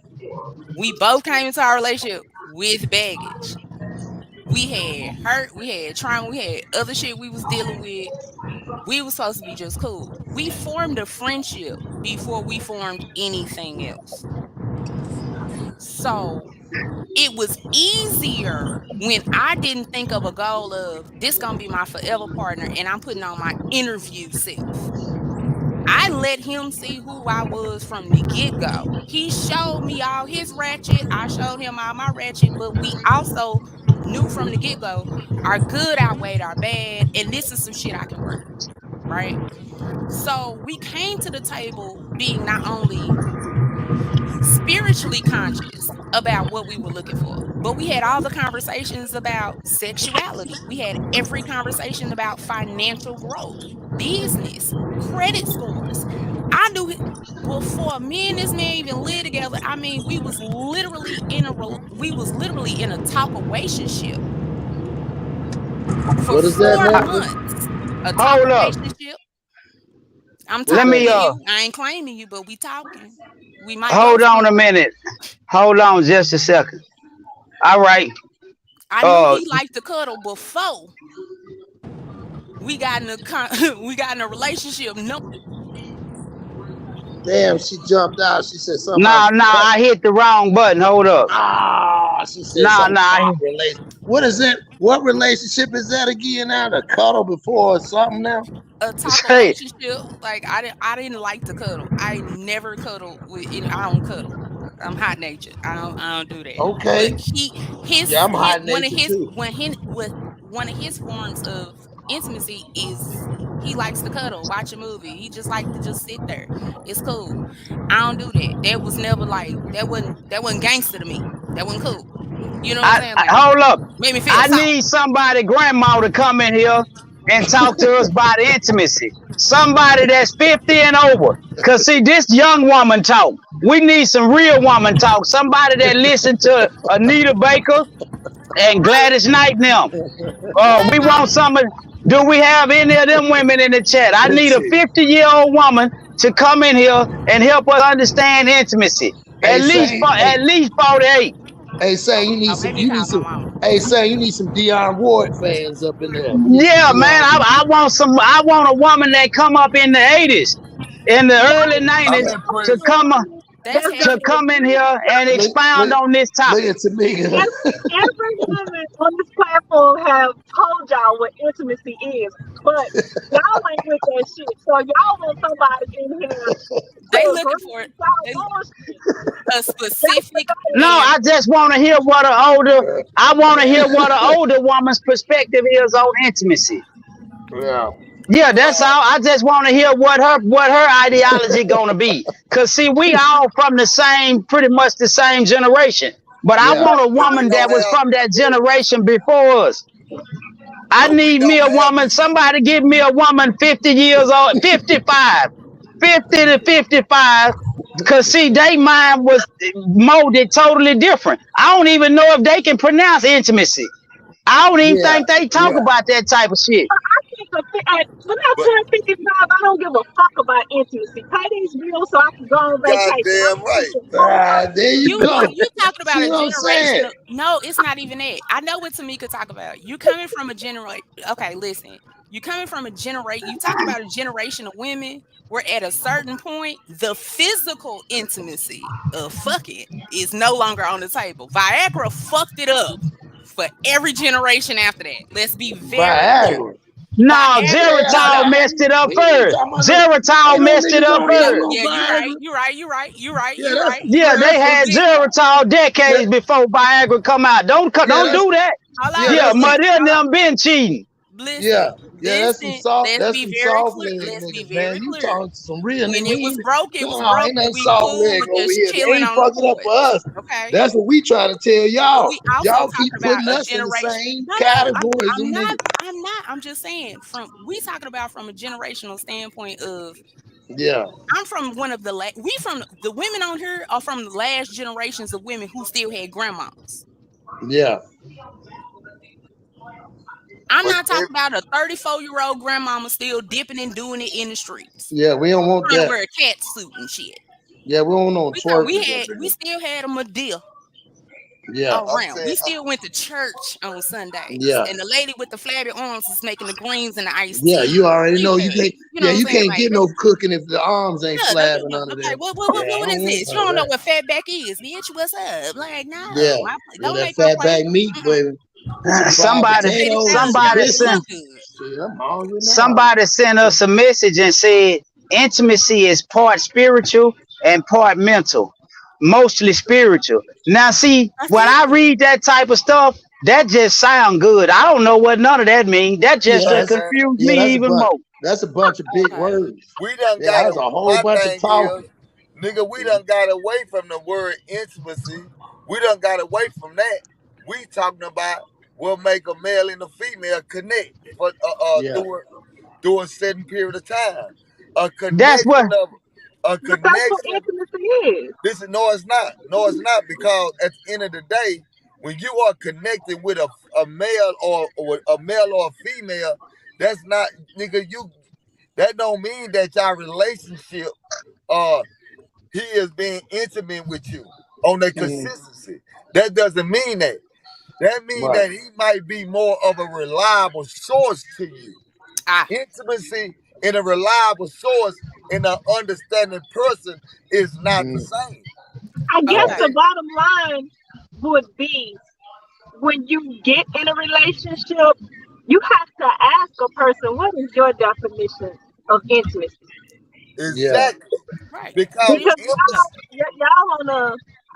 We both came into our relationship with baggage. We had hurt, we had trauma, we had other shit we was dealing with. We were supposed to be just cool. We formed a friendship before we formed anything else. So it was easier when I didn't think of a goal of this gonna be my forever partner and I'm putting on my interview self. I let him see who I was from the get-go. He showed me all his ratchet. I showed him all my ratchet, but we also knew from the get-go our good outweighed our bad, and this is some shit I can work, right? So we came to the table being not only spiritually conscious about what we were looking for, but we had all the conversations about sexuality. We had every conversation about financial growth, business, credit scores. I knew before me and this man even lived together. I mean, we was literally in a talk-a-wationship for What is 4 that, man? months. A Hold up. talk-a-wationship. I'm Let talking me to you. I ain't claiming you, but we talking. We might hold go on a somewhere. minute. Hold on just a second. All right. I knew he liked to cuddle before we got in a relationship. No, Damn, she jumped out. She said something Nah, about I hit the wrong button. Hold up. she said Nah, something nah. about relationship. What is it? What relationship is that again now? To cuddle before or something now? a talk Say, relationship. Like I didn't like to cuddle. I never cuddle with. I don't cuddle. I'm hot natured. I don't do that. Okay. But Yeah, I'm hot natured too. one of his forms of intimacy is he likes to cuddle, watch a movie. He just like to just sit there. It's cool. I don't do that. That was never like that wasn't gangster to me. That wasn't cool. You know what I'm saying? Like hold up. made me feel I soft. need somebody, grandma, to come in here and talk to us about intimacy. Somebody that's 50 and over. Cause see, this young woman talk. We need some real woman talk. Somebody that listen to Anita Baker and Gladys Knight and them. We want somebody. Do we have any of them women in the chat? I need a 50-year-old woman to come in here and help us understand intimacy. At least 48. Hey, say you need some. You need some. Hey, say you need some Dionne Ward fans up in there. Yeah, man. I want some. I want a woman that come up in the 80s, in the early 90s, to come in here and expound on this topic. Look at Tamika. Every woman on this platform have told y'all what intimacy is, but y'all ain't with that shit. So y'all want somebody in here. They looking for it. A specific. No, I just want to hear what an older woman's perspective is on intimacy. Yeah. Yeah, that's all. I just want to hear what her ideology gonna be. Cause see, we all from pretty much the same generation. But I want a woman that was from that generation before us. I need me a woman. Somebody give me a woman 50 years old, 55, 50 to 55. Cause see, they mind was molded totally different. I don't even know if they can pronounce intimacy. I don't even think they talk about that type of shit. When I turn 55, I don't give a fuck about intimacy. Pay these bills so I can go on vacation. Goddamn right. There you go. You talking about See a what I'm saying? generation? No, it's not even that. I know what Tamika talk about. You coming from a generation. Okay, listen. You coming from a generation. You talking about a generation of women where at a certain point the physical intimacy of fucking is no longer on the table. Viagra fucked it up for every generation after that. Let's be very clear. No, Geritol messed it up first. Geritol messed it up first. Yeah, you're right. Yeah, they had Geritol decades before Viagra come out. Don't do that. Yeah, Maria and them been cheating. Listen, that's some soft. Let's be very clear. You talking some real when it was broke, it was broke. We cool with just chilling on fucking up for us. Okay, that's what we trying to tell y'all. Y'all keep putting us in the same categories. I'm not. I'm just saying. We talking about from a generational standpoint of. Yeah, I'm from one of the from the women on here are from the last generations of women who still had grandmas. Yeah. I'm not talking about a 34-year-old grandmama still dipping and doing it in the streets. Yeah, we don't want that. Wear a cat suit and shit. Yeah, we don't know. We still had a Madea. Yeah, around. We still went to church on Sunday. Yeah, and the lady with the flabby arms was making the greens and the iced tea. Yeah, you already know you can't. You can't like, get no cooking if the arms ain't flabbing under there. What is this? You don't know what fatback is, bitch. What's up? Like, no. Yeah, don't that fatback meat, baby. Somebody sent us a message and said Intimacy is part spiritual and part mental, mostly spiritual. Now, see, That's when it. I read that type of stuff, that just sound good. I don't know what none of that means. That just Yeah, to that's confuse yeah, me that's a even bunch. more. That's a bunch of big Okay. words. We done Yeah, got that's a a whole my bunch of thing talking. is, nigga, we done got away from the word intimacy. We done got away from that. We talking about we'll make a male and a female connect for Yeah. through a certain period of time. A That's what. connection of a But that's what connection. intimacy is. This is no, it's not. No, it's not, because at the end of the day, when you are connected with a male or a male or a female, that's not, nigga. That don't mean that y'all relationship uh he is being intimate with you on a Mm, consistency. That doesn't mean that. That means right. that he might be more of a reliable source to you. Ah, Intimacy in a reliable source in an understanding person is not the Mm, same. I I guess right. okay. the said, bottom line would be when you get in a relationship, you have to ask a person, what is your definition of intimacy? Yeah. exactly. Right. Because It is Because different. y'all on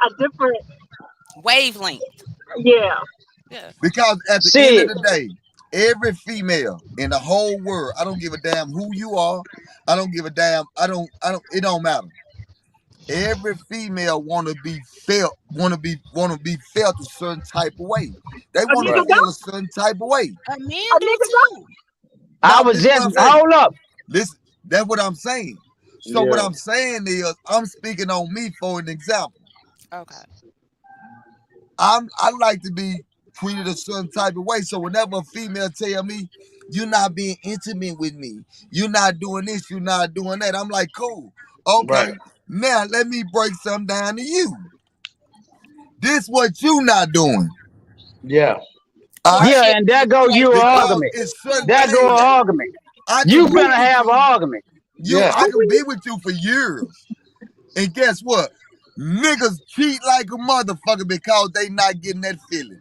a different, Wavelength. yeah. Yeah. because at the end of See, the day, every female in the whole world, I don't give a damn who you are. I don't give a damn. I don't it don't matter. Every female wanna be felt a certain type of way. They A wanna nigga Right. feel a don't, certain type of way. A man a do nigga don't. too. I Now was this is what just I'm saying. hold up. Listen, that's what I'm saying. So what Yeah. I'm saying is I'm speaking on me for an example. Okay. I like to be treated a certain type of way. So whenever a female tell me, you're not being intimate with me, you're not doing this, you're not doing that, I'm like, cool. Right. Okay. Now let me break something down to you. This what you not doing. Yeah. All right. Yeah, Courtship and is there a go part you of Because argument. it's certain There go an things argument. I You can be finna with have you. argument. Yeah. I can be with you for years. And guess what? Niggas cheat like a motherfucker because they not getting that feeling.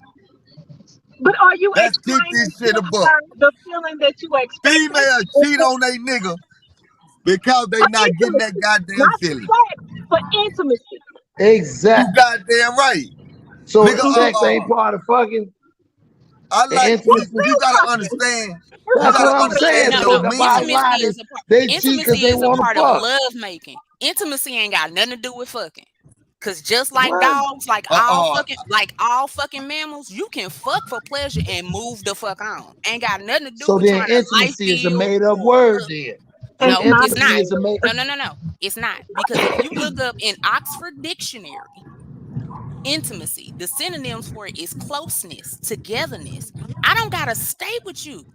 But are you Let's keep explaining this to shit a buck. her the feeling that you expected? Females cheat on they nigga because they For not getting that intimacy, goddamn not for feeling. sex, for intimacy. You Exactly. goddamn right. So Nigga, Mhm. sex ain't part of fucking I and like, see, It's intimacy. you still gotta fucking. understand, It's you That's still what gotta I'm part of saying. understand no, that So a no. the man, bottom Intimacy line is is a part. they cheat because Intimacy they is a want to part of fuck. love making. Intimacy ain't got nothing to do with fucking. Cause just like What? dogs, uh-uh, like all fucking mammals, you can fuck for pleasure and move the fuck on. Ain't got nothing to do So with then trying to life intimacy is a build made up or word then. It's no, it's not a Intimacy not. is a male. made No, no, no, no. It's not. Because if you look up in Oxford Dictionary, intimacy, the synonyms for it is closeness, togetherness. I don't gotta stay with you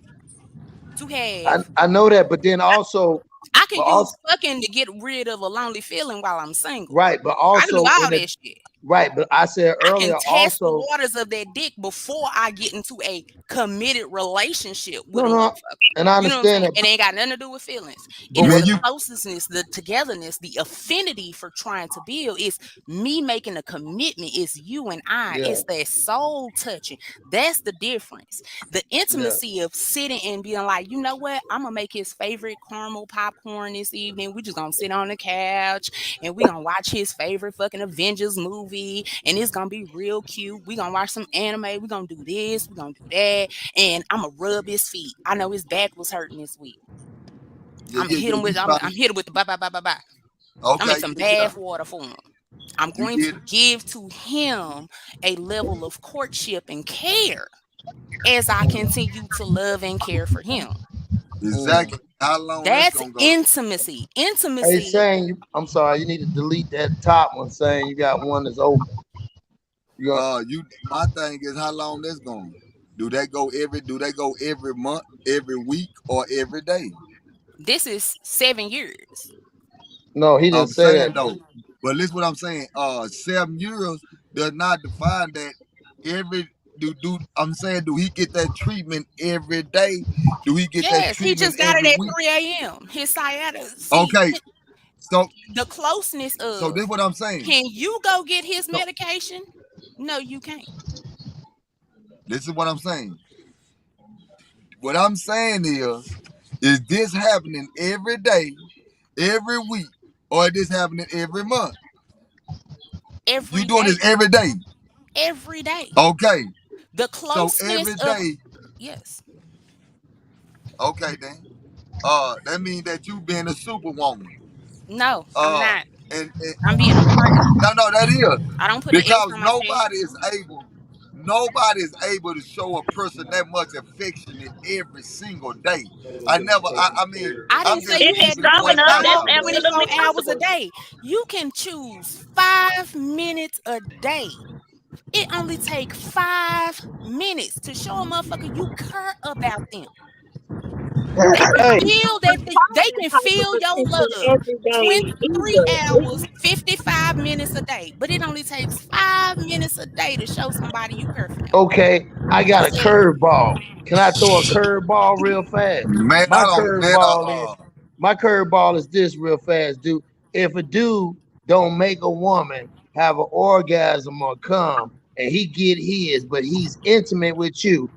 to have. I know that, but then also I but can use also fucking to get rid of a lonely feeling while I'm single. right, but I can do also all in a that shit. right, but I said I can earlier test the also waters of that dick before I get into a committed relationship with no a no motherfucker. and I You know what I'm understand saying? that, And it ain't got nothing to do with feelings. It but is what man, the you, closeness, the togetherness, the affinity for trying to build. It's me making a commitment. It's you and I. yeah, It's that soul touching. That's the difference. The yeah. intimacy of sitting and being like, you know what? I'm gonna make his favorite caramel popcorn this evening. We just gonna sit on the couch and we gonna watch his favorite fucking Avengers movie, and it's gonna be real cute. We gonna watch some anime. We gonna do this. We gonna do that, and I'm gonna rub his feet. I know his back was hurting this week. yeah, yeah, yeah, you I'm trying, hit him with the bye bye bye bye bye. I'm okay, in some yeah, yeah, bath water for him. I'm you going get to it. give to him a level of courtship and care as I Mm, continue to love and care for him. mm. Exactly. How long that's That's gonna go? intimacy. Hey, Intimacy. saying I'm sorry, you need to delete that top one saying you got one that's open. You got My thing is how long that's going. Do they go every month, every week, or every day? This is 7 years. no, he didn't I'm say that. saying though. But listen what I'm saying. 7 years does not define that every do I'm saying, do he get that treatment every day? Do he get that Yes, he treatment just got it every at week? 3 a.m. His sciatica. See, Okay, so the closeness this of what I'm saying. can you go get his So medication? No, you can't. this is what I'm saying. What I'm saying is this happening every day every week, or is this happening every month? Every You doing day. this every day? Every day. Okay. The So every closeness of day, yes. okay then. That means that you being a superwoman. No, I'm not. And I'm being a partner. no, that is I don't put an S because on my chest. nobody is able to show a person that much affection every single day. I mean, I I'm didn't say just you It's had to keeping it do strong it enough. That's all 1,000. 24 absolutely hours a possible. day. You can choose 5 minutes a day. It only takes 5 minutes to show a motherfucker you care about them. They can Hey, feel that they can Type of feel your attention love every day 23 either. hours, 55 minutes a day. But it only takes 5 minutes a day to show somebody you care for them. Okay, I got a That's it. curveball. Can I throw a curveball real fast? Man, My I don't, man, curveball is this real fast, dude. If a dude don't make a woman have an orgasm or come, and he get his, but he's intimate with you,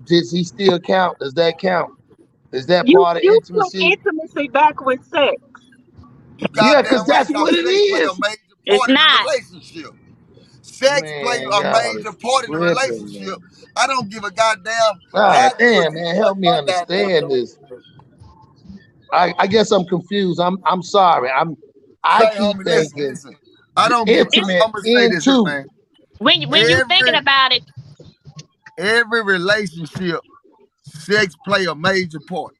does he still count? Does that count? Is that You part of you put intimacy? intimacy back with sex. you Yeah, goddamn because right, that's what because it sex play a is. major It's part in the not. relationship. Sex play Man, a y'all major is part in the tripping, relationship. man. I don't give a goddamn Ah, how good damn, you man, suck help me my goddamn understand dick. this. I guess I'm confused. I'm sorry. I Say, keep homie, thinking listen. I don't give. It's intimate I'm gonna say this here, into. man. when you thinking Every about it, every relationship, sex play a major part.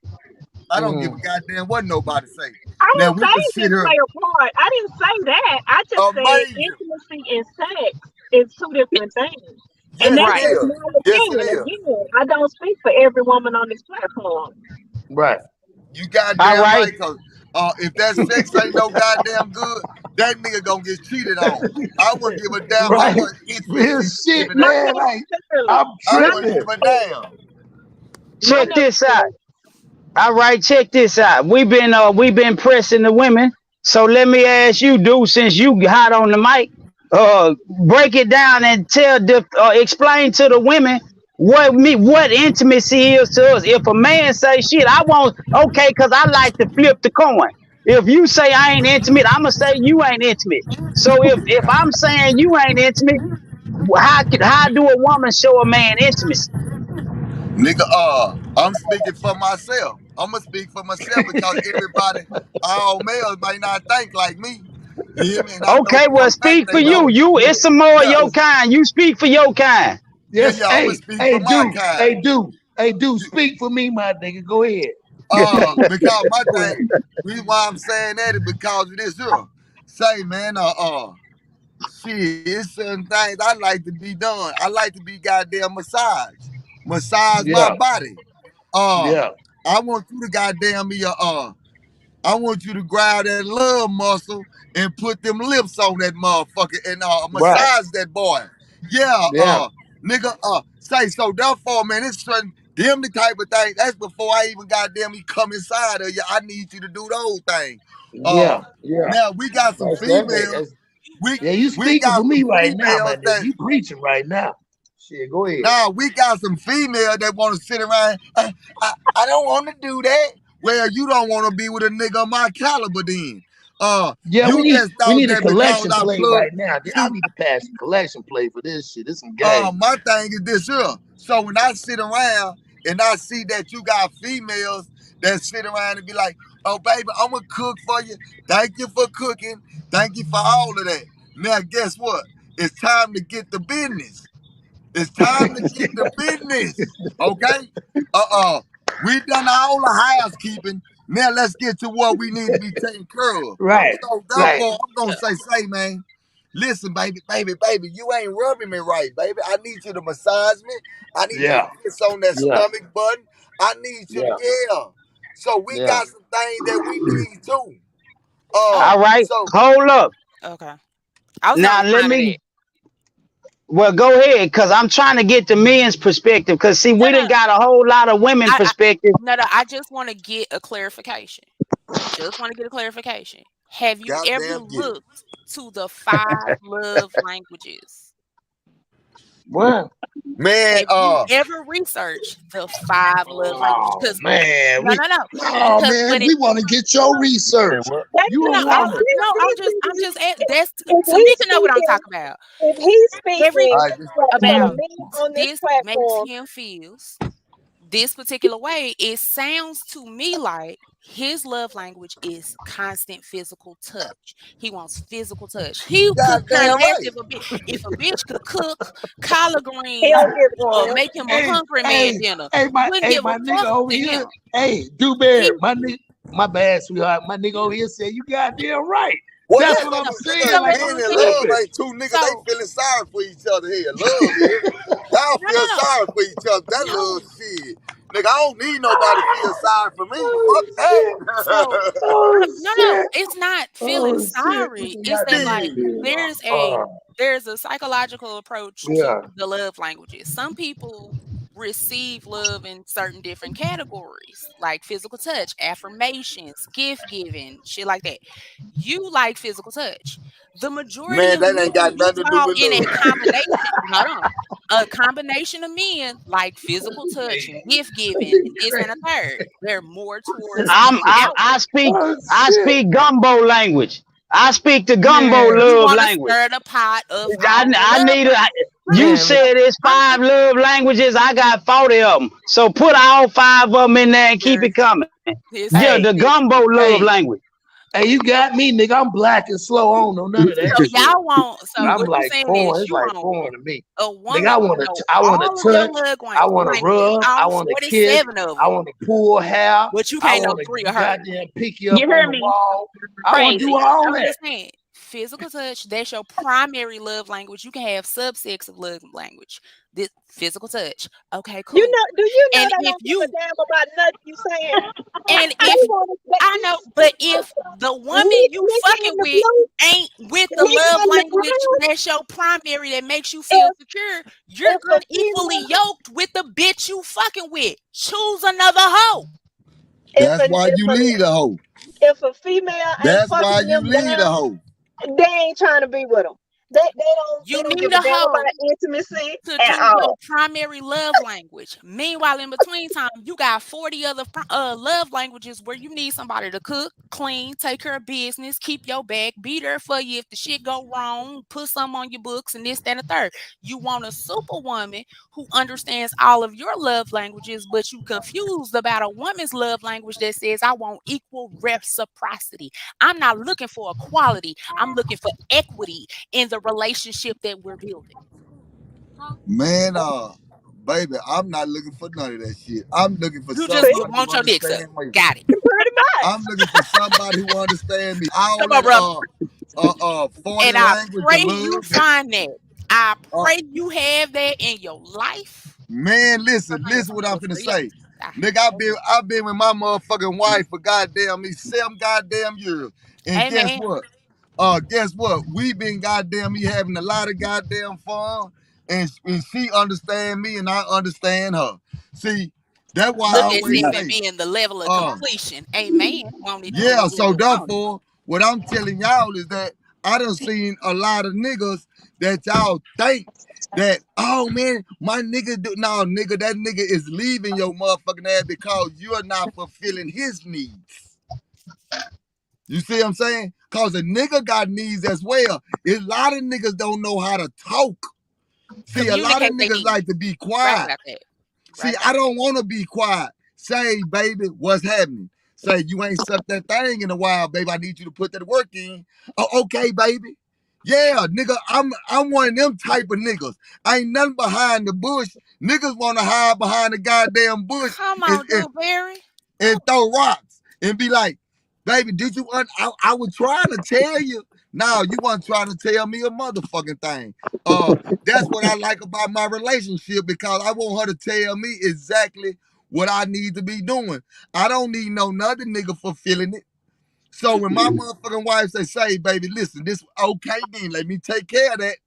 I don't give a Mhm. goddamn what nobody say. I Now didn't we say can it sit didn't here play a part. I didn't say that. I just a said major. intimacy and sex is two different things. And Yes, it that's Right. just is. my Yes, it opinion. is. Again, I don't speak for every woman on this platform. Right. You all goddamn right. right, cause if that sex ain't no goddamn good, that nigga gonna get cheated on. I wouldn't give a damn how Right. much Real intimacy you shit, giving Not that man. nigga. I'm necessarily. I Not wouldn't tripping. give a necessarily. damn. Not Check this out. necessarily. All right, check this out. We've been pressing the women. So let me ask you, dude, since you hot on the mic, break it down and explain to the women what intimacy is to us. If a man say shit, I want okay, cause I like to flip the coin. If you say I ain't intimate, I'ma say you ain't intimate. So if I'm saying you ain't intimate, how do a woman show a man intimacy? Nigga, I'm speaking for myself. I'ma speak for myself because everybody, all males may not think like me. You hear me? And I know Okay, for well a fact speak for they you. don't. It's some more of Yeah, your kind. You speak for your kind. Yes. I'ma speak for my kind. Hey, dude. Speak for me, my nigga. Go ahead. Because my Go ahead. thing, reason why I'm saying that is because of this here. Say, man, shit, it's certain things I like to be done. I like to be goddamn massage my Yeah. body. Uh, Yeah. I want you to goddamn me I want you to grab that love muscle and put them lips on that motherfucker and Right. massage that boy. Yeah, Yeah. nigga, say so therefore, man, it's certain them the type of thing. That's before I even goddamn me come inside of you. I need you to do those things. Uh Yeah. Yeah. now we got some That's that. females. We Yeah, you we speaking for got me some right now, my females nigga. that You preaching right now. Shit, go ahead. now we got some females that want to sit around. I don't want to do that. Well, you don't want to be with a nigga of my caliber then. Yeah, You just we thought need a that because collection I plate plugged right now. I you. need to pass a collection plate for this shit. This some game. My thing is this here. So when I sit around and I see that you got females that sit around and be like, "Oh baby, I'm gonna cook for you. Thank you for cooking. Thank you for all of that." Now guess what? It's time to get the business. It's time to get the business. Okay? We done all the housekeeping. Now let's get to what we need to be taken care of. Right, So right. therefore, I'm gonna say, man, listen, baby, you ain't rubbing me right, baby. I need you to massage me. I need you to Yeah, kiss on that yeah, stomach button. I need you to, yeah, yeah. So we yeah. got some things that we need too. Oh, All right, So hold up. okay. I was gonna Now let respond to me that. well go ahead, cause I'm trying to get the men's perspective. Cause see, No, we done no. got a whole lot of women I perspective. no, I just want to get a clarification. Just want to get a clarification. Have you ever goddamn get it. looked to the 5 love languages? What? Man, Have you ever researched the 5 love languages? Oh Because man, no, oh because man, when we it want to get your research. what? You a no, woman. that's If so he's you can know what I'm speaking, talking about. if he's Every speaking All right, for about me on this this makes platform, him feels this particular way. It sounds to me like his love language is constant physical touch. He wants physical touch. He could care goddamn less right. if a bitch could cook collard he greens don't give a or fuck. make him a Hey, hungry man hey, dinner. hey, Wouldn't give a my nigga fuck over to here. him. Hey, Dewberry, He my nigga, my bad, sweetheart. My nigga over here said you goddamn right. Well, That's yeah, what I'm so saying. so Like, being I'm in love tripping. ain't two niggas. so They feeling sorry for each other here. Love is. Y'all feel no. sorry for each other. That No. love shit. Nigga, I don't need nobody to feel sorry for me. Oh Fuck that. shit. So Oh no, shit. it's not feeling Oh shit. sorry. It's that like there's a psychological approach to Yeah. the love languages. Some people receive love in certain different categories, like physical touch, affirmations, gift giving, shit like that. You like physical touch. The majority Man, of that ain't got men, you nothing to do fall with in a love. combination. Hold on. A combination of men like physical touch and gift giving and this and a third. They're more towards the outward. Oh I shit. speak gumbo language. I speak the gumbo Man. You love want to language. stir the pot of all the I love need a, languages. you Man, said it's I'm 5 love languages. I got 40 of them. So put all 5 of them in there and keep it coming. this Yeah, hey, the gumbo love hey, language. hey, you got me, nigga. I'm black and slow. I don't know none of that so shit. y'all want so I'm what you like saying foreign. is It's you like want foreign to me. a Nigga, woman to know I want all to of your touch. I want to languages, rub. I all want to kiss. 47 of I them, want to pull hair. but you I can't know want to 3 of hers. goddamn pick you up You on hear the me? wall. I want to do Crazy. all I'm that. just saying, physical touch, that's your primary love language. You can have subsets of love language. This physical touch. Okay, cool. You know, do you know And they if don't give a you damn about nothing you saying? and They if want to I know, but if the woman you nigga fucking in the with blue, ain't with the nigga love in the language brown. that's your primary that makes you feel secure, you're If a unequally female, yoked with the bitch you fucking with. Choose another hoe. That's why you lead a hoe. if a female ain't That's why fucking you them lead a down, hoe. they ain't trying to be with them. They You don't give need a a damn hoe about intimacy to at do your all. primary love language. Meanwhile, in between time, you got 40 other love languages where you need somebody to cook, clean, take care of business, keep your back, be there for you if the shit go wrong, put some on your books, and this, that, and the third. You want a superwoman who understands all of your love languages, but you confused about a woman's love language that says, I want equal reciprocity. I'm not looking for equality. I'm looking for equity in the relationship that we're building. Man, baby, I'm not looking for none of that shit. I'm looking for You just somebody who want your dick sucked. understands me. Got it. Pretty much. I'm looking for somebody who understands me. All Come on, brother. that 40 And I language pray of you love. find that. I Uh, pray you have that in your life. man, listen what I'm finna say. Nigga, I've been with my motherfucking wife for goddamn me 7 goddamn years. And guess Amen. what? We been goddamn me having a lot of goddamn fun. And she understand me and I understand her. See, that's why I Look at always Tiffany say, being the level of completion. Amen. Won't it? yeah, so Won't it? therefore, what I'm telling y'all is that I done seen a lot of niggas that y'all think that, oh man, my nigga no nigga, that nigga is leaving your motherfucking ass because you're not fulfilling his needs. You see what I'm saying? Cause a nigga got needs as well. A lot of niggas don't know how to talk. See, a lot of Communicate they niggas need. like to be Right quiet. about that. See, I don't want to be quiet. Say, baby, what's happening? Say, you ain't sucked that thing in a while, baby. I need you to put that work in. Oh, okay, baby. Yeah, nigga, I'm one of them type of niggas. Ain't nothing behind the bush. Niggas want to hide behind the goddamn bush Come on, Dewberry. and throw rocks and be like, baby, did you? I was trying to tell you. No, you weren't trying to tell me a motherfucking thing. That's what I like about my relationship because I want her to tell me exactly what I need to be doing. I don't need no other nigga fulfilling it. So when my motherfucking wife say, baby, listen, this okay then, let me take care of that.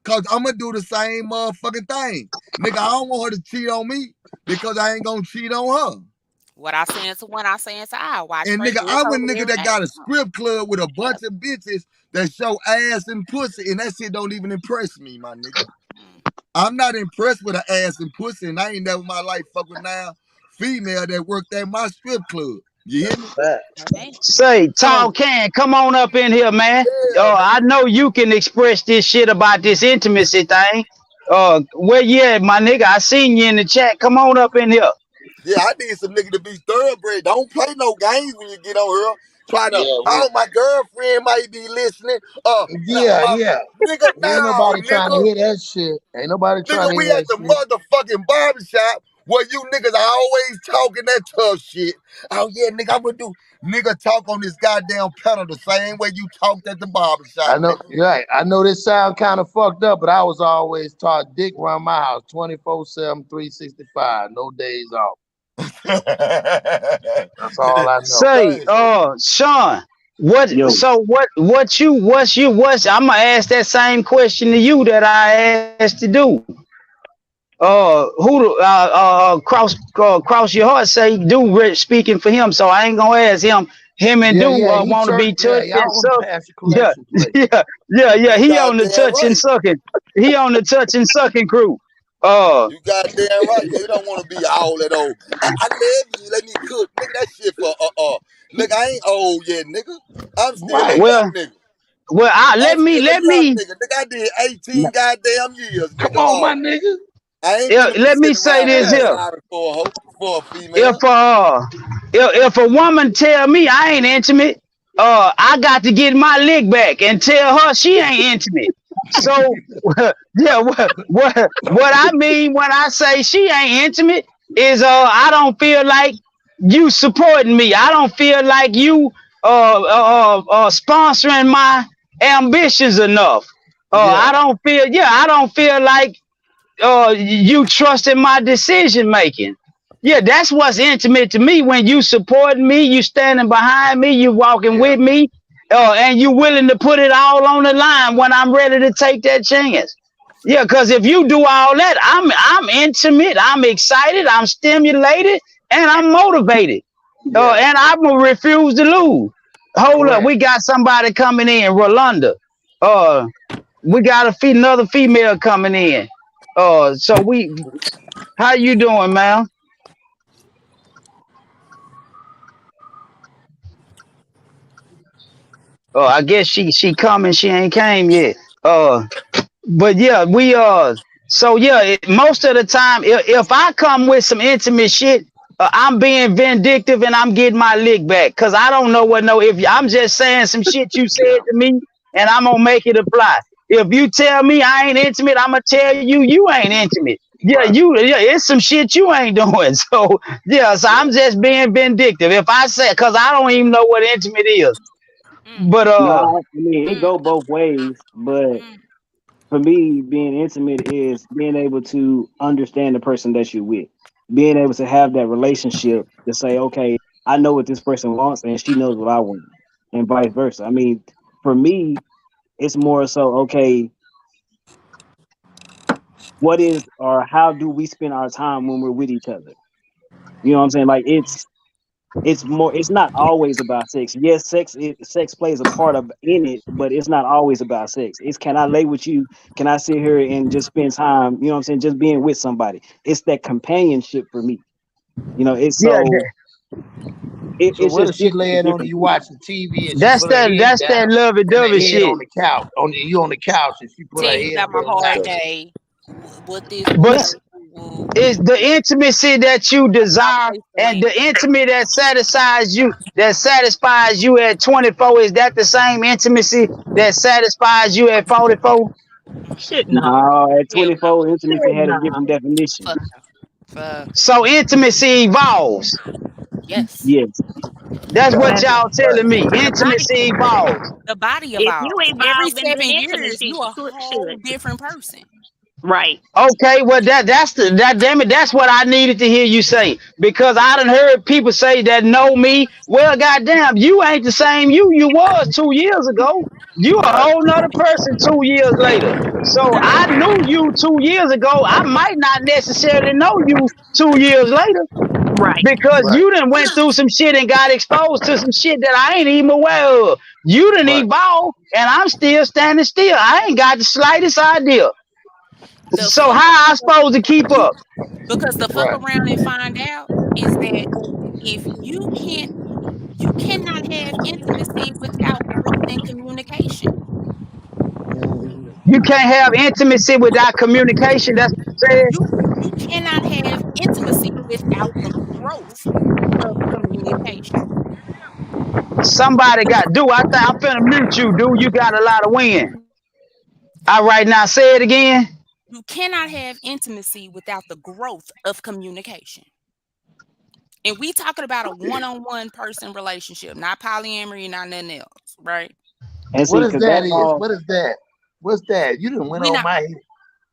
Cause I'm gonna do the same motherfucking thing. Nigga, I don't want her to cheat on me because I ain't gonna cheat on her. What I saying to one, I saying to I. Watch And pray nigga, do it I'm a over nigga every that day. got a strip club with a bunch of bitches that show ass and pussy, and that shit don't even impress me, my nigga. I'm not impressed with an ass and pussy, and I ain't never in my life fuck with now female that worked at my strip club. You hear me? Okay. Say, Tall So Can, come on up in here, man. yeah, man. I know you can express this shit about this intimacy thing. Where you at, my nigga? I seen you in the chat. Come on up in here. Yeah, I need some nigga to be thoroughbred. Don't play no games when you get on here. Try to, Yeah, oh, my girlfriend might be listening. yeah, My yeah. nigga, Ain't no, nobody trying to nigga. hear that shit. Ain't nobody trying Nigga, to we hear at that the shit. motherfucking barbershop where you niggas are always talking that tough shit. Oh, yeah, nigga, I'm gonna do. Nigga, talk on this goddamn panel the same way you talked at the barbershop, I know, nigga. right. I know this sound kind of fucked up, but I was always taught dick around my house 24/7, 365, no days off. That's all I know. Say, Sean, Yo, I'm gonna ask that same question to you that I asked to do. Cross your heart say do Rich speaking for him, so I ain't gonna ask him. Him and Yeah, do yeah, he want to be church. Yeah, touched y'all and want to sucked. pass the Yeah, collection plate. yeah. You He on the goddamn touch and right. sucking. He on the touch and sucking crew. You goddamn right. Nigga don't want to be all that old. I love you. Let me cook. Nigga, that shit for Nigga, I ain't old yet, nigga. I'm still a Right. young nigga. Let I'm me still a young nigga. Nigga, I did 18 goddamn years, Come nigga. on, my nigga. I ain't finna be let me sitting say around this being Yeah. here. sorry for a female. If a woman tell me I ain't intimate, I got to get my lick back and tell her she ain't intimate. So yeah, what I mean when I say she ain't intimate is I don't feel like you supporting me. I don't feel like you sponsoring my ambitions enough. Yeah. I don't feel like you trusting my decision making. Yeah, that's what's intimate to me. When you supporting me, you standing behind me, you walking Yeah. with me, and you willing to put it all on the line when I'm ready to take that chance. Yeah, because if you do all that, I'm intimate, I'm excited, I'm stimulated, and I'm motivated. Yeah. And I'm gonna refuse to lose. Hold up, Correct. we got somebody coming in, Rolanda. We got another female coming in. So how you doing, man? I guess she coming. She ain't came yet. But yeah, so yeah, most of the time, if I come with some intimate shit, I'm being vindictive and I'm getting my lick back because I don't know what no. If I'm just saying some shit you said Yeah. to me, and I'm gonna make it apply. If you tell me I ain't intimate, I'm gonna tell you you ain't intimate. Yeah, Right. it's some shit you ain't doing. So yeah, so I'm just being vindictive. If I say, cause I don't even know what intimate is. Mm, But no, I mean it mm, go both ways, but mm. for me, being intimate is being able to understand the person that you're with, being able to have that relationship to say, okay, I know what this person wants, and she knows what I want, and vice versa. I mean, for me, it's more so, okay, what is or how do we spend our time when we're with each other? You know what I'm saying? Like it's more, it's not always about sex. Yes, sex plays a part of in it, but it's not always about sex. It's, can I lay with you? Can I sit here and just spend time, you know what I'm saying, just being with somebody? It's that companionship for me. You know, it's yeah, so So it's what just if she different for laying on different you people. watching TV and she that's put her that head that's down that lovey and her dovey head on shit. the couch, you on the couch and she put Tell her you head about on my your hard lap? day. What this? What But that? Woo. it's the intimacy that you I talk desire place the and land. the intimacy that satisfies you at 24. Is that the same intimacy that satisfies you at 44? Shit, no. No, at Hell 24, intimacy Shit, had a no. different definition. no. Fuck. So intimacy evolves. Yes. Yes. That's what And y'all telling me. the body, Intimacy evolves. The body if you evolves. Every evolve into 7 years, intimacy, you a should. whole different person. Right. Okay, well that damn it, that's what I needed to hear you say. Because I done heard people say that know me. Well, goddamn, you ain't the same you was 2 years ago. You a Right. whole nother person 2 years later. So I knew you 2 years ago. I might not necessarily know you 2 years later Right. because Right. you done went through some shit and got exposed to some shit that I ain't even aware of. You done Right. evolved and I'm still standing still. I ain't got the slightest idea. The So fuck, how I supposed to keep up? because the fuck Right. around and find out is that if you cannot have intimacy without growth and communication. Mhm. You can't have intimacy without communication. That's what you You cannot have intimacy without the growth of communication. said. Somebody got do. I think I'm finna mute you, dude. You got a lot of wind. All right, now say it again. You cannot have intimacy without the growth of communication. And we talking about a one-on-one person relationship, not polyamory, not nothing else, right? And What see, is because that? that all What is that? What's that? You didn't went We on not my head.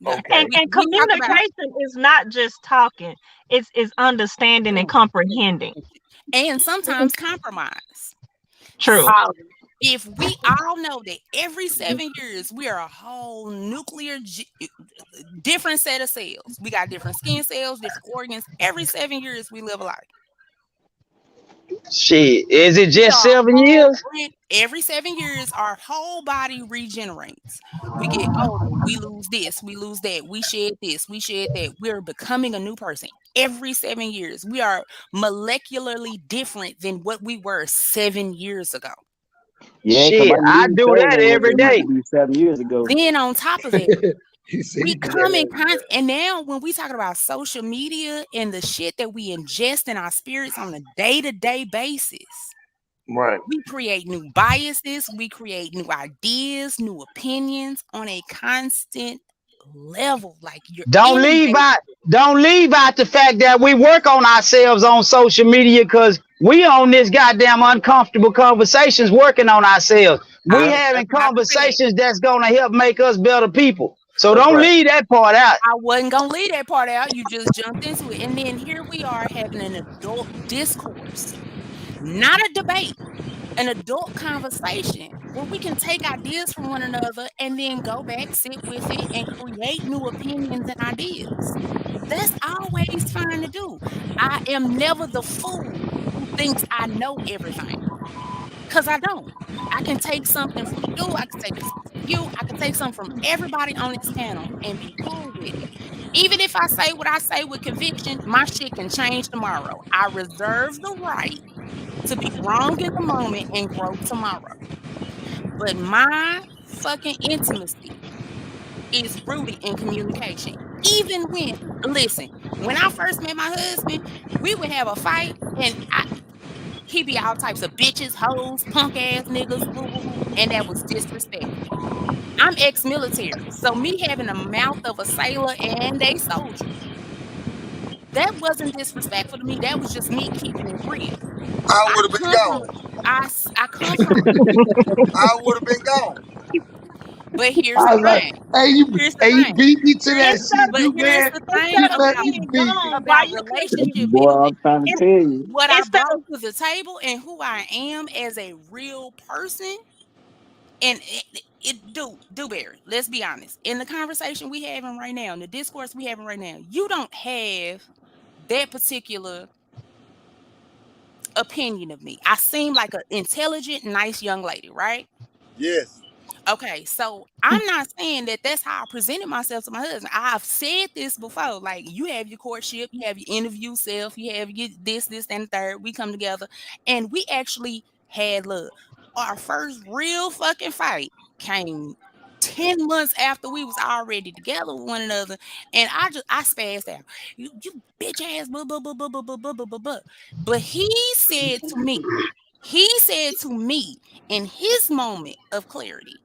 no. Okay. And We talk about communication is not just talking; it's understanding and comprehending. and sometimes compromise. True. If we all know that every 7 years we are a whole different set of cells, we got different skin cells, different organs. Every 7 years we live a life. Shit, is it We just are 7 years? every 7 years our whole body regenerates. We get older, we lose this, we lose that, we shed this, we shed that. We're becoming a new person every 7 years. We are molecularly different than what we were 7 years ago. yeah, because Shit, my I new do cells that ain't what every they used day. to be 7 years ago. Then on top of it, He said we he do come that in every contact, day. and now when we talking about social media and the shit that we ingest in our spirits on a day-to-day basis, Right. we create new biases, we create new ideas, new opinions on a constant level. Like you're Don't leave inundated. out. Don't leave out the fact that we work on ourselves on social media because we on this goddamn uncomfortable conversations working on ourselves. We I was having just about to say that. conversations that's gonna help make us better people. So That's don't right. leave that part out. I wasn't gonna leave that part out. You just jumped into it. And then here we are having an adult discourse, not a debate, an adult conversation where we can take ideas from one another and then go back, sit with it, and create new opinions and ideas. That's always fine to do. I am never the fool who thinks I know everything because I don't. I can take something from you, I can take something from you, I can take something from everybody on this panel and be cool with it. Even if I say what I say with conviction, my shit can change tomorrow. I reserve the right to be wrong in the moment and grow tomorrow. But my fucking intimacy is rooted in communication. Even listen, when I first met my husband, we would have a fight and he be all types of bitches, hoes, punk ass niggas, woo, woo, woo, and that was disrespectful. I'm ex-military, so me having a mouth of a sailor and a soldier, that wasn't disrespectful to me. That was just me keeping it real. I I would have been come from gone. I come from I would have been gone. but here's I the was like, thing. hey, Here's the you thing. beat me to that Instead shit, But you here's man. the thing instead You of man, about you being beat me. gone, why about you couldn't That's the relationship boy building. I'm trying to in, tell you. What I instead brought of to the table and who I am as a real person, and Dewberry, let's be honest. In the conversation we having right now, in the discourse we having right now, you don't have that particular opinion of me. I seem like an intelligent, nice young lady, right? Yes. Okay, so I'm not saying that that's how I presented myself to my husband. I've said this before. Like, you have your courtship, you have your interview self, you have your this, and the third. We come together, and we actually had love. Our first real fucking fight came 10 months after we was already together with one another, and I spazzed out. You bitch ass, blah blah blah blah blah blah blah blah blah. Blah. But he said to me in his moment of clarity.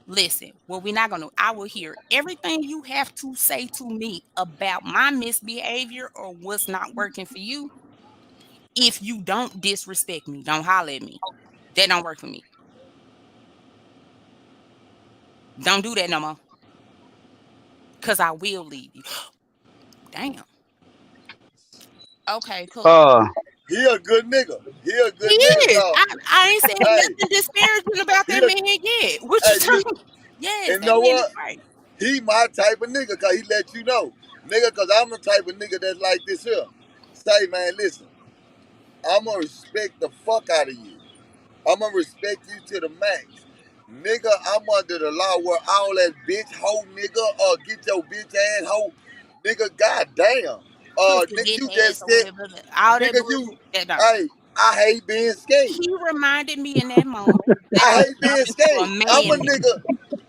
Listen, well, we're not gonna. I will hear everything you have to say to me about my misbehavior or what's not working for you. If you don't disrespect me, don't holler at me. That don't work for me. Don't do that no more. Cause I will leave you. Damn. Okay, cool. Uh, He a good nigga. He a He good nigga, is. dog. I ain't saying Hey, nothing disparaging about he that a, man yet. What you hey, talking? Yes, and that know man is what? right. He my type of nigga, cause he let you know. Nigga, cause I'm the type of nigga that's like this here. Say, man, listen, I'm gonna respect the fuck out of you. I'm gonna respect you to the max. nigga, I'm under the law where all that bitch hoe nigga, get your bitch ass hoe, nigga, goddamn. Pussy Nigga, bitch you ass just or said, whatever. All that nigga, bullshit. you, That no. hey, I hate being scared. He reminded me in that moment that I I'm hate being talking to a scared. I'm a man. nigga.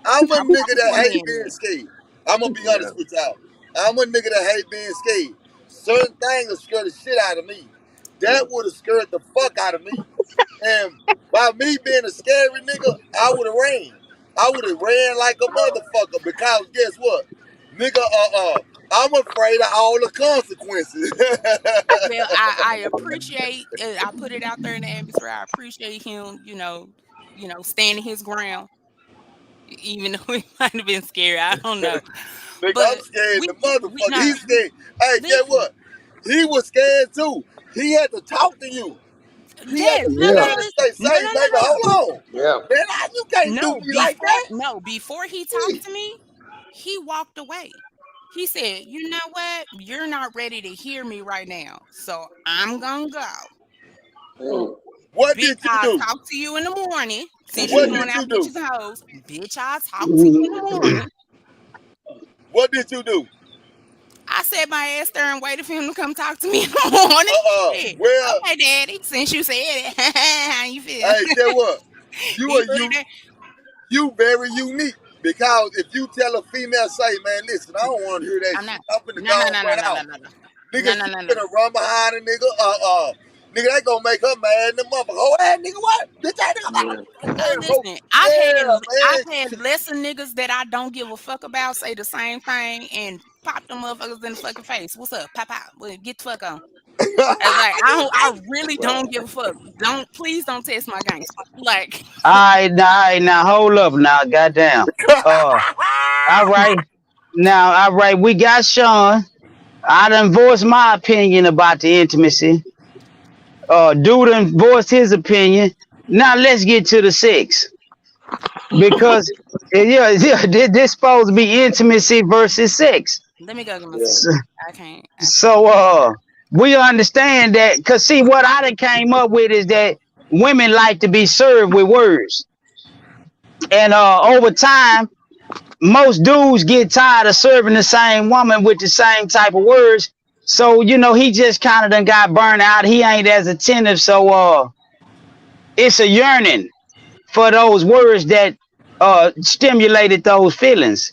I'm a I'm nigga talking to that a hate man. being scared. I'm gonna be Yeah. honest with y'all. I'm a nigga that hate being scared. Certain things will scare the shit out of me. That would have scared the fuck out of me. And by me being a scary nigga, I would have ran. I would have ran like a motherfucker because guess what? Nigga, I'm afraid of all the consequences. Well, I appreciate. I put it out there in the atmosphere. I appreciate him. Standing his ground, even though he might have been scary. I don't know, Nigga, I'm but scared we the we motherfucker. no He's scared. Hey, guess listen. what? He was scared too. He had to talk to you. He had Yes, to no, sit Yeah. no, down and listen, say, no, no, baby, no, no, hold on. Yeah. Man, you can't do no. me like that. Before he talked to me, he walked away. He said, "You know what? You're not ready to hear me right now, so I'm gonna go. Mm. What Bitch, did you I'll do? talk to you in the morning. Since you What going did you out do? bitches and hoes, bitch, I'll talk to you in the morning." What did you do? I sat my ass there and waited for him to come talk to me in the morning. Shit. Well, Okay, daddy, since you said it, how you feel? hey, guess what? You He are put it you there. you very unique because if you tell a female, say, man, listen, I don't want to hear that I'm shit. not. I'm finna No, go no, and no, no, run no, no, out. no, no. Nigga, No, no, she no, no. finna run behind a nigga. Nigga, they gonna make her mad in the motherfucker. Oh, that nigga, what? Bitch, that nigga, Oh, damn, bro. listen, Yeah, I've man. had lesser niggas that I don't give a fuck about say the same thing and pop them motherfuckers in the fucking face. What's up? Pop out. Well, get the fuck on. And like I really don't give a fuck. Please don't test my gangster. Like Now, hold up now, goddamn. All right. Now, all right, we got Sean. I done voiced my opinion about the intimacy. Dude done voiced his opinion. Now let's get to the sex. Because this supposed to be intimacy versus sex. let me go get my Yeah. cigarette. So, I can't. we understand that because see what I done came up with is that women like to be served with words. And over time, most dudes get tired of serving the same woman with the same type of words. So, he just kind of done got burned out. He ain't as attentive. So it's a yearning for those words that stimulated those feelings.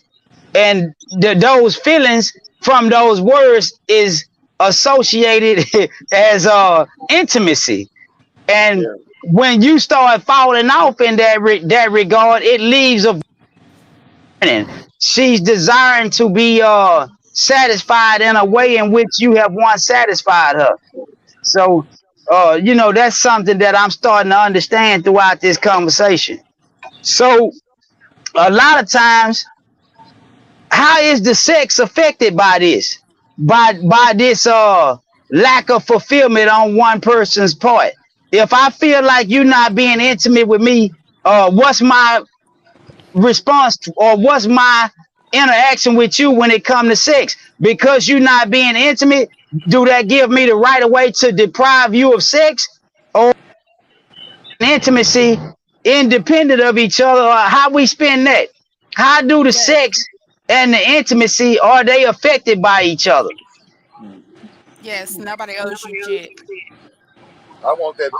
And those feelings from those words is associated as intimacy. And Yeah. when you start falling off in that regard, it leaves a burning. She's desiring to be satisfied in a way in which you have once satisfied her. So that's something that I'm starting to understand throughout this conversation. So a lot of times, how is the sex affected by this? By this lack of fulfillment on one person's part. If I feel like you're not being intimate with me, what's my response or what's my interaction with you when it comes to sex? Because you're not being intimate, do that give me the right of way to deprive you of sex or intimacy independent of each other, or how we spend that? How do the Yes. sex and the intimacy, are they affected by each other? Yes, nobody owes you shit. I want that.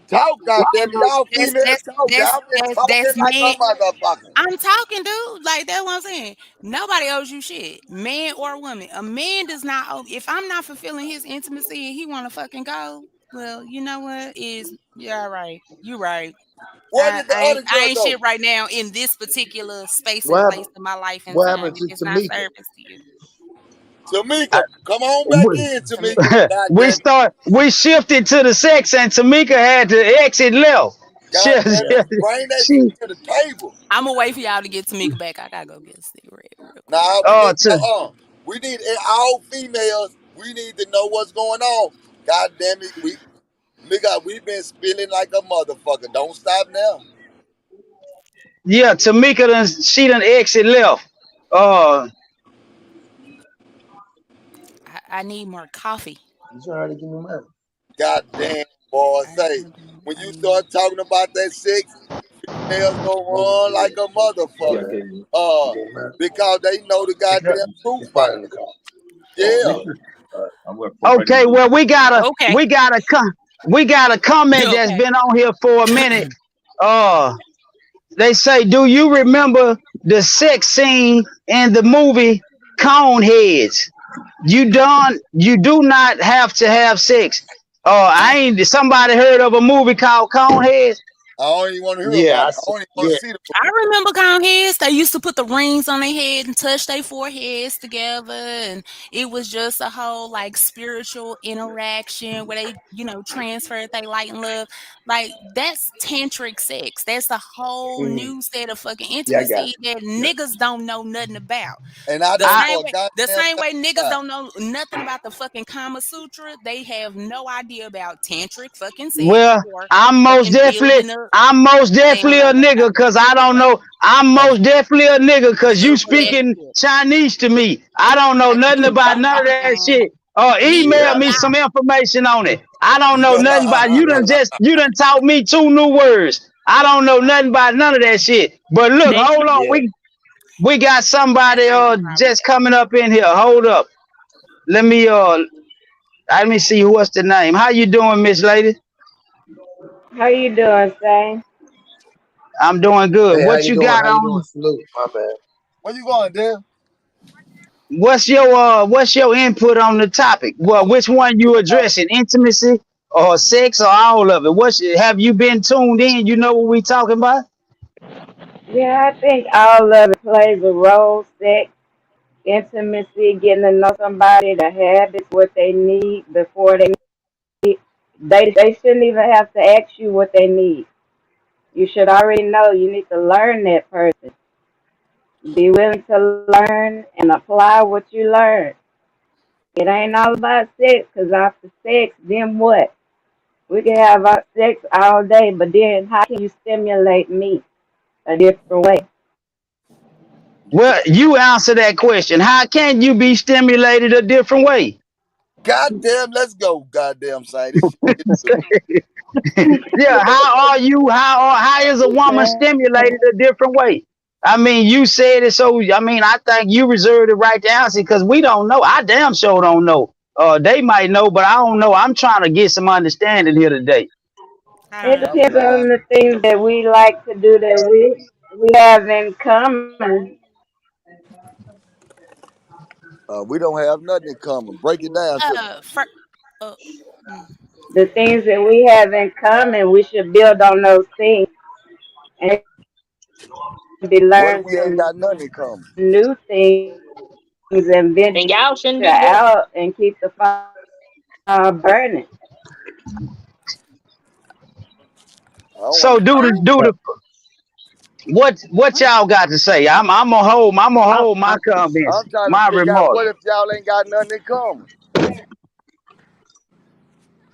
Talk, goddamn it. Y'all That's females that's talk. that's Y'all been that's talking that's like man. a motherfucker. I'm talking, dude. Like that's what I'm saying. Nobody owes you shit, man or woman. A man does not owe. If I'm not fulfilling his intimacy and he want to fucking go, well, you know what? Yeah, right. You right. Where did the other I girl ain't go? shit right now in this particular space and What place happened? of my life and What time. happened If to it's not Tamika? service to you, Tamika, come on back we in, to me, Tamika. God we damn it. we shifted to the sex, and Tamika had to exit left. She, God damn it. Bring that she shit to the table. I'm gonna wait for y'all to get Tamika back. I gotta go get a cigarette real quick. Nah, we need to we need all females. We need to know what's going on. God damn it, we've been spilling like a motherfucker. Don't stop now. yeah, Tamika done exit left. Uh I need more coffee. You trying to give me money? God damn, boy. I Say, need, when I you need more. start talking about that sex, Females gonna run like a motherfucker. Because they know the goddamn truth out there. Yeah. Okay, well we got a Okay. comment that's Okay. been on here for a minute. They say, do you remember the sex scene in the movie Coneheads? You do not have to have sex. Somebody heard of a movie called Coneheads? I don't even want to hear Yeah, about it. I don't even want to see the I remember Coneheads. They used to put the rings on their head and touch their foreheads together, and it was just a whole like spiritual interaction where they, transferred their light and love. Like that's tantric sex. That's a whole new set of fucking intimacy that niggas don't know nothing about. And I The don't same know a way, goddamn the same way thing niggas about it. don't know nothing about the fucking Kama Sutra. They have no idea about tantric fucking sex Well, or I'm most fucking building definitely up. a nigga because I don't know. I'm most definitely a nigga because you speaking Chinese to me. I don't know nothing about none of that shit. Email me some information on it. I don't know nothing about you done taught me 2 new words. I don't know nothing about none of that shit. But look, hold on. We got somebody just coming up in here. Hold up. Let me see what's the name. How you doing, Miss Lady? How you doing, Say? I'm doing good. Hey, What you got How you on? doing? Salute. My bad. Where you going, Dale? What's your input on the topic? Well, which one you addressing? Intimacy or sex or all of it? Have you been tuned in? You know what we talking about? Yeah, I think all of it plays a role. Sex, intimacy, getting to know somebody, the habits, what they need before they need. They shouldn't even have to ask you what they need. You should already know. You need to learn that person. Be willing to learn and apply what you learn. It ain't all about sex, because after sex, then what? We can have our sex all day, but then how can you stimulate me a different way? Well, you answer that question. How can you be stimulated a different way? Goddamn, let's go, goddamn Sadie. Yeah, how is a woman stimulated a different way? I mean, you said it, so I think you reserved the right to answer because we don't know. I damn sure don't know. They might know, but I don't know. I'm trying to get some understanding here today. It depends on the things that we like to do that we have in common. We don't have nothing in common. Break it down to me. The things that we have in common, we should build on those things and be What if learn we ain't some got nothing in common? new things and venture And y'all shouldn't be out and keep the fire burning. So what y'all got to say? I'm gonna hold my comments, I'm trying my to figure out remarks. what if y'all ain't got nothing in common.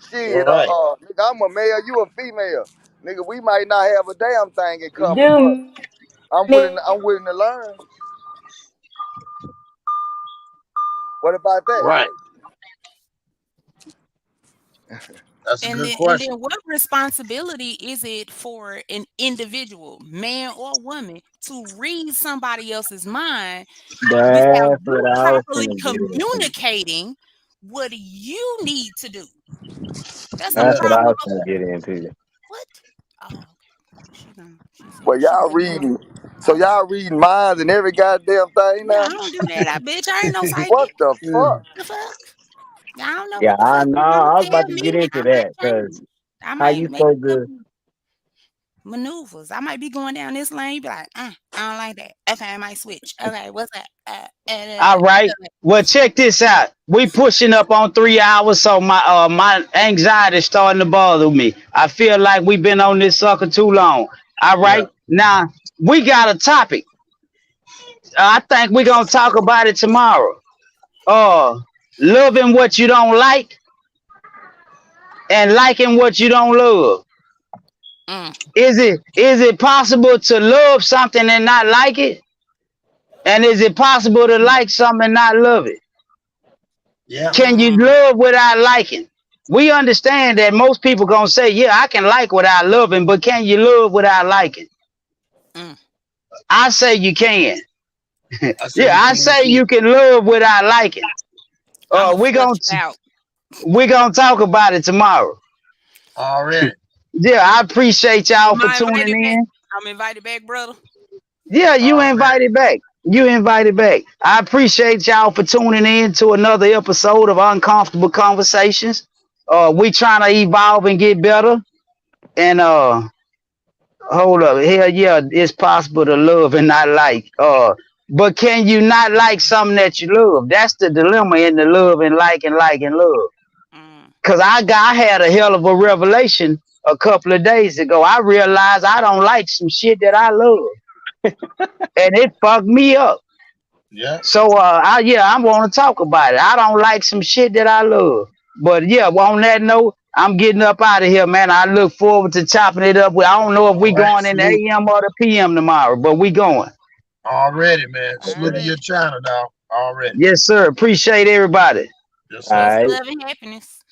Shit, Right. nigga, I'm a male, you a female. Nigga, we might not have a damn thing in common, Do but I'm willing to learn. What about that? Right. That's a And good then, question. what responsibility is it for an individual, man or woman, to read somebody else's mind without That's you what I was properly gonna get into. communicating what you need to do? That's the That's what I problem. was gonna get into. What? Oh, okay. She said Well, y'all reading, so y'all reading minds and every goddamn thing Yeah, now? I don't do that. I ain't no psychic. What the fuck? The fuck? I don't know Yeah, what the I fuck know. you I want was to about tell to me. get into I might that change. because I how might you make supposed to? some maneuvers. I might be going down this lane. You be like, I don't like that. Okay, I might switch. Okay, what's that? All right. Well, check this out. We pushing up on 3 hours, so my anxiety is starting to bother me. I feel like we've been on this sucker too long. All right. Now we got a topic. I think we're gonna talk about it tomorrow. Loving what you don't like and liking what you don't love. Is it possible to love something and not like it? And is it possible to like something and not love it? Yeah. Can you love without liking? We understand that most people gonna say, yeah, I can like without loving, but can you love without liking? Mm. I say you can. I say Yeah, you I can say too. you can love without liking. I'm We're gonna gonna flush it out. we're gonna talk about it tomorrow. Already. Yeah, I appreciate y'all Am for I tuning invited back? in. I'm invited back, brother. Yeah, you Already. invited back. You invited back. I appreciate y'all for tuning in to another episode of Uncomfortable Conversations. We trying to evolve and get better. And hold up, hell yeah, it's possible to love and not like. But can you not like something that you love? That's the dilemma in the love and like and love. Mm. Cause I had a hell of a revelation a couple of days ago. I realized I don't like some shit that I love, and it fucked me up. Yeah. So I want to talk about it. I don't like some shit that I love. But yeah, well, on that note, I'm getting up out of here, man. I look forward to chopping it up. I don't know if we All right. going in the Salute. AM or the PM tomorrow, but we going. Already, man. Salute to Alright. your channel now. Already. Yes, sir. Appreciate everybody. Yes, All sir. Peace, right. love, and happiness.